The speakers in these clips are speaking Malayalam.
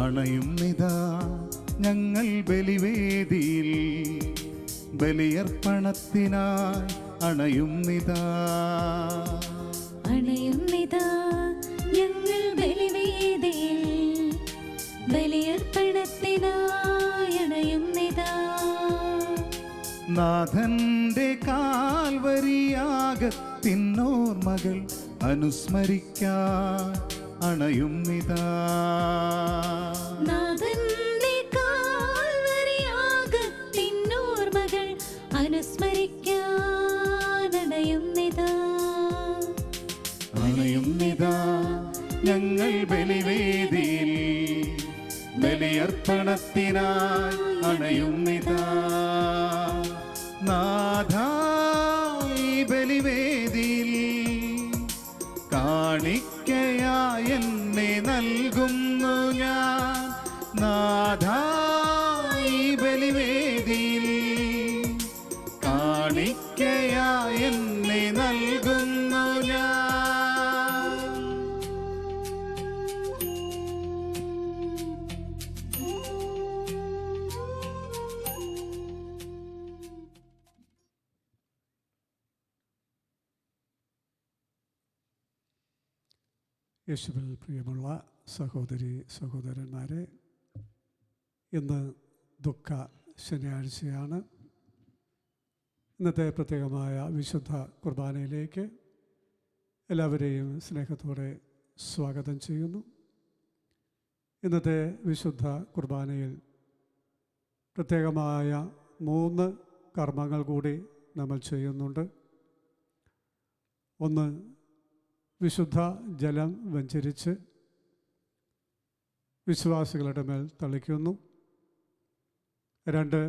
അണയുന്നിതാ ഞങ്ങൾ ബലിവേദിയിൽ, ബലിയർപ്പണത്തിനായി അണയുന്നിതാ. അണയുന്നിതാ ഞങ്ങൾ ബലിവേദിയിൽ, ബലിയർപ്പണത്തിനായി അണയുന്നിതാ. നാഥന്റെ കാൽവരിയാഗത്തിനോർമ്മകൾ അനുസ്മരിക്കാൻ അണയുന്നിതാ. നാഥന്റെ കാൽവരിയാഗത്തിനോർമ്മകൾ അനുസ്മരിക്കാൻ അണയുന്നിതാ. അണയുന്നിതാ ഞങ്ങൾ ബലിവേദിയിൽ, ബലിയർപ്പണത്തിനായി അണയുന്നിതാ. നാഥാ ഈ ബലിവേദിയിൽ കാണിക്കയായി എന്നെ നൽകുന്നു ഞാൻ. നാഥാ ഈ ബലിവേദിയിൽ കാണിക്കയായി എന്നെ നൽകുന്നു ഞാൻ. യേശുവിൽ പ്രിയമുള്ള സഹോദരി സഹോദരന്മാരെ, ഇന്ന് ദുഃഖ ശനിയാഴ്ചയാണ്. ഇന്നത്തെ പ്രത്യേകമായ വിശുദ്ധ കുർബാനയിലേക്ക് എല്ലാവരെയും സ്നേഹത്തോടെ സ്വാഗതം ചെയ്യുന്നു. ഇന്നത്തെ വിശുദ്ധ കുർബാനയിൽ പ്രത്യേകമായ 3 കർമ്മങ്ങൾ കൂടി നമ്മൾ ചെയ്യുന്നുണ്ട്. ഒന്ന്, വിശുദ്ധ ജലം വെഞ്ചരിച്ച് വിശ്വാസികളുടെ മേൽ തളിക്കുന്നു. 2,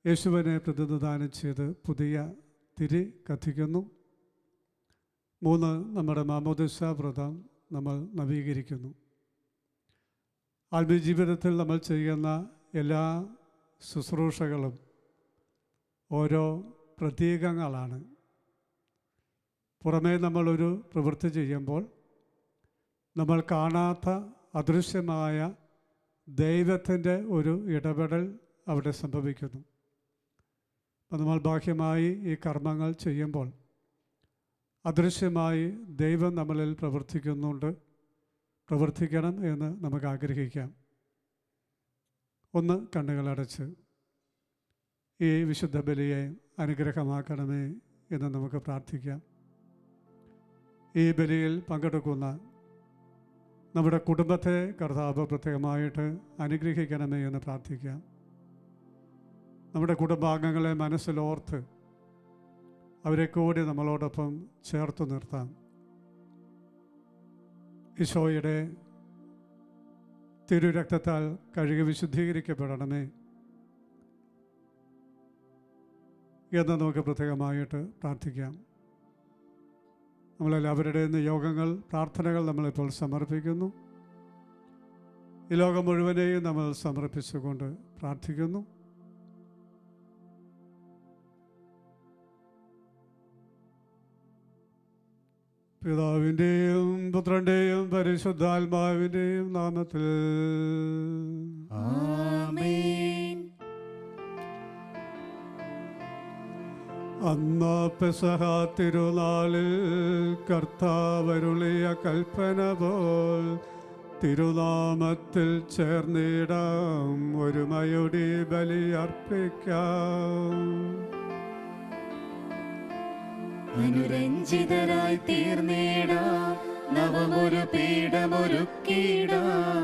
യേശുവിനെ പ്രതിനിധാനം ചെയ്ത് പുതിയ തിരി കത്തിക്കുന്നു. 3, നമ്മുടെ മാമോദിസ വ്രതം നമ്മൾ നവീകരിക്കുന്നു. ആത്മീയ ജീവിതത്തിൽ നമ്മൾ ചെയ്യുന്ന എല്ലാ ശുശ്രൂഷകളും ഓരോ പ്രതീകങ്ങളാണ്. പുറമേ നമ്മളൊരു പ്രവൃത്തി ചെയ്യുമ്പോൾ നമ്മൾ കാണാത്ത അദൃശ്യമായ ദൈവത്തിൻ്റെ ഒരു ഇടപെടൽ അവിടെ സംഭവിക്കുന്നു. അപ്പം നമ്മൾ ബാഹ്യമായി ഈ കർമ്മങ്ങൾ ചെയ്യുമ്പോൾ അദൃശ്യമായി ദൈവം നമ്മളിൽ പ്രവർത്തിക്കണം എന്ന് നമുക്ക് ആഗ്രഹിക്കാം. ഒന്ന്, കണ്ണുകളടച്ച് ഈ വിശുദ്ധ ബലിയെ അനുഗ്രഹമാക്കണമേ എന്ന് നമുക്ക് പ്രാർത്ഥിക്കാം. ഈ ബലിയിൽ പങ്കെടുക്കുന്ന നമ്മുടെ കുടുംബത്തെ കർത്താവ് പ്രത്യേകമായിട്ട് അനുഗ്രഹിക്കണമേ എന്ന് പ്രാർത്ഥിക്കാം. നമ്മുടെ കുടുംബാംഗങ്ങളെ മനസ്സിലോർത്ത് അവരെ കൂടി നമ്മളോടൊപ്പം ചേർത്ത് നിർത്താം. ഈശോയുടെ തിരുരക്തത്താൽ കഴുകി വിശുദ്ധീകരിക്കപ്പെടണമേ എന്ന് നമുക്ക് പ്രത്യേകമായിട്ട് പ്രാർത്ഥിക്കാം. നമ്മളെല്ലാവരുടെയും നിയോഗങ്ങൾ, പ്രാർത്ഥനകൾ നമ്മളിപ്പോൾ സമർപ്പിക്കുന്നു. ഈ ലോകം മുഴുവനെയും നമ്മൾ സമർപ്പിച്ചുകൊണ്ട് പ്രാർത്ഥിക്കുന്നു. പിതാവിൻ്റെയും പുത്രൻ്റെയും പരിശുദ്ധാത്മാവിൻ്റെയും നാമത്തിൽ ആമേൻ. അന്ന് പെസഹ തിരുനാളിൽ കർത്താവരുളിയ കൽപ്പന പോൽ തിരുനാമത്തിൽ ചേർന്നിടാം, ഒരുമയോടെ ബലി അർപ്പിക്കാം. അനുരഞ്ജിതരായി തീർന്നിടാം, നവമൊരു പീഠമൊരുക്കിടാം.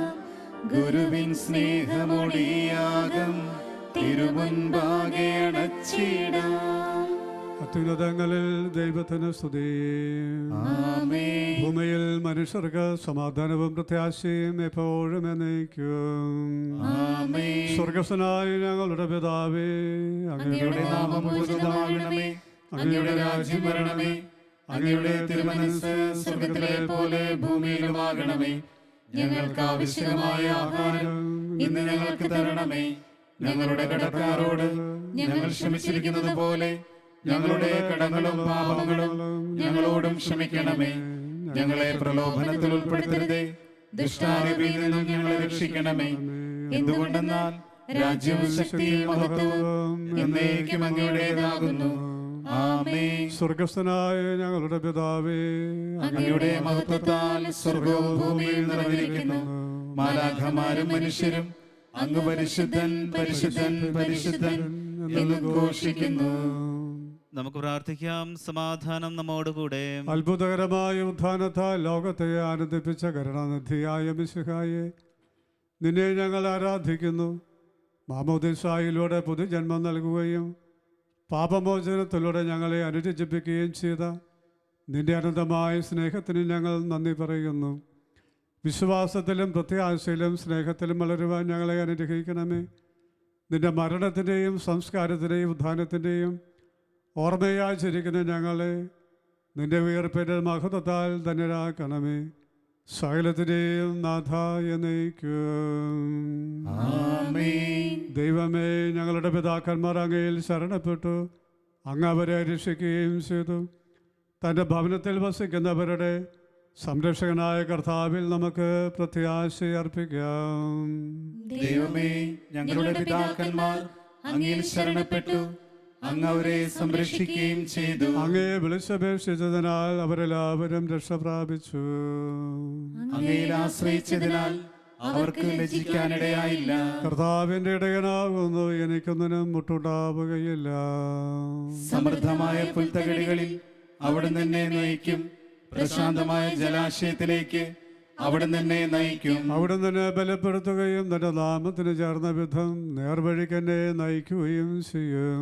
ഗുരുവിൻ സ്നേഹമൊടിയാകം തിരുമുൻപാകെ അണച്ചിടാം. അത്യുന്നതങ്ങളിൽ ദൈവത്തിന് സ്തുതി. ആമേൻ. ഭൂമിയിൽ മനുഷ്യർക്ക് സമാധാനവും പ്രത്യാശയും എപ്പോഴും എന്നേക്കും. ആമേൻ. സ്വർഗസ്ഥനായ ഞങ്ങളുടെ പിതാവേ, അങ്ങയുടെ നാമം പൂജിതമാകണമേ, അങ്ങയുടെ രാജ്യം വരണമേ, അങ്ങയുടെ തിരുമനസ്സ് സ്വർഗ്ഗത്തിലെ പോലെ ഭൂമിയിലുമാകണമേ. ഞങ്ങൾക്ക് ആവശ്യമായ ആഹാരം ഇന്ന് ഞങ്ങൾക്ക് തരണമേ. ഞങ്ങളുടെ കടക്കാരോട് ഞങ്ങൾ ക്ഷമിച്ചിരിക്കുന്നത് പോലെ ഞങ്ങളുടെ കടങ്ങളും പാപങ്ങളും ഞങ്ങളോടും ക്ഷമിക്കണമേ. ഞങ്ങളെ പ്രലോഭനത്തിൽ ഉൾപ്പെടുത്തരുതേ, ദുഷ്ടാരൂപിയിൽ നിന്നും ഞങ്ങളെ രക്ഷിക്കണമേ. എന്തുകൊണ്ടെന്നാൽ രാജ്യവും ശക്തിയും മഹത്വവും എന്നേക്കും അങ്ങയുടേതാകുന്നു. ആമേൻ. സ്വർഗസ്ഥനായ ഞങ്ങളുടെ പിതാവേ, അങ്ങയുടെ മഹത്വത്താൽ സ്വർഗവും ഭൂമിയും നിറഞ്ഞിരിക്കുന്നു. മാലാഖമാരും മനുഷ്യരും അങ്ങ് പരിശുദ്ധൻ പരിശുദ്ധൻ പരിശുദ്ധൻ എന്ന് ഘോഷിക്കുന്നു. നമുക്ക് പ്രാർത്ഥിക്കാം. സമാധാനം നമ്മോടുകൂടെ. അത്ഭുതകരമായ ഉത്ഥാനത്താൽ ലോകത്തെ ആനന്ദിപ്പിച്ച കരുണാനിധിയായ മിശിഹായെ, നിന്നെ ഞങ്ങൾ ആരാധിക്കുന്നു. മാമോദിസായിലൂടെ പുതുജന്മം നൽകുകയും പാപമോചനത്തിലൂടെ ഞങ്ങളെ അനുരഞ്ജിപ്പിക്കുകയും ചെയ്ത നിന്റെ അനന്തമായ സ്നേഹത്തിന് ഞങ്ങൾ നന്ദി പറയുന്നു. വിശ്വാസത്തിലും പ്രത്യാശയിലും സ്നേഹത്തിലും വളരുവാൻ ഞങ്ങളെ അനുഗ്രഹിക്കണമേ. നിന്റെ മരണത്തിൻ്റെയും സംസ്കാരത്തിൻ്റെയും ഉത്ഥാനത്തിൻ്റെയും ഓർമ്മയാചരിക്കുന്ന ഞങ്ങളെ നിന്റെ ഉയർപ്പിൻ്റെ മഹത്വത്താൽ ധന്യരാക്കണമേ. സകലത്തിൻ്റെയും നാഥ എന്നേക്കും. ദൈവമേ, ഞങ്ങളുടെ പിതാക്കന്മാർ അങ്ങയിൽ ശരണപ്പെട്ടു. അങ്ങ് അവരെ രക്ഷിക്കുകയും ചെയ്തു. തൻ്റെ ഭവനത്തിൽ വസിക്കുന്നവരുടെ സംരക്ഷകനായ കർത്താവിൽ നമുക്ക് പ്രത്യാശ അർപ്പിക്കാം. ദൈവമേ, ഞങ്ങളുടെ പിതാക്കന്മാർ അങ്ങയിൽ ശരണപ്പെട്ടു. അങ്ങ് അവരെ സംരക്ഷിക്കുകയും ചെയ്തു. അങ്ങയെ വിളിച്ചപേക്ഷിച്ചതിനാൽ അവരെല്ലാവരും രക്ഷ പ്രാപിച്ചു. അങ്ങയിൽ ആശ്രയിച്ചതിനാൽ അവർക്ക് ലജ്ജിക്കാനിടയായില്ല. കർത്താവിൻ്റെ ഇടയനാകുന്നു, എനിക്കൊന്നിനും മുട്ടുണ്ടാവുകയില്ല. സമൃദ്ധമായ പുൽത്തകിടികളിൽ അവിടുന്ന് എന്നെ നയിക്കും. പ്രശാന്തമായ ജലാശയത്തിലേക്ക് അവിടുന്ന് എന്നെ നയിക്കും. അവിടുന്ന് എന്നെ ബലപ്പെടുത്തുകയും തന്റെ നാമത്തിന് ചേർന്ന വിധം നേർവഴിക്ക് എന്നെ നയിക്കുകയും ചെയ്യും.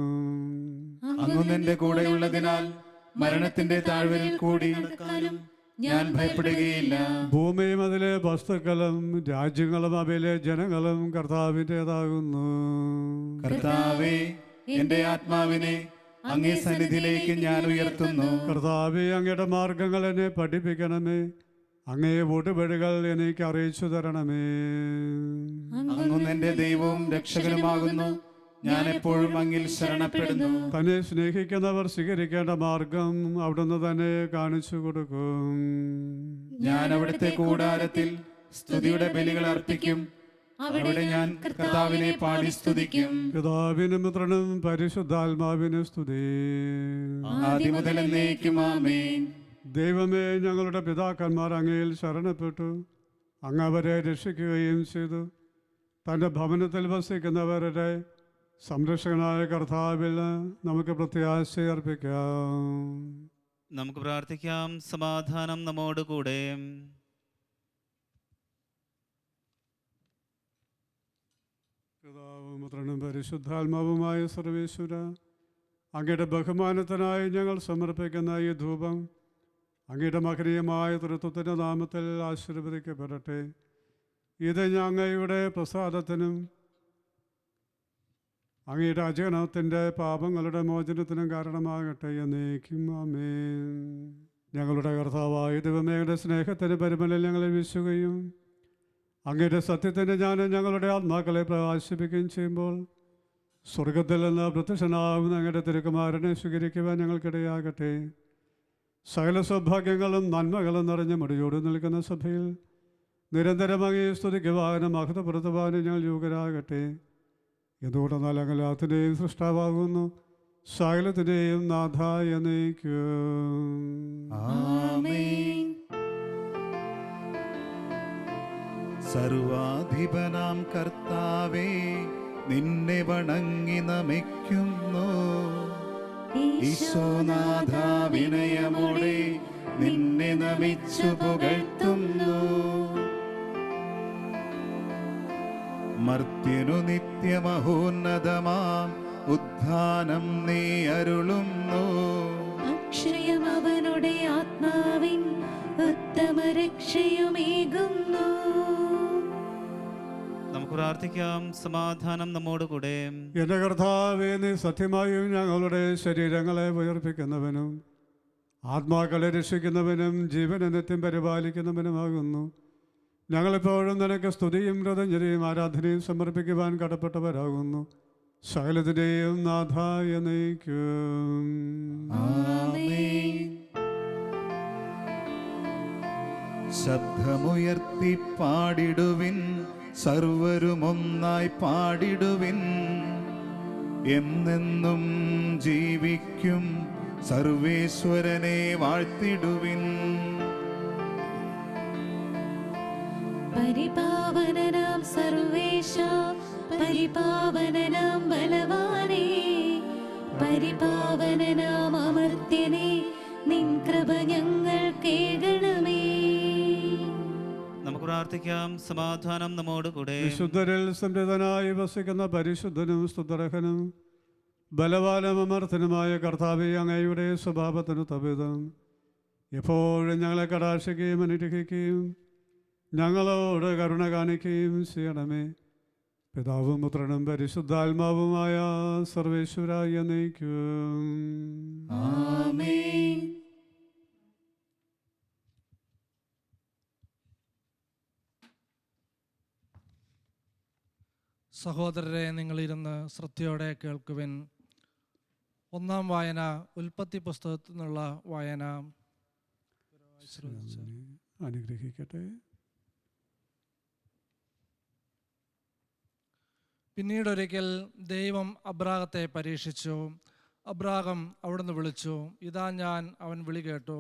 അങ്ങ് എന്റെ കൂടെയുള്ളതിനാൽ മരണത്തിന്റെ താഴ്വരയിൽ കൂടി നടക്കാനും ഞാൻ ഭയപ്പെടുകയില്ല. ഭൂമിയും അതിലെ വസ്തുക്കളും രാജ്യങ്ങളും അവയിലെ ജനങ്ങളും കർത്താവിൻ്റെതാകുന്നു. കർത്താവേ, എന്റെ ആത്മാവിനെ അങ്ങേ സന്നിധിയിലേക്ക് ഞാൻ ഉയർത്തുന്നു. കർത്താവേ, അങ്ങയുടെ മാർഗങ്ങൾ എന്നെ പഠിപ്പിക്കണമേ. അങ്ങേ വഴികൾ എനിക്ക് അറിയിച്ചു തരണമേ. അങ്ങ് എന്റെ ദൈവവും രക്ഷകനുമാകുന്നു. ഞാൻ എപ്പോഴും അങ്ങിൽ ശരണപ്പെടുന്നു. തന്നെ സ്നേഹിക്കുന്നവർ സ്വീകരിക്കേണ്ട മാർഗം അവിടുന്ന് തന്നെ കാണിച്ചു കൊടുക്കും. ഞാൻ അവിടുത്തെ കൂടാരത്തിൽ സ്തുതിയുടെ ബലികൾ അർപ്പിക്കും. അവിടെ ഞാൻ കർത്താവിനെ പാടി സ്തുതിക്കും. പിതാവിനും പുത്രനും പരിശുദ്ധാത്മാവിനും സ്തുതി. ആദ്യം മുതൽ എന്നേക്കും ആമേൻ. ദൈവമേ, ഞങ്ങളുടെ പിതാക്കന്മാർ അങ്ങയിൽ ശരണപ്പെട്ടു. അങ്ങ് അവരെ രക്ഷിക്കുകയും ചെയ്തു. തൻ്റെ ഭവനത്തിൽ വസിക്കുന്നവരുടെ സംരക്ഷകനായ കർത്താവിൽ നമുക്ക് പ്രത്യാശ അർപ്പിക്കാം. നമുക്ക് പ്രാർത്ഥിക്കാം. സമാധാനം നമ്മോടുകൂടെ. പിതാവും പുത്രനും പരിശുദ്ധാത്മാവുമായ സർവേശ്വര, അങ്ങയുടെ ബഹുമാനത്തിനായി ഞങ്ങൾ സമർപ്പിക്കുന്ന ഈ ധൂപം അങ്ങയുടെ മഹനീയമായ തൃത്വത്തിൻ്റെ നാമത്തിൽ ആശീർവദിക്കപ്പെടട്ടെ. ഇത് അങ്ങയുടെ പ്രസാദത്തിനും അങ്ങയുടെ അജഗണത്തിൻ്റെ പാപങ്ങളുടെ മോചനത്തിനും കാരണമാകട്ടെ എന്നേക്കും ആമേൻ. ഞങ്ങളുടെ കർത്താവായ ദൈവമേ, സ്നേഹത്തിൻ്റെ പരിമളിൽ ഞങ്ങളെ വീശുകയും അങ്ങയുടെ സത്യത്തിൻ്റെ ജ്ഞാനം ഞങ്ങളുടെ ആത്മാക്കളെ പ്രകാശിപ്പിക്കുകയും ചെയ്യുമ്പോൾ സ്വർഗത്തിൽ നിന്ന് പ്രത്യക്ഷനാകുന്ന അങ്ങയുടെ തിരുക്കുമാരനെ സ്വീകരിക്കുവാൻ ഞങ്ങൾക്കിടയാകട്ടെ. സകല സൗഭാഗ്യങ്ങളും നന്മകളും നിറഞ്ഞ മുടിയോട് നിൽക്കുന്ന സഭയിൽ നിരന്തരം അങ്ങേ സ്തുതിക്കുവാനും മഹത്വപ്പെടുത്തുവാനും ഞങ്ങൾ യോഗ്യരാകട്ടെ. എന്തുകൊണ്ടെന്നാൽ അങ്ങലാത്തിൻ്റെയും സൃഷ്ടാവാകുന്നു, സകലത്തിൻ്റെയും നാഥ എന്നേക്കും. ആമേൻ. സർവാധിപനാം കർത്താവേ, നിന്നെ വണങ്ങി നമിക്കുന്നു. ഈശോനാഥ, വിനയമോടെ നിന്നെ നമിച്ചു പുകഴ്ത്തുന്നു. മർത്യനു നിത്യമഹോന്നതമാം ഉദ്ധാനം നീ അരുളുന്നു. അക്ഷയം അവനുടെ ആത്മാവിൻ ഉത്തമ രക്ഷയുമേകുന്നു. നമുക്ക് പ്രാർത്ഥിക്കാം. സമാധാനം നമ്മോടുകൂടെ. എൻ്റെ കർത്താവേ, നീ സത്യമായും ഞങ്ങളുടെ ശരീരങ്ങളെ ഉയർപ്പിക്കുന്നവനും ആത്മാക്കളെ രക്ഷിക്കുന്നവനും ജീവനെ നിത്യം പരിപാലിക്കുന്നവനുമാകുന്നു. ഞങ്ങളെപ്പോഴും നിനക്ക് സ്തുതിയും കൃതജ്ഞതയും ആരാധനയും സമർപ്പിക്കുവാൻ കടപ്പെട്ടവരാകുന്നു. സകലത്തിൻ്റെയും നാഥ എന്നേക്കും. ആമേൻ. ശബ്ദമുയർത്തി പാടിടുവിൻ, സർവരുമൊന്നായി പാടിടുവിൻ. എന്നെന്നും ജീവിക്കും സർവേശ്വരനെ വാഴ്ത്തിടുവിൻ. പരിപാവനനാം സർവേശ, പരിപാവനനാം ബലവാനേ, പരിപാവനനാം അമർത്യനേ, നിൻ കൃപ ഞങ്ങൾ കേൾക്കണമേ. നമുക്ക് പ്രാർത്ഥിക്കാം. സമാധാനം നമ്മോടുകൂടെ. വിശുദ്ധരിൽ സംപ്രീതനായി വസിക്കുന്ന പരിശുദ്ധനും സ്തുതർഹനും ബലവാനും അമർത്തനുമായ കർത്താവേ, അങ്ങയുടെ സ്വഭാവത്തിന് തപിതം എപ്പോഴും ഞങ്ങളെ കടാക്ഷിക്കുകയും അനുഗ്രഹിക്കുകയും ഞങ്ങളോട് കരുണ കാണിക്കുകയും ചെയ്യണമേ. പിതാവും പുത്രനും പരിശുദ്ധാത്മാവുമായ സർവേശ്വരായ എന്നേക്കും. ആമേൻ. സഹോദരരെ, നിങ്ങളിരുന്ന് ശ്രദ്ധയോടെ കേൾക്കുവിൻ. ഒന്നാം വായന ഉൽപ്പത്തി പുസ്തകത്തിൽ നിന്നുള്ള വായന. അനുഗ്രഹിക്കട്ടെ. പിന്നീടൊരിക്കൽ ദൈവം അബ്രാഹത്തെ പരീക്ഷിച്ചു. അബ്രാഹം അവിടുന്ന് വിളിച്ചു, ഇതാ ഞാൻ, അവൻ വിളി കേട്ടു.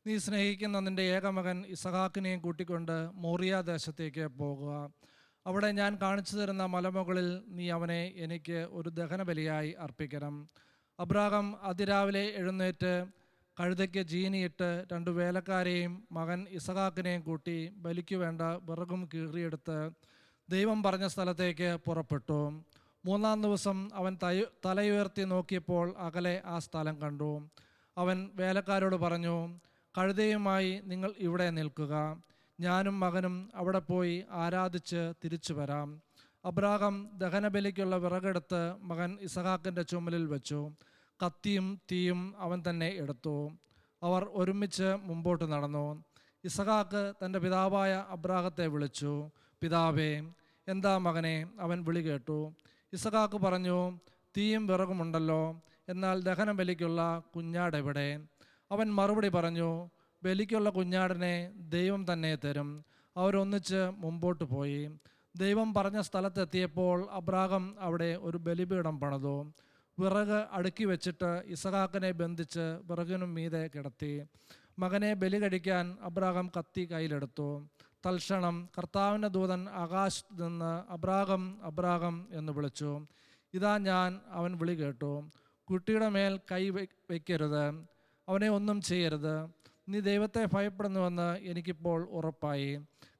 നീ സ്നേഹിക്കുന്ന നിന്റെ ഏകമകൻ ഇസഹാക്കിനെയും കൂട്ടിക്കൊണ്ട് മോറിയ ദേശത്തേക്ക് പോകുക. അവിടെ ഞാൻ കാണിച്ചു തരുന്ന മലമുകളിൽ നീ അവനെ എനിക്ക് ഒരു ദഹനബലിയായി അർപ്പിക്കണം. അബ്രാഹം അതിരാവിലെ എഴുന്നേറ്റ് കഴുതയ്ക്ക് ജീനിയിട്ട് 2 വേലക്കാരെയും മകൻ ഇസഹാക്കിനെയും കൂട്ടി ബലിക്കു വേണ്ട വിറകും കീറിയെടുത്ത് ദൈവം പറഞ്ഞ സ്ഥലത്തേക്ക് പുറപ്പെട്ടു. 3-ാം ദിവസം അവൻ തലയുയർത്തി നോക്കിയപ്പോൾ അകലെ ആ സ്ഥലം കണ്ടു. അവൻ വേലക്കാരോട് പറഞ്ഞു, കഴുതയുമായി നിങ്ങൾ ഇവിടെ നിൽക്കുക, ഞാനും മകനും അവിടെ പോയി ആരാധിച്ച് തിരിച്ചു വരാം. അബ്രാഹം ദഹനബലിക്കുള്ള വിറകെടുത്ത് മകൻ ഇസഹാക്കിൻ്റെ ചുമലിൽ വെച്ചു. കത്തിയും തീയും അവൻ തന്നെ എടുത്തു. അവർ ഒരുമിച്ച് മുമ്പോട്ട് നടന്നു. ഇസഹാക്ക് തൻ്റെ പിതാവായ അബ്രാഹത്തെ വിളിച്ചു, പിതാവേ. എന്താ മകനെ? അവൻ വിളി കേട്ടു. ഇസഹാക്ക് പറഞ്ഞു, തീയും വിറകുമുണ്ടല്ലോ, എന്നാൽ ദഹനബലിക്കുള്ള കുഞ്ഞാടെവിടെ? അവൻ മറുപടി പറഞ്ഞു, ബലിക്കുള്ള കുഞ്ഞാടിനെ ദൈവം തന്നെ തരും. അവരൊന്നിച്ച് മുമ്പോട്ട് പോയി. ദൈവം പറഞ്ഞ സ്ഥലത്തെത്തിയപ്പോൾ അബ്രാഹം അവിടെ ഒരു ബലിപീഠം പണിതു. വിറക് അടുക്കി വെച്ചിട്ട് ഇസഹാക്കിനെ ബന്ധിച്ച് വിറകിനും മീതെ കിടത്തി. മകനെ ബലി കഴിക്കാൻ അബ്രാഹം കത്തി കയ്യിലെടുത്തു. തൽക്ഷണം കർത്താവിൻ്റെ ദൂതൻ ആകാശത്ത് നിന്ന് അബ്രാഹം, അബ്രാഹം എന്ന് വിളിച്ചു. ഇതാ ഞാൻ, അവൻ വിളി കേട്ടു. കുട്ടിയുടെ മേൽ കൈ വയ്ക്കരുത്, അവനെ ഒന്നും ചെയ്യരുത്. നീ ദൈവത്തെ ഭയപ്പെടുന്നുവെന്ന് എനിക്കിപ്പോൾ ഉറപ്പായി.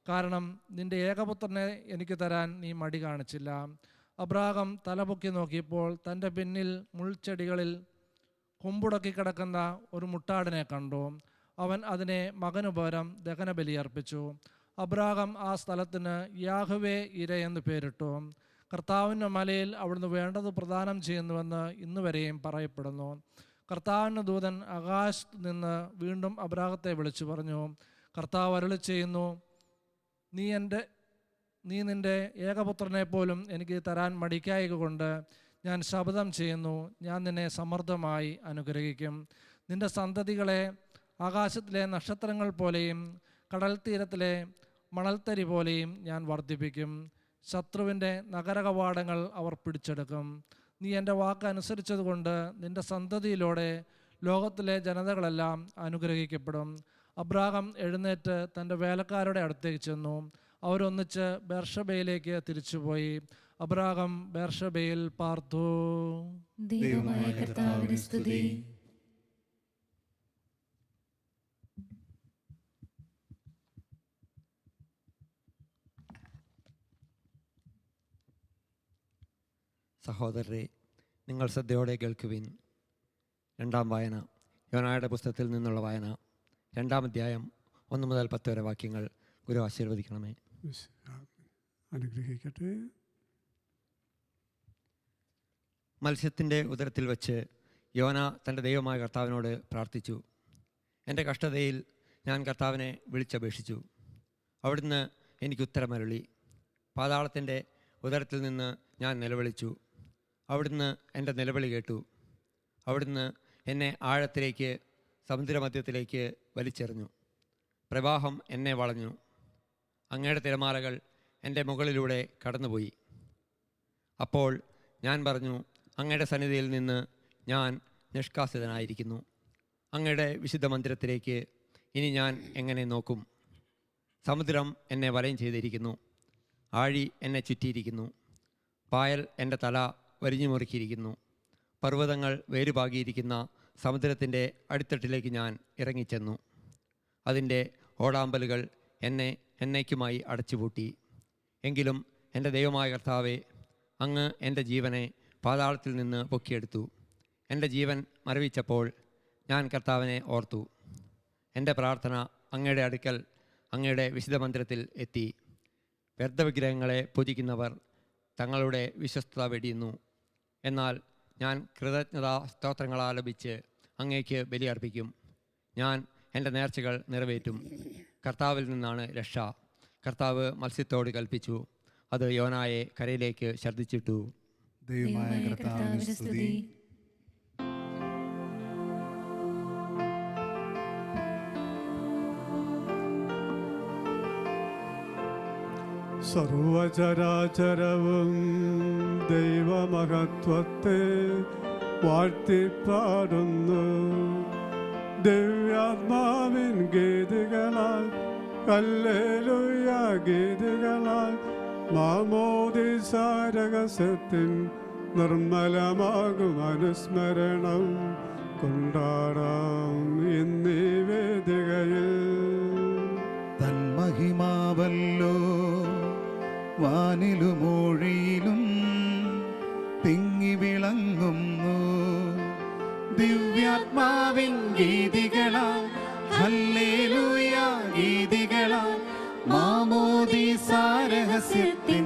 കാരണം നിന്റെ ഏകപുത്രനെ എനിക്ക് തരാൻ നീ മടി കാണിച്ചില്ല. അബ്രാഹം തലപൊക്കി നോക്കിയപ്പോൾ തൻ്റെ പിന്നിൽ മുൾച്ചെടികളിൽ കൊമ്പുടക്കി കിടക്കുന്ന ഒരു മുട്ടാടിനെ കണ്ടു. അവൻ അതിനെ മകനു പകരം ദഹനബലി അർപ്പിച്ചു. അബ്രാഹം ആ സ്ഥലത്തിന് യാഹ്വേ ഇര എന്ന് പേരിട്ടു. കർത്താവിൻ്റെ മലയിൽ അവിടുന്ന് വേണ്ടത് പ്രദാനം ചെയ്യുന്നുവെന്ന് ഇന്നുവരെയും പറയപ്പെടുന്നു. കർത്താവിൻ്റെ ദൂതൻ ആകാശത്ത് നിന്ന് വീണ്ടും അബ്രാഹത്തെ വിളിച്ചു പറഞ്ഞു, കർത്താവ് അരുളി ചെയ്യുന്നു, നീ നിൻ്റെ ഏകപുത്രനെ പോലും എനിക്ക് തരാൻ മടിക്കായക കൊണ്ട് ഞാൻ ശപഥം ചെയ്യുന്നു, ഞാൻ നിന്നെ സമൃദ്ധമായി അനുഗ്രഹിക്കും. നിൻ്റെ സന്തതികളെ ആകാശത്തിലെ നക്ഷത്രങ്ങൾ പോലെയും കടൽ തീരത്തിലെ മണൽത്തരി പോലെയും ഞാൻ വർദ്ധിപ്പിക്കും. ശത്രുവിൻ്റെ നഗരകവാടങ്ങൾ അവർ പിടിച്ചെടുക്കും. നീ എൻ്റെ വാക്ക് അനുസരിച്ചതുകൊണ്ട് നിൻ്റെ സന്തതിയിലൂടെ ലോകത്തിലെ ജനതകളെല്ലാം അനുഗ്രഹിക്കപ്പെടും. അബ്രാഹം എഴുന്നേറ്റ് തൻ്റെ വേലക്കാരുടെ അടുത്തേക്ക് ചെന്നു. അവരൊന്നിച്ച് ബേർഷബയിലേക്ക് തിരിച്ചുപോയി. അബ്രാഹം ബേർഷബയിൽ പാർത്തു. ദൈവമായ കർത്താവിനെ സ്തുതി. സഹോദരരെ, നിങ്ങൾ ശ്രദ്ധയോടെ കേൾക്കുവിൻ. 2-ാം വായന യോനായുടെ പുസ്തകത്തിൽ നിന്നുള്ള വായന. 2-ാം അധ്യായം 1 മുതൽ 10 വരെ വാക്യങ്ങൾ ഗുരു ആശീർവദിക്കണമേ. അനുഗ്രഹിക്കട്ടെ. മത്സ്യത്തിൻ്റെ ഉദരത്തിൽ വച്ച് യോന തൻ്റെ ദൈവമായ കർത്താവിനോട് പ്രാർത്ഥിച്ചു. എൻ്റെ കഷ്ടതയിൽ ഞാൻ കർത്താവിനെ വിളിച്ചപേക്ഷിച്ചു. അവിടുന്ന് എനിക്ക് ഉത്തരമരുളി. പാതാളത്തിൻ്റെ ഉദരത്തിൽ നിന്ന് ഞാൻ നിലവിളിച്ചു. അവിടുന്ന് എൻ്റെ നിലവിളി കേട്ടു. അവിടുന്ന് എന്നെ ആഴത്തിലേക്ക്, സമുദ്രമധ്യത്തിലേക്ക് വലിച്ചെറിഞ്ഞു. പ്രവാഹം എന്നെ വളഞ്ഞു. അങ്ങയുടെ തിരമാലകൾ എൻ്റെ മുകളിലൂടെ കടന്നുപോയി. അപ്പോൾ ഞാൻ പറഞ്ഞു, അങ്ങയുടെ സന്നിധിയിൽ നിന്ന് ഞാൻ നിഷ്കാസിതനായിരിക്കുന്നു. അങ്ങയുടെ വിശുദ്ധ മന്ദിരത്തിലേക്ക് ഇനി ഞാൻ എങ്ങനെ നോക്കും? സമുദ്രം എന്നെ വലയം ചെയ്തിരിക്കുന്നു, ആഴി എന്നെ ചുറ്റിയിരിക്കുന്നു, പായൽ എൻ്റെ തല വരിഞ്ഞു മുറുക്കിയിരിക്കുന്നു. പർവ്വതങ്ങൾ വേരുപാകിയിരിക്കുന്ന സമുദ്രത്തിൻ്റെ അടിത്തട്ടിലേക്ക് ഞാൻ ഇറങ്ങിച്ചെന്നു. അതിൻ്റെ ഓടാമ്പലുകൾ എന്നെ എന്നേക്കുമായി അടച്ചുപൂട്ടി. എങ്കിലും എൻ്റെ ദൈവമായ കർത്താവേ, അങ്ങ് എൻ്റെ ജീവനെ പാതാളത്തിൽ നിന്ന് പൊക്കിയെടുത്തു. എൻ്റെ ജീവൻ മരവിച്ചപ്പോൾ ഞാൻ കർത്താവിനെ ഓർത്തു. എൻ്റെ പ്രാർത്ഥന അങ്ങയുടെ അടുക്കൽ, അങ്ങയുടെ വിശുദ്ധ മന്ദിരത്തിൽ എത്തി. വ്യർത്ഥവിഗ്രഹങ്ങളെ പൂജിക്കുന്നവർ തങ്ങളുടെ വിശ്വസ്തത വെടിയുന്നു. എന്നാൽ ഞാൻ കൃതജ്ഞതാ സ്തോത്രങ്ങൾ ആലപിച്ച് അങ്ങേക്ക് ബലിയർപ്പിക്കും. ഞാൻ എൻ്റെ നേർച്ചകൾ നിറവേറ്റും. കർത്താവിൽ നിന്നാണ് രക്ഷ. കർത്താവ് മത്സ്യത്തോട് കൽപ്പിച്ചു, അത് യോനായെ കരയിലേക്ക് ഛർദ്ദിച്ചിട്ടു. ദൈവമായ കർത്താവിന് സ്തുതി. സർവചരാചരവും ദൈവമഹത്വത്തെ വാഴ്ത്തിപ്പാടുന്നു. ദിവ്യാത്മാവിൻ ഗീതികളാൽ, ഹല്ലേലൂയ ഗീതികളാൽ, മാമോദീസ രഹസ്യത്തിൻ നിർമ്മലമാകും അനുസ്മരണം കൊണ്ടാടാം ഇന്നീ വേദികയിൽ. തന്മഹിമാവല്ലോ വാനിലുമൂഴിയിലും തിങ്ങി വിളങ്ങുന്നു. ദിവ്യാത്മാവിൻ ഗീതികളാൽ, ഹല്ലേലൂയ ഗീതികളാൽ, മാമോദീസ രഹസ്യത്തിൻ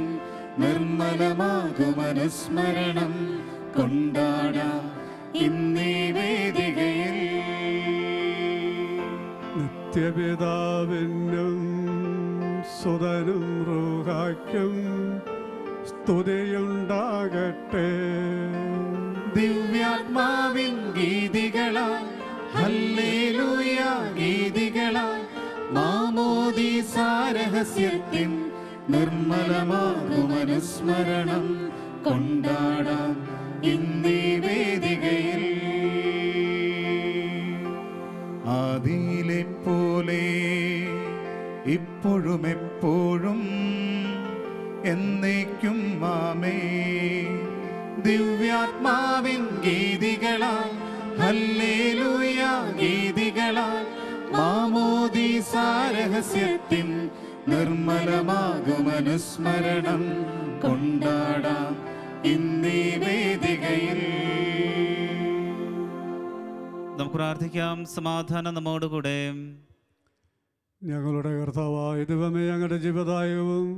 നിർമ്മലമാകും അനുസ്മരണം കൊണ്ടാടാം ഇന്നീ വേദികയിൽ. നിത്യപിതാവിനും സുതനും റൂഹായ്ക്കും സ്തുതിയുണ്ടാകട്ടെ. ദിവ്യാത്മാവിൻ ഗീതികളാൽ, ഹല്ലേലൂയ ഗീതികളാൽ, മാമോദീസ രഹസ്യത്തിൻ നിർമ്മലമാകും അനുസ്മരണം കൊണ്ടാടാം ഇന്നീ വേദികയിൽ. ആദിയിലെ പോലെ ഇപ്പോഴും എപ്പോഴും എന്നേക്കും ആമേൻ. ദിവ്യാത്മാവിൻ ഗീതികളാൽ, ഹല്ലേലൂയ ഗീതികളാൽ, മാമോദീസ രഹസ്യത്തിൻ നിർമ്മലമാകും അനുസ്മരണം കൊണ്ടാടാം ഇന്നീ വേദികയിൽ. നമുക്ക് പ്രാർത്ഥിക്കാം. സമാധാനം നമ്മോടുകൂടെ. ഞങ്ങളുടെ കർത്താവായ ദൈവമേ, ഞങ്ങളുടെ ജീവദായകവും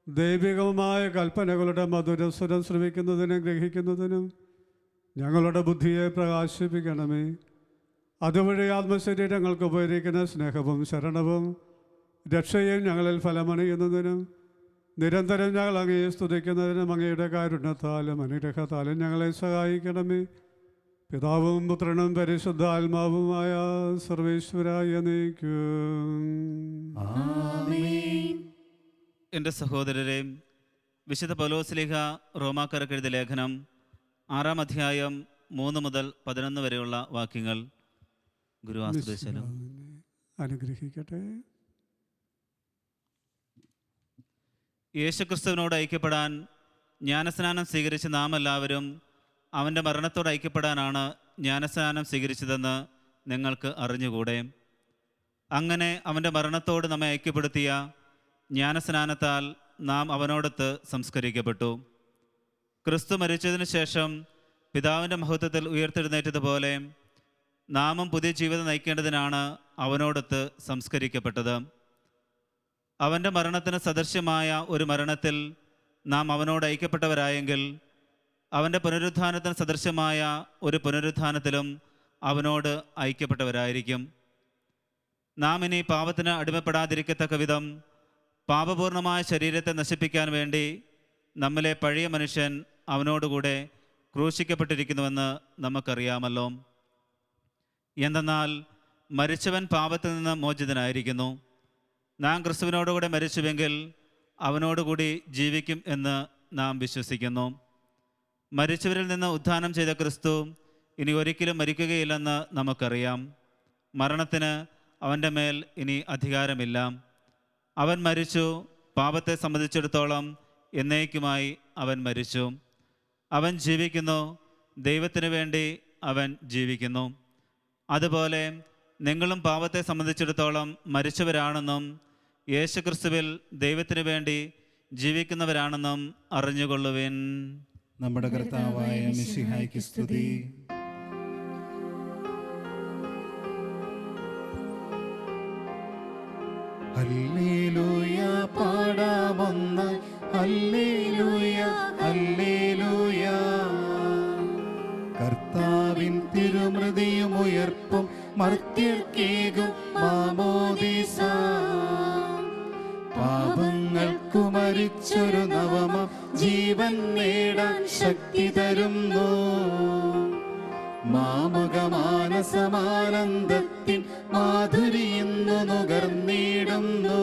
ദൈവികവുമായ കൽപ്പനകളുടെ മധുരസ്വരം ശ്രവിക്കുന്നതിനും ഗ്രഹിക്കുന്നതിനും ഞങ്ങളുടെ ബുദ്ധിയെ പ്രകാശിപ്പിക്കണമേ. അതുവഴി ആത്മശരീരങ്ങൾക്ക് ഉപകരിക്കുന്ന സ്നേഹവും ശരണവും രക്ഷയും ഞങ്ങളിൽ ഫലമണിയുന്നതിനും നിരന്തരം ഞങ്ങൾ അങ്ങയെ സ്തുതിക്കുന്നതിനും അങ്ങയുടെ കാരുണ്യത്താലും അനുഗ്രഹത്താലും ഞങ്ങളെ സഹായിക്കണമേ. പിതാവും പുത്രനും പരിശുദ്ധാത്മാവുമായ സർവേശ്വരായ നീക്കും. എൻ്റെ സഹോദരരെ, വിശുദ്ധ പൗലോസ്ലീഹ റോമാക്കാർക്ക് എഴുതിയ ലേഖനം 6-ാം അധ്യായം 3 മുതൽ 11 വരെയുള്ള വാക്യങ്ങൾ ഗുരു ആസ്വദിച്ചാലും അനുഗ്രഹിക്കട്ടെ. യേശുക്രിസ്തുവിനോട് ഐക്യപ്പെടാൻ ജ്ഞാനസ്നാനം സ്വീകരിച്ച നാം എല്ലാവരും അവൻ്റെ മരണത്തോട് ഐക്യപ്പെടാനാണ് ജ്ഞാനസ്നാനം സ്വീകരിച്ചതെന്ന് നിങ്ങൾക്ക് അറിഞ്ഞുകൂടെ. അങ്ങനെ അവൻ്റെ മരണത്തോട് നമ്മെ ഐക്യപ്പെടുത്തിയ ജ്ഞാനസ്നാനത്താൽ നാം അവനോടൊത്ത് സംസ്കരിക്കപ്പെട്ടു. ക്രിസ്തു മരിച്ചതിനു ശേഷം പിതാവിൻ്റെ മഹത്വത്തിൽ ഉയർത്തെഴുന്നേറ്റതുപോലെ നാമും പുതിയ ജീവിതം നയിക്കേണ്ടതിനാണ് അവനോടൊത്ത് സംസ്കരിക്കപ്പെട്ടത്. അവൻ്റെ മരണത്തിന് സദൃശ്യമായ ഒരു മരണത്തിൽ നാം അവനോട് ഐക്യപ്പെട്ടവരായെങ്കിൽ അവൻ്റെ പുനരുത്ഥാനത്തിന് സദൃശ്യമായ ഒരു പുനരുത്ഥാനത്തിലും അവനോട് ഐക്യപ്പെട്ടവരായിരിക്കും. നാം ഇനി പാപത്തിന് അടിമപ്പെടാതിരിക്കത്തക്ക വിധം പാപപൂർണമായ ശരീരത്തെ നശിപ്പിക്കാൻ വേണ്ടി നമ്മിലെ പഴയ മനുഷ്യൻ അവനോടുകൂടെ ക്രൂശിക്കപ്പെട്ടിരിക്കുന്നുവെന്ന് നമുക്കറിയാമല്ലോ. എന്തെന്നാൽ മരിച്ചവൻ പാപത്തിൽ നിന്ന് മോചിതനായിരിക്കുന്നു. നാം ക്രിസ്തുവിനോടുകൂടെ മരിച്ചുവെങ്കിൽ അവനോടുകൂടി ജീവിക്കും എന്ന് നാം വിശ്വസിക്കുന്നു. മരിച്ചവരിൽ നിന്ന് ഉത്ഥാനം ചെയ്ത ക്രിസ്തു ഇനി ഒരിക്കലും മരിക്കുകയില്ലെന്ന് നമുക്കറിയാം. മരണത്തിന് അവൻ്റെ മേൽ ഇനി അധികാരമില്ല. അവൻ മരിച്ചു, പാപത്തെ സംബന്ധിച്ചിടത്തോളം എന്നേക്കുമായി അവൻ മരിച്ചു. അവൻ ജീവിക്കുന്നു, ദൈവത്തിനു വേണ്ടി അവൻ ജീവിക്കുന്നു. അതുപോലെ നിങ്ങളും പാപത്തെ സംബന്ധിച്ചിടത്തോളം മരിച്ചവരാണെന്നും യേശുക്രിസ്തുവിൽ ദൈവത്തിനു വേണ്ടി ജീവിക്കുന്നവരാണെന്നും അറിഞ്ഞുകൊള്ളുവിൻ. നമ്മുടെ കർത്താവായ മിശിഹായ്ക്ക് സ്തുതി. ഹല്ലേലൂയ പാടാമൊന്നായി, ഹല്ലേലൂയ ഹല്ലേലൂയ. കർത്താവിൻ തിരുമൃതിയും ഉയർപ്പും മർത്യർക്കേകും മാമോദീസ. പാപങ്ങൾക്കു മരിച്ചൊരു നവമ ജീവൻ നേടാൻ ശക്തി തരുന്നു. മാമകമാനസമാനന്ദത്തിൻ മാധുരിയെന്നു നുകർന്നിടുന്നു.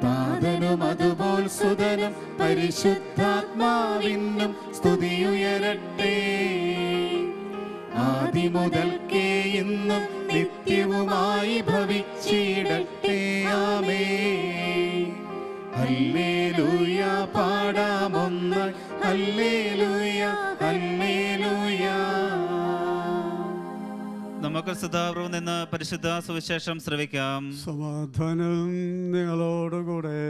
താതനും അതുപോൽ സുതനും പരിശുദ്ധാത്മാവിനും സ്തുതിയുയരട്ടെ. ആദിമുതൽക്കേ ഇന്നും നിത്യവുമായി ഭവിച്ചിടട്ടെ. ആമേൻ. ഹല്ലേലൂയ പാടാമൊന്നായി, ഹല്ലേലൂയ ഹല്ലേലൂയ. നമുക്ക് സദാപൂർവ്വം നിന്ന് പരിശുദ്ധ സുവിശേഷം ശ്രവിക്കാം. സമാധാനം നിങ്ങളോടുകൂടെ.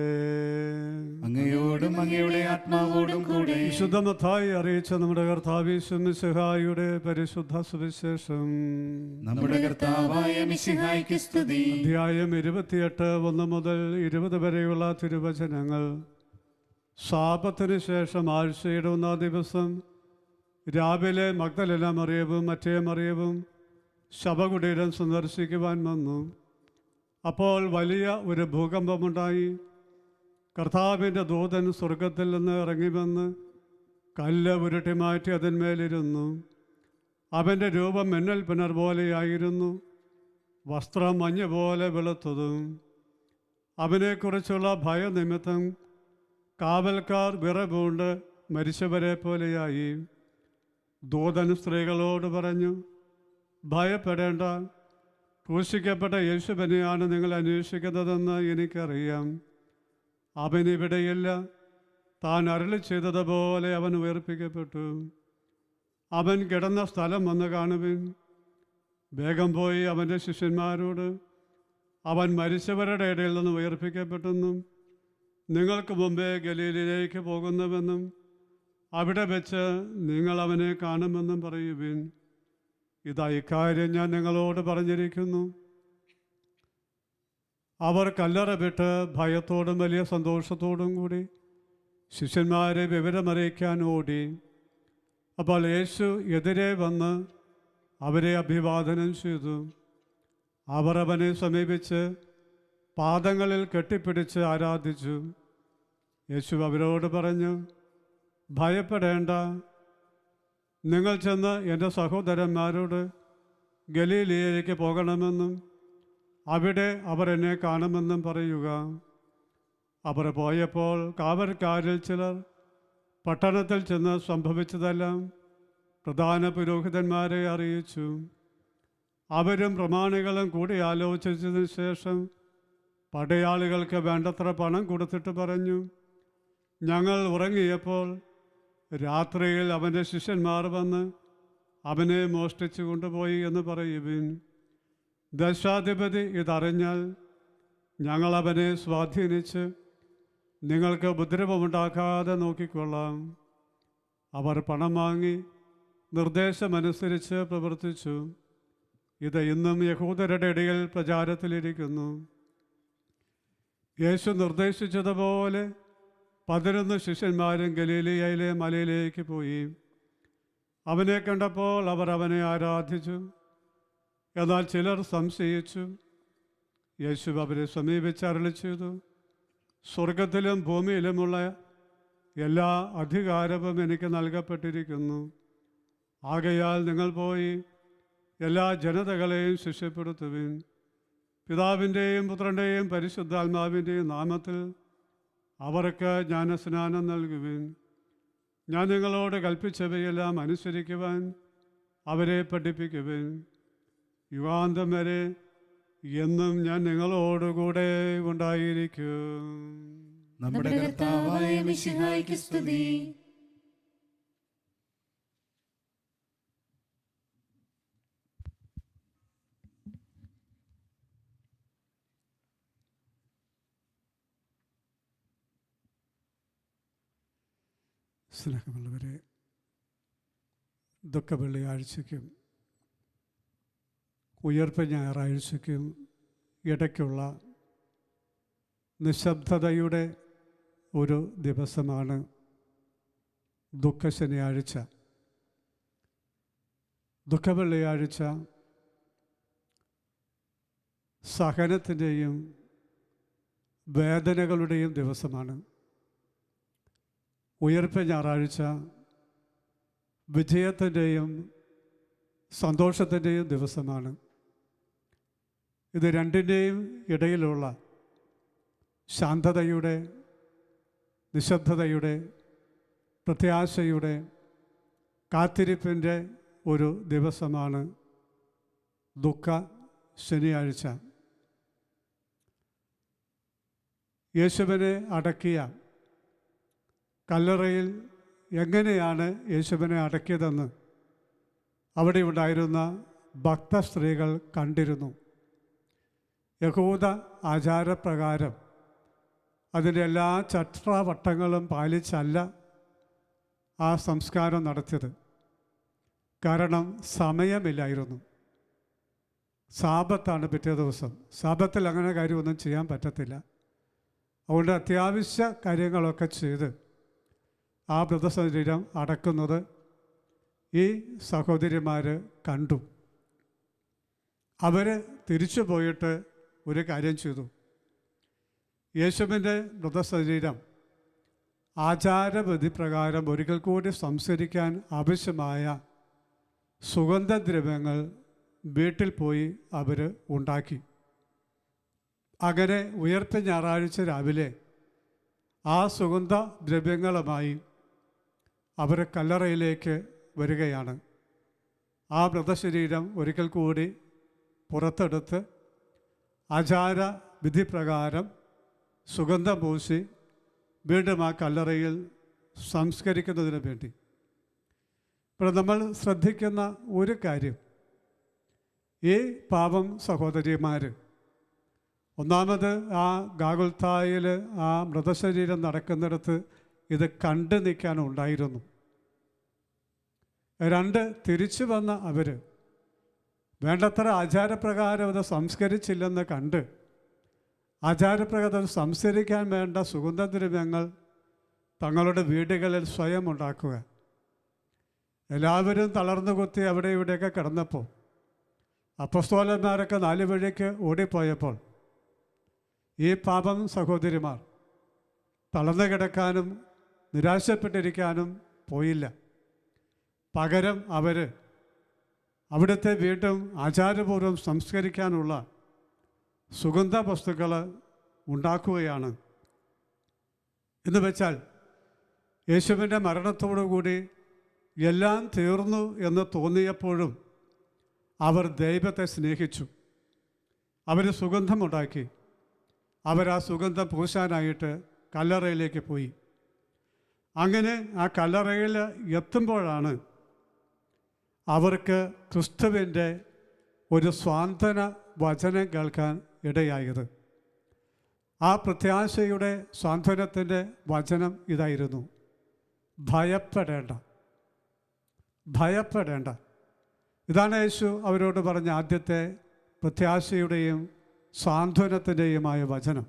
അങ്ങയോടും അങ്ങയുടെ ആത്മാവോടും കൂടെ. വിശുദ്ധ മത്തായി അറിയിച്ച നമ്മുടെ കർത്താവ് മിശിഹായുടെ പരിശുദ്ധ സുവിശേഷം. നമ്മുടെ കർത്താവായ മിശിഹായ്ക്ക് സ്തുതി. അധ്യായം 28 1 മുതൽ 20 വരെയുള്ള തിരുവചനങ്ങൾ. ശാബത്തിന് ശേഷം ആഴ്ചയുടെ 1-ാം ദിവസം രാവിലെ മഗ്ദലേന മറിയവും മറ്റേ മറിയവും ശവകുടീരം സന്ദർശിക്കുവാൻ വന്നു. അപ്പോൾ വലിയ ഒരു ഭൂകമ്പമുണ്ടായി. കർത്താവിൻ്റെ ദൂതൻ സ്വർഗത്തിൽ നിന്ന് ഇറങ്ങി വന്ന് കല്ല് ഉരുട്ടി മാറ്റി അതിന്മേലിരുന്നു. അവൻ്റെ രൂപം മിന്നൽ പിണർ പോലെയായിരുന്നു, വസ്ത്രം മഞ്ഞ് പോലെ വെളുത്തതും. അവനെക്കുറിച്ചുള്ള ഭയനിമിത്തം കാവൽക്കാർ വിറപൂണ്ട് മരിച്ചവരെ പോലെയായി. ദൂതൻ സ്ത്രീകളോട് പറഞ്ഞു, ഭയപ്പെടേണ്ട, ക്രൂശിക്കപ്പെട്ട യേശുവിനെയാണ് നിങ്ങൾ അന്വേഷിക്കുന്നതെന്ന് എനിക്കറിയാം. അവൻ ഇവിടെയില്ല. താൻ അരുളി ചെയ്തതുപോലെ അവൻ ഉയർപ്പിക്കപ്പെട്ടു. അവൻ കിടന്ന സ്ഥലം വന്ന് കാണുവിൻ. വേഗം പോയി അവൻ്റെ ശിഷ്യന്മാരോട്, അവൻ മരിച്ചവരുടെ ഇടയിൽ നിന്ന് ഉയർപ്പിക്കപ്പെട്ടെന്നും നിങ്ങൾക്ക് മുമ്പേ ഗലീലയിലേക്ക് പോകുന്നുവെന്നും അവിടെ വെച്ച് നിങ്ങൾ അവനെ കാണുമെന്നും പറയുവിൻ. ഇതാ ഇക്കാര്യം ഞാൻ നിങ്ങളോട് പറഞ്ഞിരിക്കുന്നു. അവർ കല്ലറ വിട്ട് ഭയത്തോടും വലിയ സന്തോഷത്തോടും കൂടി ശിഷ്യന്മാരെ വിവരമറിയിക്കാൻ ഓടി. അപ്പോൾ യേശു എതിരെ വന്ന് അവരെ അഭിവാദനം ചെയ്തു. അവർ അവനെ സമീപിച്ച് പാദങ്ങളിൽ കെട്ടിപ്പിടിച്ച് ആരാധിച്ചു. യേശു അവരോട് പറഞ്ഞു, ഭയപ്പെടേണ്ട. നിങ്ങൾ ചെന്ന് എൻ്റെ സഹോദരന്മാരോട് ഗലീലയിലേക്ക് പോകണമെന്നും അവിടെ അവർ എന്നെ കാണുമെന്നും പറയുക. അവർ പോയപ്പോൾ കാവൽക്കാരിൽ ചിലർ പട്ടണത്തിൽ ചെന്ന് സംഭവിച്ചതെല്ലാം പ്രധാന പുരോഹിതന്മാരെ അറിയിച്ചു. അവരും പ്രമാണികളും കൂടി ആലോചിച്ചതിന് ശേഷം പടയാളികൾക്ക് വേണ്ടത്ര പണം കൊടുത്തിട്ട് പറഞ്ഞു, ഞങ്ങൾ ഉറങ്ങിയപ്പോൾ രാത്രിയിൽ അവൻ്റെ ശിഷ്യന്മാർ വന്ന് അവനെ മോഷ്ടിച്ചു കൊണ്ടുപോയി എന്ന് പറയുവിൻ. ദശാധിപതി ഇതറിഞ്ഞാൽ ഞങ്ങൾ അവനെ സ്വാധീനിച്ച് നിങ്ങൾക്ക് ഉപദ്രവമുണ്ടാക്കാതെ നോക്കിക്കൊള്ളാം. അവർ പണം വാങ്ങി നിർദ്ദേശമനുസരിച്ച് പ്രവർത്തിച്ചു. ഇത് ഇന്നും യഹൂദരുടെ ഇടയിൽ പ്രചാരത്തിലിരിക്കുന്നു. യേശു നിർദ്ദേശിച്ചതുപോലെ 11 ശിഷ്യന്മാരും ഗലീലയിലെ മലയിലേക്ക് പോയി. അവനെ കണ്ടപ്പോൾ അവർ അവനെ ആരാധിച്ചു. എന്നാൽ ചിലർ സംശയിച്ചു. യേശു അവരെ സമീപിച്ച് അരുളി ചെയ്തു, സ്വർഗത്തിലും ഭൂമിയിലുമുള്ള എല്ലാ അധികാരവും എനിക്ക് നൽകപ്പെട്ടിരിക്കുന്നു. ആകയാൽ നിങ്ങൾ പോയി എല്ലാ ജനതകളെയും ശിഷ്യപ്പെടുത്തുവിൻ. പിതാവിൻ്റെയും പുത്രൻ്റെയും പരിശുദ്ധാത്മാവിൻ്റെയും നാമത്തിൽ അവർക്ക് ജ്ഞാനസ്നാനം നൽകുവിൻ. ഞാൻ നിങ്ങളോട് കൽപ്പിച്ചവയെല്ലാം അനുസരിക്കുവാൻ അവരെ പഠിപ്പിക്കുവിൻ. യുഗാന്തം വരെ എന്നും ഞാൻ നിങ്ങളോടുകൂടെ ഉണ്ടായിരിക്കും. നമ്മുടെ കർത്താവായ മിശിഹായ്ക്ക് സ്തുതി. സ്നേഹമുള്ളവരെ, ദുഃഖവെള്ളിയാഴ്ചയ്ക്കും ഉയർപ്പ് ഞായറാഴ്ചയ്ക്കും ഇടയ്ക്കുള്ള നിശബ്ദതയുടെ ഒരു ദിവസമാണ് ദുഃഖശനിയാഴ്ച. ദുഃഖവെള്ളിയാഴ്ച സഹനത്തിൻ്റെയും വേദനകളുടെയും ദിവസമാണ്. ഉയർപ്പ് ഞായറാഴ്ച വിജയത്തിൻ്റെയും സന്തോഷത്തിൻ്റെയും ദിവസമാണ്. ഇത് രണ്ടിൻ്റെയും ഇടയിലുള്ള ശാന്തതയുടെ, നിശബ്ദതയുടെ, പ്രത്യാശയുടെ, കാത്തിരിപ്പിൻ്റെ ഒരു ദിവസമാണ് ദുഃഖ ശനിയാഴ്ച. യേശുവിനെ അടക്കിയ കല്ലറയിൽ എങ്ങനെയാണ് യേശുവിനെ അടക്കിയതെന്ന് അവിടെ ഉണ്ടായിരുന്ന ഭക്ത സ്ത്രീകൾ കണ്ടിരുന്നു. യഹൂദ ആചാരപ്രകാരം അതിൻ്റെ എല്ലാ ചട്ടവട്ടങ്ങളും പാലിച്ചല്ല ആ സംസ്കാരം നടത്തിയത്. കാരണം സമയമില്ലായിരുന്നു. സാബത്താണ് പിറ്റേ ദിവസം. സാബത്തിൽ അങ്ങനെ കാര്യമൊന്നും ചെയ്യാൻ പറ്റത്തില്ല. അതുകൊണ്ട് അത്യാവശ്യ കാര്യങ്ങളൊക്കെ ചെയ്ത് ആ മൃതശരീരം അടക്കുന്നത് ഈ സഹോദരിമാർ കണ്ടു. അവർ തിരിച്ചു പോയിട്ട് ഒരു കാര്യം ചെയ്തു. യേശുവിൻ്റെ മൃതശരീരം ആചാരവിധി പ്രകാരം ഒരിക്കൽ കൂടി സംസ്കരിക്കാൻ ആവശ്യമായ സുഗന്ധദ്രവ്യങ്ങൾ വീട്ടിൽ പോയി അവർ ഉണ്ടാക്കി. അങ്ങനെ ഉയർപ്പ് ഞായറാഴ്ച രാവിലെ ആ സുഗന്ധദ്രവ്യങ്ങളുമായി അവർ കല്ലറയിലേക്ക് വരികയാണ്. ആ മൃതശരീരം ഒരിക്കൽ കൂടി പുറത്തെടുത്ത് ആചാര വിധി പ്രകാരം സുഗന്ധം പൂശി വീണ്ടും ആ കല്ലറയിൽ സംസ്കരിക്കുന്നതിന് വേണ്ടി. ഇപ്പോൾ നമ്മൾ ശ്രദ്ധിക്കുന്ന ഒരു കാര്യം, ഈ പാവം സഹോദരിമാർ ഒന്നാമത് ആ ഗാഗുൽത്തായിൽ ആ മൃതശരീരം നടക്കുന്നിടത്ത് ഇത് കണ്ടു നിൽക്കാനുണ്ടായിരുന്നു. രണ്ട്, തിരിച്ചു വന്ന അവർ വേണ്ടത്ര ആചാരപ്രകാരം അത് സംസ്കരിച്ചില്ലെന്ന് കണ്ട് ആചാരപ്രകാരം സംസ്കരിക്കാൻ വേണ്ട സുഗന്ധദ്രവ്യങ്ങൾ തങ്ങളുടെ വീടുകളിൽ സ്വയം ഉണ്ടാക്കുക. എല്ലാവരും തളർന്നു കുത്തി അവിടെ ഇവിടെയൊക്കെ കിടന്നപ്പോൾ അപ്പസ്തോലന്മാരൊക്കെ നാല് വഴിക്ക് ഓടിപ്പോയപ്പോൾ ഈ പാപം സഹോദരിമാർ തളർന്നു കിടക്കാനും നിരാശപ്പെട്ടിരിക്കാനും പോയില്ല. പകരം അവർ അവിടുത്തെ വീണ്ടും ആചാരപൂർവ്വം സംസ്കരിക്കാനുള്ള സുഗന്ധ വസ്തുക്കൾ ഉണ്ടാക്കുകയാണ്. എന്ന് വെച്ചാൽ യേശുവിൻ്റെ മരണത്തോടുകൂടി എല്ലാം തീർന്നു എന്ന് തോന്നിയപ്പോഴും അവർ ദൈവത്തെ സ്നേഹിച്ചു. അവർ സുഗന്ധമുണ്ടാക്കി. അവരാ സുഗന്ധം പൂശാനായിട്ട് കല്ലറയിലേക്ക് പോയി. അങ്ങനെ ആ കല്ലറയിൽ എത്തുമ്പോഴാണ് അവർക്ക് ക്രിസ്തുവിൻ്റെ ഒരു സ്വാന്തന വചനം കേൾക്കാൻ ഇടയായത്. ആ പ്രത്യാശയുടെ സ്വാന്തനത്തിൻ്റെ വചനം ഇതായിരുന്നു: ഭയപ്പെടേണ്ട, ഭയപ്പെടേണ്ട. ഇതാണ് യേശു അവരോട് പറഞ്ഞ ആദ്യത്തെ പ്രത്യാശയുടെയും സാന്ത്വനത്തിൻ്റെയുമായ വചനം.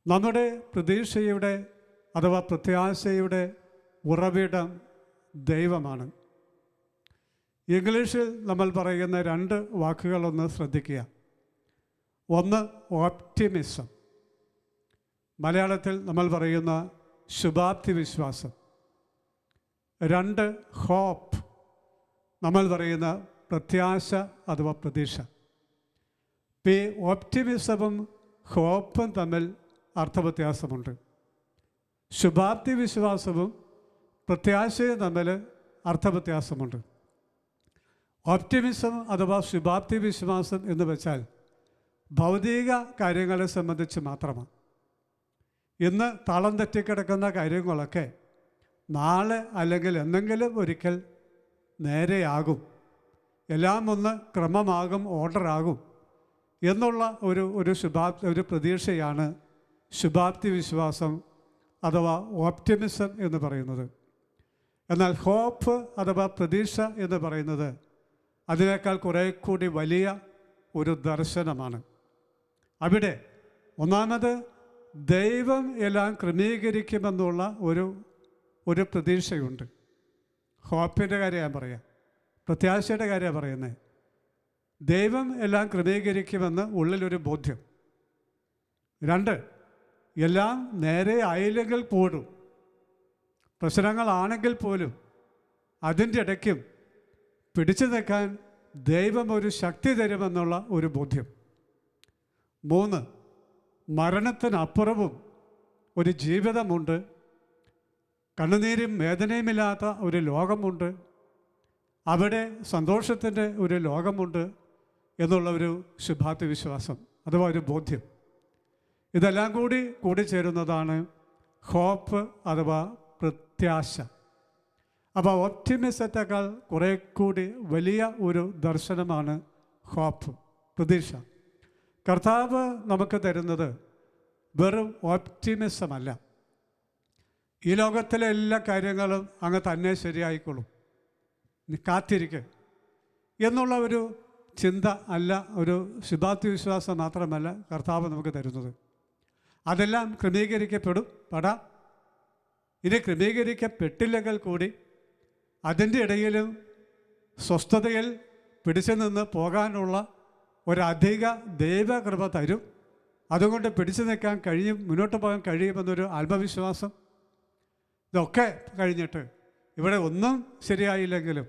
നമ്മുടെ പ്രതീക്ഷയുടെ അഥവാ പ്രത്യാശയുടെ ഉറവിടം ദൈവമാണ്. ഇംഗ്ലീഷിൽ നമ്മൾ പറയുന്ന രണ്ട് വാക്കുകളൊന്ന് ശ്രദ്ധിക്കുക. ഒന്ന് ഓപ്റ്റിമിസം, മലയാളത്തിൽ നമ്മൾ പറയുന്ന ശുഭാപ്തി വിശ്വാസം. രണ്ട് ഹോപ്പ്, നമ്മൾ പറയുന്ന പ്രത്യാശ അഥവാ പ്രതീക്ഷ. ഈ ഓപ്റ്റിമിസവും ഹോപ്പും തമ്മിൽ അർത്ഥവ്യത്യാസമുണ്ട്. ശുഭാപ്തി വിശ്വാസവും പ്രത്യാശയും തമ്മിൽ അർത്ഥവ്യത്യാസമുണ്ട്. ഓപ്റ്റിമിസം അഥവാ ശുഭാപ്തി വിശ്വാസം എന്ന് വെച്ചാൽ ഭൗതിക കാര്യങ്ങളെ സംബന്ധിച്ച് മാത്രമാണ്. ഇന്ന് താളം തെറ്റിക്കിടക്കുന്ന കാര്യങ്ങളൊക്കെ നാളെ അല്ലെങ്കിൽ എന്തെങ്കിലും ഒരിക്കൽ നേരെയാകും, എല്ലാം ഒന്ന് ക്രമമാകും, ഓർഡറാകും എന്നുള്ള ഒരു പ്രതീക്ഷയാണ് ശുഭാപ്തി വിശ്വാസം അഥവാ ഓപ്റ്റിമിസം എന്ന് പറയുന്നത്. എന്നാൽ ഹോപ്പ് അഥവാ പ്രതീക്ഷ എന്ന് പറയുന്നത് അതിനേക്കാൾ കുറേ കൂടി വലിയ ഒരു ദർശനമാണ്. അവിടെ ഒന്നാമത് ദൈവം എല്ലാം ക്രമീകരിക്കുമെന്നുള്ള ഒരു പ്രതീക്ഷയുണ്ട്. ഹോപ്പിൻ്റെ കാര്യം ഞാൻ പറയാം, പ്രത്യാശയുടെ കാര്യമാണ് പറയുന്നത്. ദൈവം എല്ലാം ക്രമീകരിക്കുമെന്ന് ഉള്ളിലൊരു ബോധ്യം. 2, എല്ലാം നേരെ ആയില്ലെങ്കിൽ പോലും, പ്രശ്നങ്ങളാണെങ്കിൽ പോലും അതിൻ്റെ ഇടയ്ക്കും പിടിച്ചു നിൽക്കാൻ ദൈവം ഒരു ശക്തി തരുമെന്നുള്ള ഒരു ബോധ്യം. 3, മരണത്തിനപ്പുറവും ഒരു ജീവിതമുണ്ട്, കണ്ണുനീരും വേദനയുമില്ലാത്ത ഒരു ലോകമുണ്ട്, അവിടെ സന്തോഷത്തിൻ്റെ ഒരു ലോകമുണ്ട് എന്നുള്ള ഒരു ശുഭാപ്തി വിശ്വാസം അഥവാ ഒരു ബോധ്യം. ഇതെല്ലാം കൂടിച്ചേരുന്നതാണ് ഹോപ്പ് അഥവാ പ്രത്യാശ. അപ്പോൾ ഓപ്റ്റിമിസത്തേക്കാൾ കുറേ കൂടി വലിയ ഒരു ദർശനമാണ് ഹോപ്പ്, പ്രതീക്ഷ. കർത്താവ് നമുക്ക് തരുന്നത് വെറും ഓപ്റ്റിമിസമല്ല, ഈ ലോകത്തിലെ എല്ലാ കാര്യങ്ങളും അങ്ങ് തന്നെ ശരിയായിക്കൊള്ളും, നീ കാത്തിരിക്കുക എന്നുള്ള ഒരു ചിന്ത അല്ല, ഒരു ശുഭാപ്തി വിശ്വാസം മാത്രമല്ല കർത്താവ് നമുക്ക് തരുന്നത്. അതെല്ലാം ക്രമീകരിക്കപ്പെടാം. ഇനി ക്രമീകരിക്കപ്പെട്ടില്ലെങ്കിൽ കൂടി അതിൻ്റെ ഇടയിലും സ്വസ്ഥതയിൽ പിടിച്ചു നിന്ന് പോകാനുള്ള ഒരധിക ദൈവകൃപ തരും. അതുകൊണ്ട് പിടിച്ചു നിൽക്കാൻ കഴിയും, മുന്നോട്ട് പോകാൻ കഴിയുമെന്നൊരു ആത്മവിശ്വാസം. ഇതൊക്കെ കഴിഞ്ഞിട്ട് ഇവിടെ ഒന്നും ശരിയായില്ലെങ്കിലും,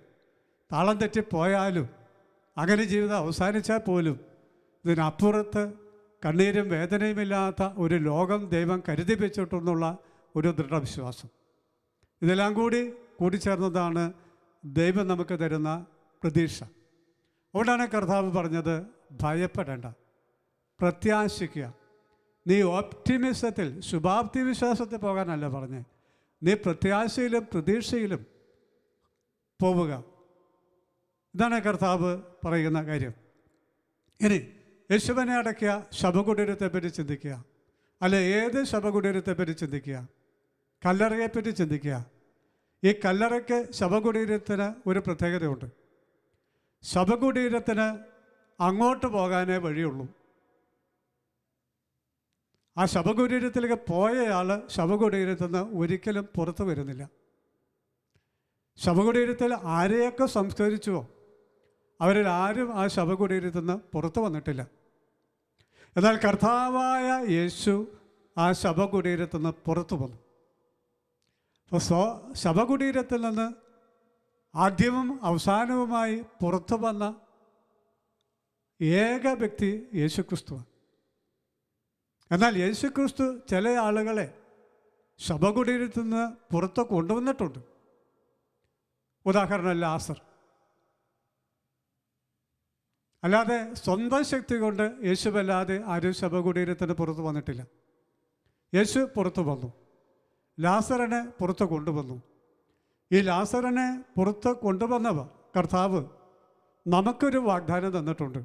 താളം തെറ്റിപ്പോയാലും, അങ്ങനെ ജീവിതം അവസാനിച്ചാൽ പോലും ഇതിനപ്പുറത്ത് കണ്ണീരും വേദനയുമില്ലാത്ത ഒരു ലോകം ദൈവം കരുതി വെച്ചിട്ടെന്നുള്ള ഒരു ദൃഢവിശ്വാസം. ഇതെല്ലാം കൂടിച്ചേർന്നതാണ് ദൈവം നമുക്ക് തരുന്ന പ്രതീക്ഷ. അതുകൊണ്ടാണ് കർത്താവ് പറഞ്ഞത്, ഭയപ്പെടേണ്ട, പ്രത്യാശിക്കുക. നീ ഓപ്റ്റിമിസത്തിൽ, ശുഭാപ്തി വിശ്വാസത്തിൽ പോകാനല്ല പറഞ്ഞേ, നീ പ്രത്യാശയിലും പ്രതീക്ഷയിലും പോവുക. ഇതാണ് കർത്താവ് പറയുന്ന കാര്യം. ഇനി യേശുവിനെ അടക്കിയ ശവകുടീരത്തെപ്പറ്റി ചിന്തിക്കുക, അല്ലെ ഏത് ശവകുടീരത്തെപ്പറ്റി ചിന്തിക്കുക, കല്ലറയെപ്പറ്റി ചിന്തിക്കുക. ഈ കല്ലറയ്ക്ക് ശവകുടീരത്തിന് ഒരു പ്രത്യേകതയുണ്ട്. ശവകുടീരത്തിന് അങ്ങോട്ട് പോകാനേ വഴിയുള്ളൂ. ആ ശവകുടീരത്തിലേക്ക് പോയയാൾ ശവകുടീരത്തിൽ നിന്ന് ഒരിക്കലും പുറത്തു വരുന്നില്ല. ശവകുടീരത്തിൽ ആരെയൊക്കെ സംസ്കരിച്ചുവോ അവരിൽ ആരും ആ ശവകുടീരത്തിൽ നിന്ന് പുറത്തു വന്നിട്ടില്ല. എന്നാൽ കർത്താവായ യേശു ആ ശവകുടീരത്തിൽ നിന്ന് പുറത്തു വന്നു. അപ്പോൾ ശവകുടീരത്തിൽ നിന്ന് ആദ്യവും അവസാനവുമായി പുറത്തു വന്ന ഏക വ്യക്തി യേശുക്രിസ്തുവാണ്. എന്നാൽ യേശുക്രിസ്തു ചില ആളുകളെ ശവകുടീരത്തിൽ നിന്ന് പുറത്ത് കൊണ്ടുവന്നിട്ടുണ്ട്. ഉദാഹരണം ലാസർ. അല്ലാതെ സ്വന്തം ശക്തി കൊണ്ട് യേശുവല്ലാതെ ആരും ശവകുടീരത്തിന് പുറത്ത് വന്നിട്ടില്ല. യേശു പുറത്തു വന്നു, ലാസറിനെ പുറത്ത് കൊണ്ടുവന്നു. ഈ ലാസറിനെ പുറത്ത് കൊണ്ടുവന്നവ കർത്താവ് നമുക്കൊരു വാഗ്ദാനം തന്നിട്ടുണ്ട്.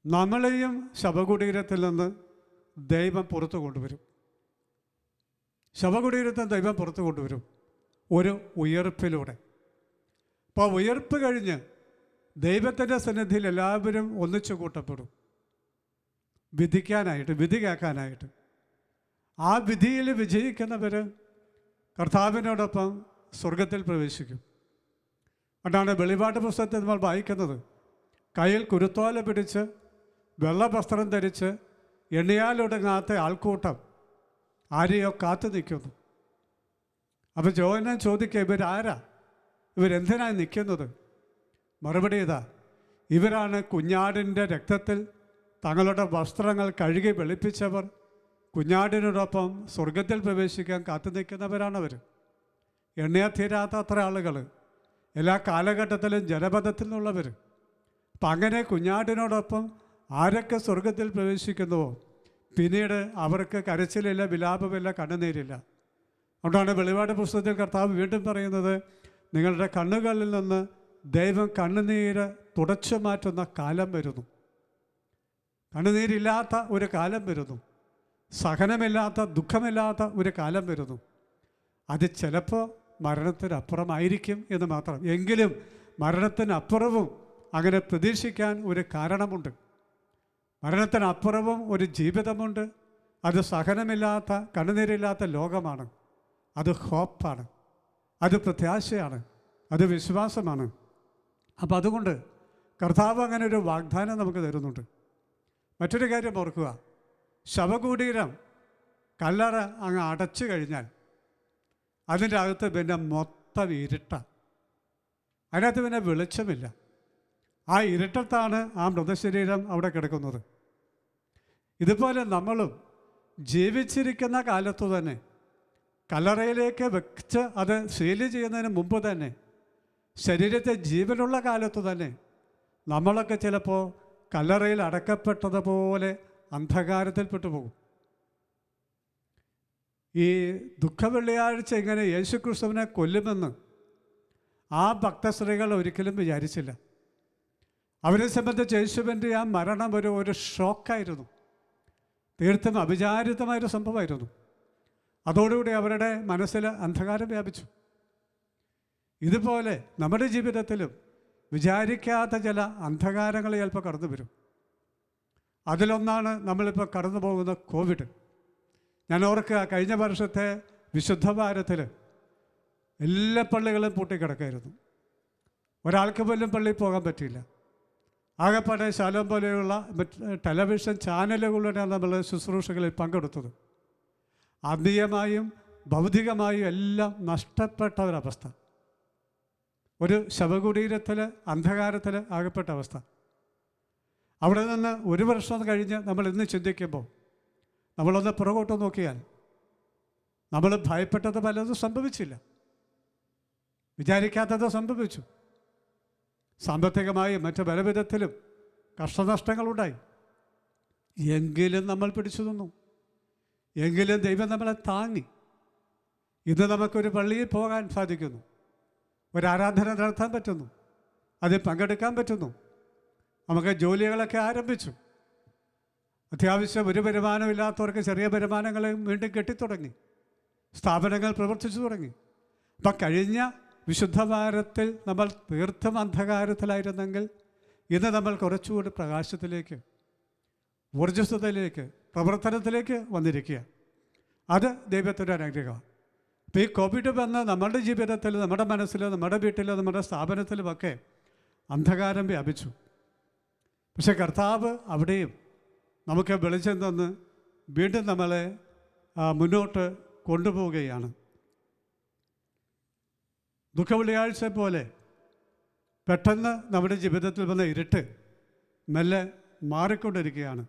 നമ്മളെയും ശവകുടീരത്തിൽ നിന്ന് ദൈവം പുറത്തു കൊണ്ടുവരും. ശവകുടീരത്തിൽ ദൈവം പുറത്തു കൊണ്ടുവരും ഒരു ഉയർപ്പിലൂടെ. അപ്പോൾ ഉയർപ്പ് കഴിഞ്ഞ് ദൈവത്തിൻ്റെ സന്നിധിയിൽ എല്ലാവരും ഒന്നിച്ചു കൂട്ടപ്പെടും, വിധി കേൾക്കാനായിട്ട്. ആ വിധിയിൽ വിജയിക്കുന്നവർ കർത്താവിനോടൊപ്പം സ്വർഗത്തിൽ പ്രവേശിക്കും. അതാണ് വെളിപാട് പുസ്തകത്തിൽ നമ്മൾ വായിക്കുന്നത്. കയ്യിൽ കുരുത്തോല പിടിച്ച് വെള്ള വസ്ത്രം ധരിച്ച് എണ്ണിയാലൊടുങ്ങാത്ത ആൾക്കൂട്ടം ആരെയോ കാത്തു നിൽക്കുന്നു. അപ്പോൾ യോഹന്നാൻ ചോദിക്കുക, ഇവരാരാ, ഇവരെന്തിനാണ് നിൽക്കുന്നത്? മറുപടി ഇതാ, ഇവരാണ് കുഞ്ഞാടിൻ്റെ രക്തത്തിൽ തങ്ങളുടെ വസ്ത്രങ്ങൾ കഴുകി വെളുപ്പിച്ചവർ. കുഞ്ഞാടിനോടൊപ്പം സ്വർഗത്തിൽ പ്രവേശിക്കാൻ കാത്തു നിൽക്കുന്നവരാണവർ. എണ്ണയാ തീരാത്ത അത്ര ആളുകൾ, എല്ലാ കാലഘട്ടത്തിലും ജനപദത്തിൽ നിന്നുള്ളവർ. അപ്പം അങ്ങനെ കുഞ്ഞാടിനോടൊപ്പം ആരൊക്കെ സ്വർഗത്തിൽ പ്രവേശിക്കുന്നുവോ പിന്നീട് അവർക്ക് കരച്ചിലില്ല, വിലാപമില്ല, കണ്ണുനീരില്ല. അതുകൊണ്ടാണ് വെളിപാട് പുസ്തകത്തിൽ കർത്താവ് വീണ്ടും പറയുന്നത്, നിങ്ങളുടെ കണ്ണുകളിൽ നിന്ന് ദൈവം കണ്ണുനീര് തുടച്ചു മാറ്റുന്ന കാലം വരുന്നു. കണ്ണുനീരില്ലാത്ത ഒരു കാലം വരുന്നു. സഹനമില്ലാത്ത, ദുഃഖമില്ലാത്ത ഒരു കാലം വരുന്നു. അത് ചിലപ്പോൾ മരണത്തിനപ്പുറമായിരിക്കും എന്ന് മാത്രം. എങ്കിലും മരണത്തിനപ്പുറവും അങ്ങനെ പ്രതീക്ഷിക്കാൻ ഒരു കാരണമുണ്ട്. മരണത്തിനപ്പുറവും ഒരു ജീവിതമുണ്ട്. അത് സഹനമില്ലാത്ത, കണ്ണുനീരില്ലാത്ത ലോകമാണ്. അത് ഹോപ്പാണ്, അത് പ്രത്യാശയാണ്, അത് വിശ്വാസമാണ്. അപ്പം അതുകൊണ്ട് കർത്താവ് അങ്ങനെ ഒരു വാഗ്ദാനം നമുക്ക് തരുന്നുണ്ട്. മറ്റൊരു കാര്യം ഓർക്കുക, ശവകുടീരം കല്ലറ അങ്ങ് അടച്ചു കഴിഞ്ഞാൽ അതിൻ്റെ അകത്ത് പിന്നെ മൊത്തം ഇരുട്ട. അതിനകത്ത് പിന്നെ വെളിച്ചമില്ല. ആ ഇരുട്ടത്താണ് ആ മൃതശരീരം അവിടെ കിടക്കുന്നത്. ഇതുപോലെ നമ്മളും ജീവിച്ചിരിക്കുന്ന കാലത്തു തന്നെ കല്ലറയിലേക്ക് വെച്ച് അത് സീൽ ചെയ്യുന്നതിന് മുമ്പ് തന്നെ ശരീരത്തെ ജീവനുള്ള കാലത്തു തന്നെ നമ്മളൊക്കെ ചിലപ്പോൾ കല്ലറയിൽ അടക്കപ്പെട്ടതുപോലെ അന്ധകാരത്തിൽപ്പെട്ടു പോകും. ഈ ദുഃഖവെള്ളിയാഴ്ച ഇങ്ങനെ യേശുക്രിസ്തുവിനെ കൊല്ലുമെന്ന് ആ ഭക്തശ്രീകൾ ഒരിക്കലും വിചാരിച്ചില്ല. അവരെ സംബന്ധിച്ച് യേശുവിൻ്റെ ആ മരണം ഒരു ഷോക്കായിരുന്നു. തീർത്തും അവിചാരിതമായൊരു സംഭവമായിരുന്നു. അതോടുകൂടി അവരുടെ മനസ്സിൽ അന്ധകാരം വ്യാപിച്ചു. ഇതുപോലെ നമ്മുടെ ജീവിതത്തിലും വിചാരിക്കാത്ത ചില അന്ധകാരങ്ങൾ ചിലപ്പോൾ കടന്നു വരും. അതിലൊന്നാണ് നമ്മളിപ്പോൾ കടന്നു പോകുന്ന കോവിഡ്. ഞാൻ ഓർക്കുക, കഴിഞ്ഞ വർഷത്തെ വിശുദ്ധ വാരത്തിൽ എല്ലാ പള്ളികളും പൂട്ടിക്കിടക്കായിരുന്നു. ഒരാൾക്ക് പോലും പള്ളിയിൽ പോകാൻ പറ്റിയില്ല. ആകെപ്പാടെ ശാലോം പോലെയുള്ള ടെലിവിഷൻ ചാനലുകളുടെ നമ്മൾ ശുശ്രൂഷകളിൽ പങ്കെടുത്തത്. ആത്മീയമായും ഭൗതികമായും എല്ലാം നഷ്ടപ്പെട്ട ഒരവസ്ഥ. ഒരു ശവകുടീരത്തിൽ അന്ധകാരത്തിൽ ആകപ്പെട്ട അവസ്ഥ. അവിടെ നിന്ന് ഒരു വർഷം കഴിഞ്ഞ് നമ്മൾ ഇന്ന് ചിന്തിക്കുമ്പോൾ നമ്മളൊന്ന് പുറകോട്ട് നോക്കിയാൽ നമ്മൾ ഭയപ്പെട്ടത് പലതും സംഭവിച്ചില്ല. വിചാരിക്കാത്തത് സംഭവിച്ചു. സാമ്പത്തികമായും മറ്റ് പല വിധത്തിലും കഷ്ടനഷ്ടങ്ങളുണ്ടായി. എങ്കിലും നമ്മൾ പിടിച്ചു നിന്നു. എങ്കിലും ദൈവം നമ്മളെ താങ്ങി. ഇന്ന് നമുക്കൊരു പള്ളിയിൽ പോകാൻ സാധിക്കുന്നു, ഒരു ആരാധന നടത്താൻ പറ്റുന്നു, അതിൽ പങ്കെടുക്കാൻ പറ്റുന്നു. നമുക്ക് ജോലികളൊക്കെ ആരംഭിച്ചു. അത്യാവശ്യം ഒരു വരുമാനമില്ലാത്തവർക്ക് ചെറിയ വരുമാനങ്ങൾ വീണ്ടും കെട്ടിത്തുടങ്ങി. സ്ഥാപനങ്ങൾ പ്രവർത്തിച്ചു തുടങ്ങി. അപ്പം കഴിഞ്ഞ വിശുദ്ധ വാരത്തിൽ നമ്മൾ തീർത്തും അന്ധകാരത്തിലായിരുന്നെങ്കിൽ ഇന്ന് നമ്മൾ കുറച്ചുകൂടി പ്രകാശത്തിലേക്ക്, ഊർജ്ജസ്വതയിലേക്ക്, പ്രവർത്തനത്തിലേക്ക് വന്നിരിക്കുക. അത് ദൈവത്തിൻ്റെ അനുഗ്രഹമാണ്. അപ്പോൾ ഈ കോവിഡ് വന്ന് നമ്മുടെ ജീവിതത്തിൽ, നമ്മുടെ മനസ്സിൽ, നമ്മുടെ വീട്ടിൽ, നമ്മുടെ സ്ഥാപനത്തിലുമൊക്കെ അന്ധകാരം വ്യാപിച്ചു. പക്ഷെ കർത്താവ് അവിടെയും നമുക്ക് വെളിച്ചം തന്ന് വീണ്ടും നമ്മളെ മുന്നോട്ട് കൊണ്ടുപോവുകയാണ്. ദുഃഖവെള്ളിയാഴ്ച പോലെ പെട്ടെന്ന് നമ്മുടെ ജീവിതത്തിൽ വന്ന ഇരുട്ട് മെല്ലെ മാറിക്കൊണ്ടിരിക്കുകയാണ്.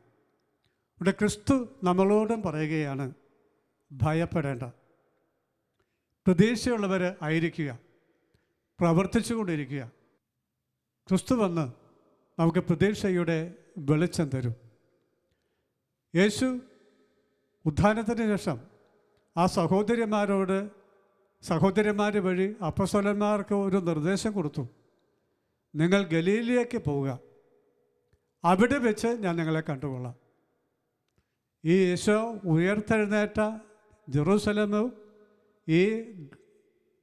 ഇവിടെ ക്രിസ്തു നമ്മളോടും പറയുകയാണ്, ഭയപ്പെടേണ്ട, പ്രതീക്ഷയുള്ളവർ ആയിരിക്കുക, പ്രവർത്തിച്ചു കൊണ്ടിരിക്കുക. ക്രിസ്തു വന്ന് നമുക്ക് പ്രതീക്ഷയുടെ വെളിച്ചം തരും. യേശു ഉത്ഥാനത്തിന് ശേഷം ആ സഹോദരന്മാർ വഴി അപ്പോസ്തലന്മാർക്ക് ഒരു നിർദ്ദേശം കൊടുത്തു. നിങ്ങൾ ഗലീലയിലേക്ക് പോവുക, അവിടെ വെച്ച് ഞാൻ നിങ്ങളെ കണ്ടുകൊള്ളാം. ഈ യേശു ഉയർത്തെഴുന്നേറ്റ ജെറൂസലമും ഈ